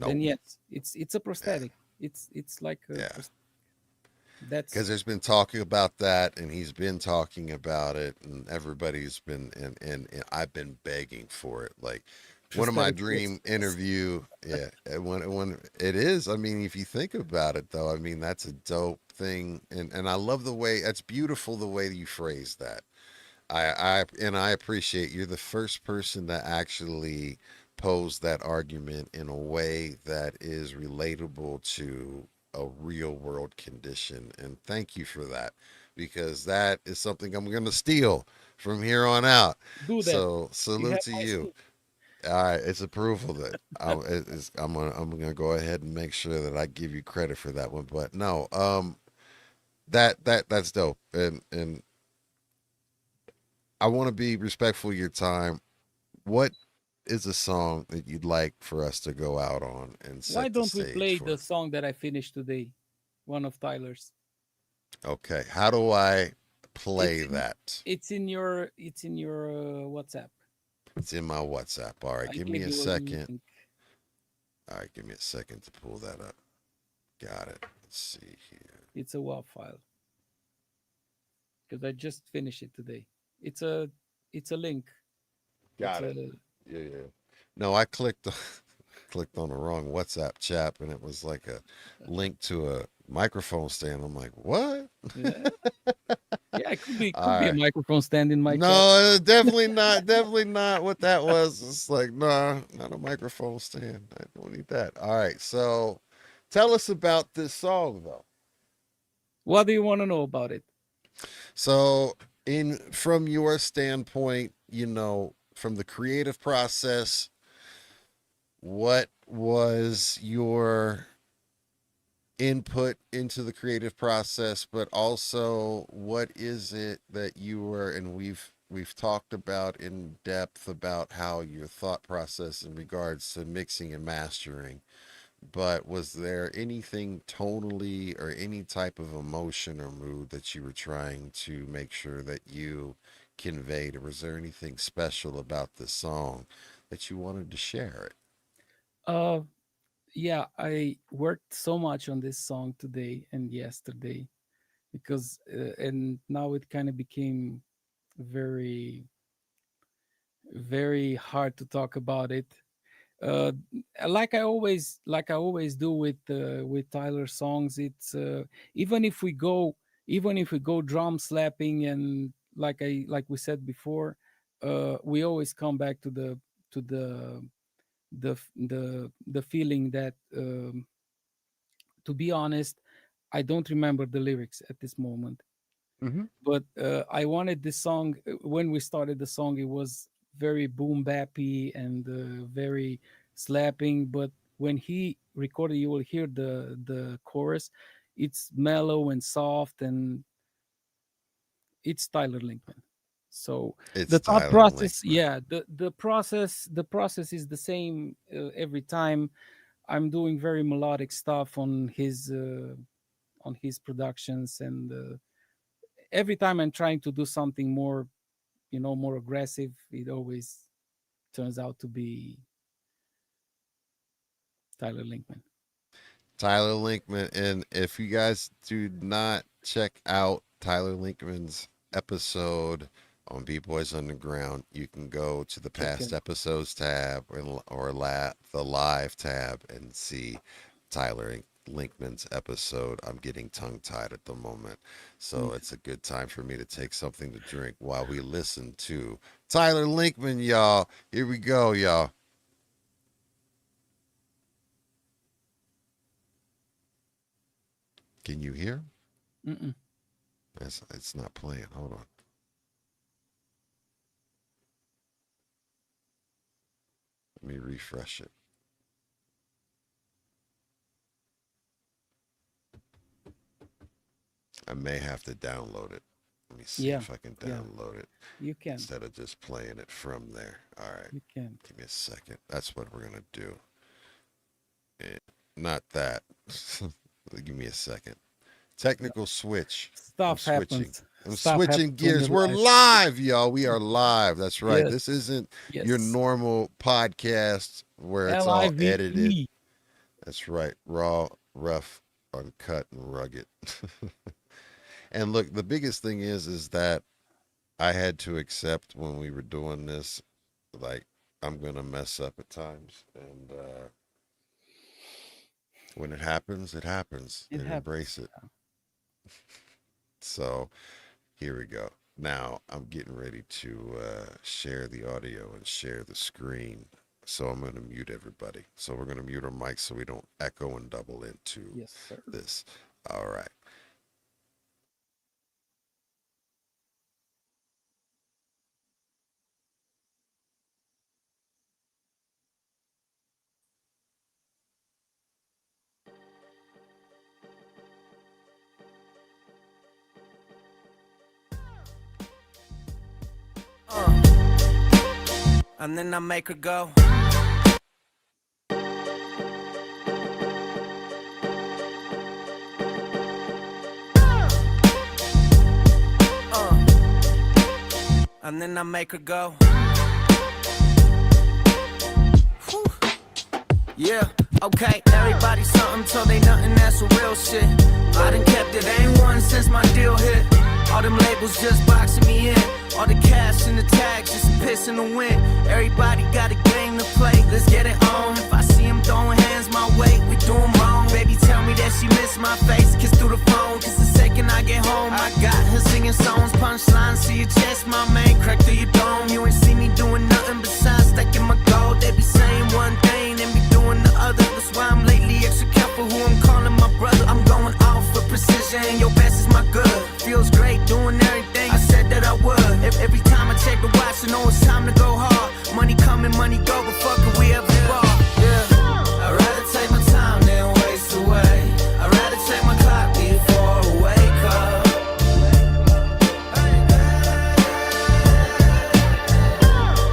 then Nope. yes, it's a Yeah, prosthetic. It's like a yeah. Because that's there's been talking about that, and he's been talking about it, and everybody's been, and I've been begging for it. Like one of my prosthetic voice. dream Yes. interview, yeah. And when it is, I mean, if you think about it, though, I mean, that's a dope thing, and I love the way that's beautiful the way you phrase that. I appreciate you're the first person to actually pose that argument in a way that is relatable to a real world condition. And thank you for that because that is something I'm going to steal from here on out. Do that. So You salute have to my you. salute. All right, it's approval that I'm gonna go ahead and make sure that I give you credit for that one. But no, that's dope, and I want to be respectful of your time. What is a song that you'd like for us to go out on and Why set the don't we stage play the for? song that I finished today? One of Tyler's. Okay, how do I play It's in that? it's in your WhatsApp. It's in my WhatsApp. All right, I give me gave a you a second. link. All right, give me a second to pull that up. Got it. Let's see here. It's a WAV file because I just finished it today. It's a link. It's Got a it. Yeah, yeah. No, I clicked clicked on the wrong WhatsApp chat, and it was like a link to a microphone stand. I'm like, what? yeah, yeah. It could be All could be a right. microphone stand in my chat. No, definitely not. Definitely not what that was. It's like, nah, not a microphone stand. I don't need that. All right. So tell us about this song, though. What do you want to know about it? So, in from your standpoint, from the creative process, what was your input into the creative process, but also what is it that you were, and we've talked about in depth about how your thought process in regards to mixing and mastering, but was there anything tonally or any type of emotion or mood that you were trying to make sure that you conveyed, or was there anything special about this song that you wanted to share it? Uh, yeah, I worked so much on this song today and yesterday because and now it kind of became very very hard to talk about it. uh like I always do with Tyler songs. It's even if we go drum slapping, and like we said before, we always come back to the feeling that, to be honest, I don't remember the lyrics at this moment. Mm-hmm. But I wanted this song. When we started the song, it was very boom bappy and very slapping. But when he recorded, you will hear the chorus. It's mellow and soft, and it's Tyler Linkman. So It's the thought Tyler process, Linkman. yeah, the process is the same every time. I'm doing very melodic stuff on his productions, and every time I'm trying to do something more aggressive, it always turns out to be Tyler Linkman. Tyler Linkman. And if you guys do not check out Tyler Linkman's episode on B-Boys Underground, you can go to the past episodes tab or the live tab and see Tyler Linkman's episode. I'm getting tongue-tied at the moment, so it's a good time for me to take something to drink while we listen to Tyler Linkman, y'all. Here we go, y'all. Can you hear? It's not playing. Hold on. Let me refresh it. I may have to download it. Let me see if I can download it. You can. Instead of just playing it from there. All right. You can. Give me a second. That's what we're going to do. Not that. Give me a second. Technical switch. Stuff happens. I'm switching gears. We're live, y'all. We are live. That's right. Yes. This isn't your normal podcast where it's all L-I-V-E. edited. That's right. Raw, rough, uncut, and rugged. And look, the biggest thing is that I had to accept when we were doing this, like, I'm going to mess up at times. And when it happens, it happens. And embrace it. So here we go. Now I'm getting ready to share the audio and share the screen. So I'm going to mute everybody. So we're going to mute our mics so we don't echo and double into this. All right. And then I make her go. And then I make her go. Whew. Yeah, okay, everybody something till they nothing, that's a real shit. I done kept it, ain't one since my deal hit. All them labels just boxing me in. All the cash and the tags, just a piss in the wind. Everybody got a game to play, let's get it on. If I see him throwing hands my way, we do 'em wrong. Baby, tell me that she missed my face, kiss through the phone. Cause the second I get home, I got her singing songs. Punchlines, see your chest, my man, crack through your dome. You ain't see me doing nothing besides stacking my gold. They be saying one thing and be doing the other. That's why I'm lately extra careful who I'm calling my brother. I'm going off for precision, your best is my good. Feels great doing everything I said that I would. Every time I check the watch, I know it's time to go hard. Money coming, money go, but fuck it, we ever ball. Yeah, I'd rather take my time than waste away. I'd rather check my clock before I wake up.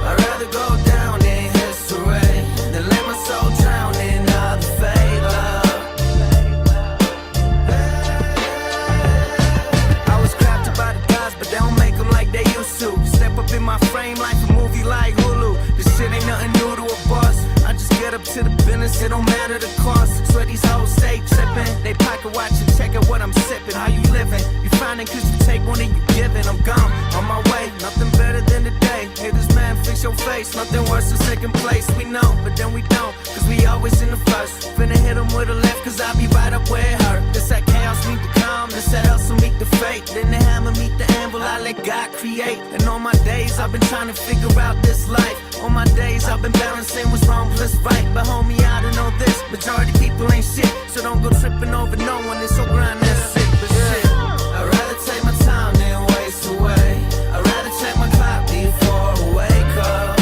I'd rather go down in history than let my soul drown in other fake love. I was crafted by the gods, but they don't make them like they used to. Step up in my frame like a movie like Hulu. This shit ain't nothing new to a boss. I just get up to the business, it don't matter the cost. Swear these hoes stay trippin'. They pocket watch and check out what I'm sippin'. How you living? You findin' cause you take one and you giving. I'm gone, on my way, nothing better than today. Haters, man, fix your face. Nothing worse than second place. We know, but then we don't, cause we always in the first. Finna hit them with a left, cause I be right up where it hurt. This that chaos meet the calm, this that hustle meet the fate. Then the hammer meet the anvil, I let God create. And on my days, I've been trying to figure out this life. On my days, I've been balancing what's wrong plus right. But homie, I don't know this, majority people ain't shit. So don't go tripping over no one, it's so grind, that's it. But shit, I'd rather take my time than waste away. I'd rather check my clock before I wake up.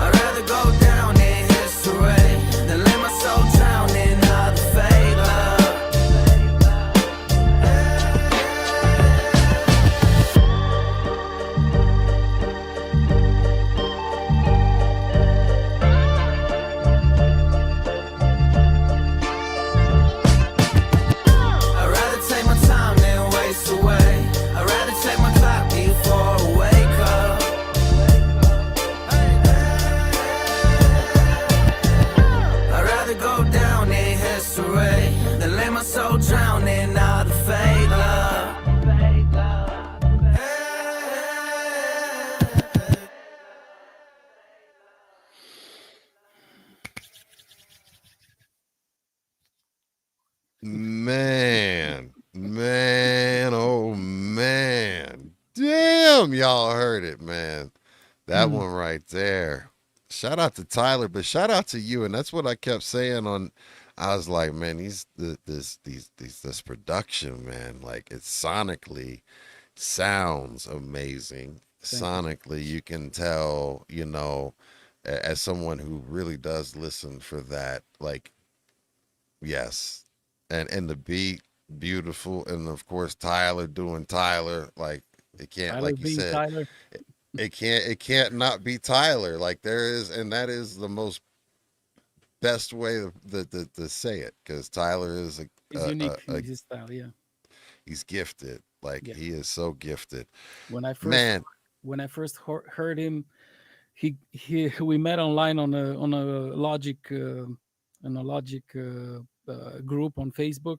I'd rather go down in history than let my soul drown in other fake love. y'all heard it, man. That Mm, one right there. Shout out to Tyler, but shout out to you. And that's what I kept saying on. I was like, man, this production, man, like it sonically sounds amazing. thank you. Sonically, you can tell, as someone who really does listen for that, like, yes, and the beat, beautiful, and of course Tyler doing Tyler, like it can't, Tyler like you being said, Tyler. it can't not be Tyler. Like there is, and that is the most best way to say it, because Tyler is Is a, unique a in his style. Yeah, he's gifted. Like yeah. he is so gifted, When I first man. when I first heard him, he we met online on a Logic group on Facebook,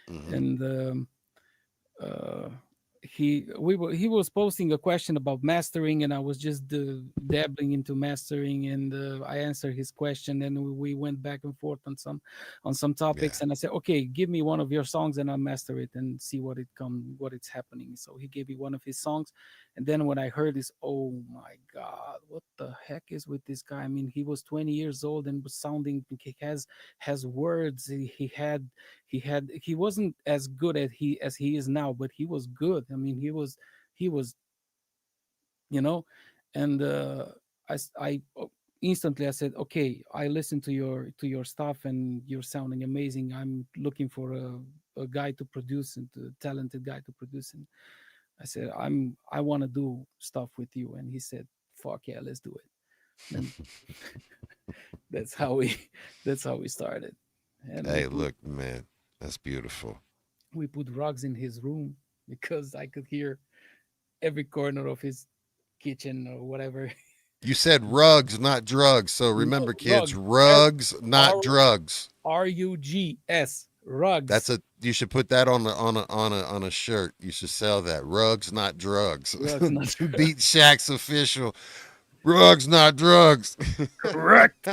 Hmm. and uh, he was posting a question about mastering, and I was just dabbling into mastering, and I answered his question, and we went back and forth on some Yeah. topics, and I said, okay, give me one of your songs and I'll master it and see what it's happening. So he gave me one of his songs, and then when I heard this, oh my god, what the heck is with this guy? I mean, he was 20 years old and was sounding, he has words, he wasn't as good as he is now, but he was good. I mean, he was you know and instantly I said, okay, I listened to your stuff and you're sounding amazing. I'm looking for a guy to produce, and a talented guy to produce. And I said, I want to do stuff with you. And he said, fuck yeah, let's do it. And that's how we that's how we started. And Hey, look, man, that's beautiful. we put rugs in his room because I could hear every corner of his kitchen or whatever. You said rugs, not drugs. So No, remember, kids, rugs. R rugs, not R drugs. Rugs. That's Rugs. a you should put that on a shirt. You should sell that. Rugs, not drugs. Rugs, not Beat Shack's official. Rugs, not drugs. correct.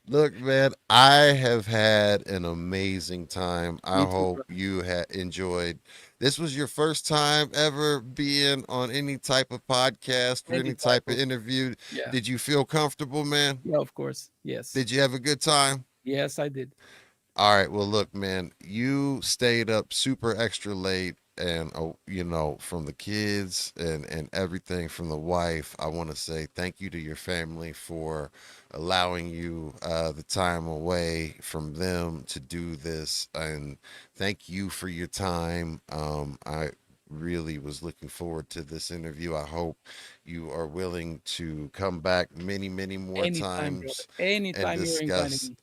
Look, man, I have had an amazing time. I Me too, hope bro. you had enjoyed. This was your first time ever being on any type of podcast or Any any type type of of, interview. yeah. Did you feel comfortable, man? Yeah, of course. Yes. Did you have a good time? Yes, I did. All right. Well, look, man, you stayed up super extra late, and from the kids and everything from the wife. I want to say thank you to your family for allowing you the time away from them to do this, and thank you for your time. I really was looking forward to this interview. I hope you are willing to come back many, many more Anytime, brother. times and Anytime you're inviting discuss. me.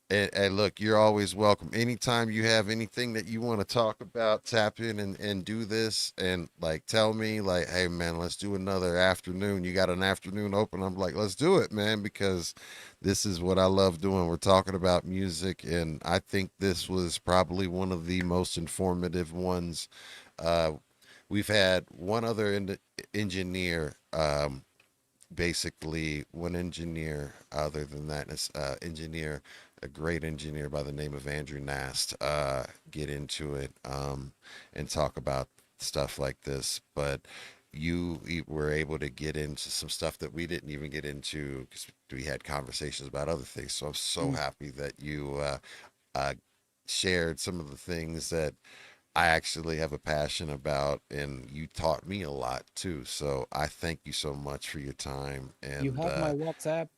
And look, you're always welcome. Anytime you have anything that you want to talk about, tap in and do this, and like tell me, like, hey man, let's do another afternoon. You got an afternoon open? I'm like, let's do it, man, because this is what I love doing. We're talking about music, and I think this was probably one of the most informative ones. Uh, we've had one other engineer, basically one engineer. Other than that, it's engineer, a great engineer by the name of Andrew Nast, get into it, and talk about stuff like this. But you were able to get into some stuff that we didn't even get into because we had conversations about other things. So I'm so Mm. happy that you uh, shared some of the things that I actually have a passion about, and you taught me a lot too. So I thank you so much for your time. You And have my WhatsApp.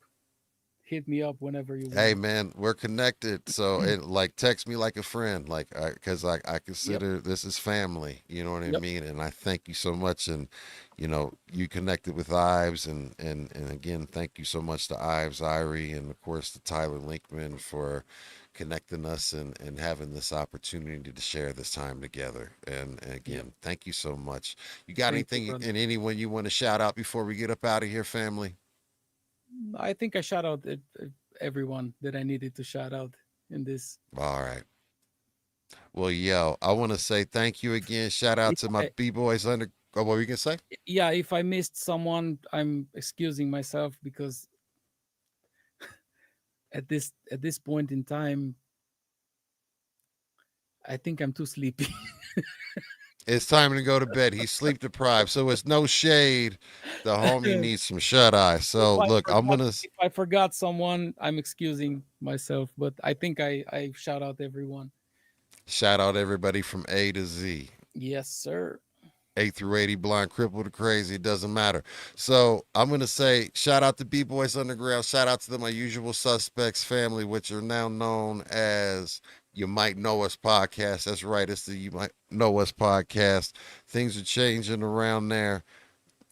Hit me up whenever you hey, want. man, we're connected. So it like text me like a friend, like because I Yep. consider this is family. You know what I Yep. mean? And I thank you so much. And you connected with Ives, and again, thank you so much to Ives, Irie, and of course to Tyler Linkman for connecting us and having this opportunity to share this time together. And Yep. again, thank you so much. You got Thank you, anything brother. and anyone you want to shout out before we get up out of here, family? I think I shout out everyone that I needed to shout out in this. All right. Well, yo, I want to say thank you again. Shout out If to my I, B-boys under. Oh, what were you gonna say? yeah, if I missed someone, I'm excusing myself because at this point in time, I think I'm too sleepy. It's time to go to bed. He's sleep deprived, so it's no shade. The homie needs some shut eye. So look, If I forgot someone, I'm excusing myself, but I think I shout out everyone. shout out everybody from A to Z. Yes, sir. 8 through 80, blind, crippled, or crazy, it doesn't matter. So I'm going to say shout out to B-Boys Underground. Shout out to My Usual Suspects family, which are now known as You Might Know Us podcast. That's right. It's the You Might Know Us podcast. Things are changing around there.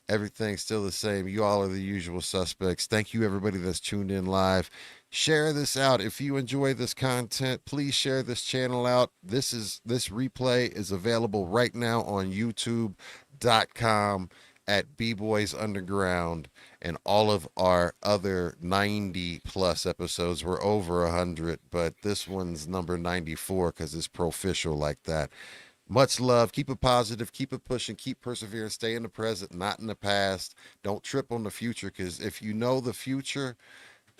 Everything's still the same. You all are the usual suspects. Thank you, everybody that's tuned in live. Share this out. If you enjoy this content, please share this channel out. This replay is available right now on youtube.com at B-Boys Underground, and all of our other 90 plus episodes. We're over 100, but this one's number 94 because it's pro-official like that. Much love. Keep it positive. Keep it pushing. Keep persevering. Stay in the present, not in the past. Don't trip on the future, because if you know the future,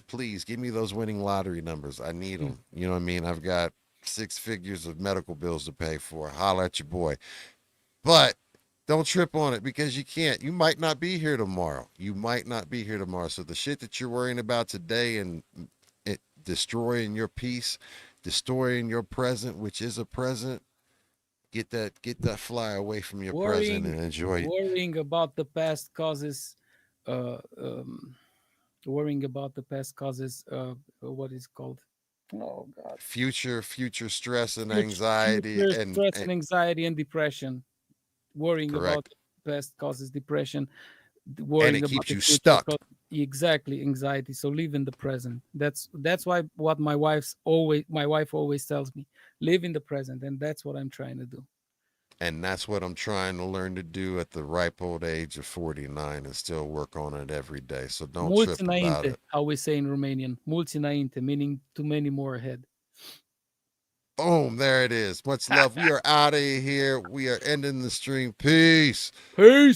please give me those winning lottery numbers. I need them. You know what I mean? I've got 6 figures of medical bills to pay for. Holla at your boy. But don't trip on it, because you can't. You might not be here tomorrow. You might not be here tomorrow. So the shit that you're worrying about today and it destroying your peace, destroying your present, which is a present, get that fly away from your present and enjoy it. Worrying about the past causes uh, um, worrying about the past causes what is called, oh god, Future stress and anxiety future and, stress and anxiety and depression. Worrying about correct. the past causes depression. And Worrying it about keeps the you future stuck. exactly, anxiety. So live in the present. That's why what my wife always tells me, live in the present, and that's what I'm trying to do. And that's what I'm trying to learn to do at the ripe old age of 49, and still work on it every day. So don't Mulți trip about înainte, it. how we say in Romanian. Mulți înainte, meaning too many more ahead. Boom, there it is. Much love. We are out of here. We are ending the stream. Peace. Peace.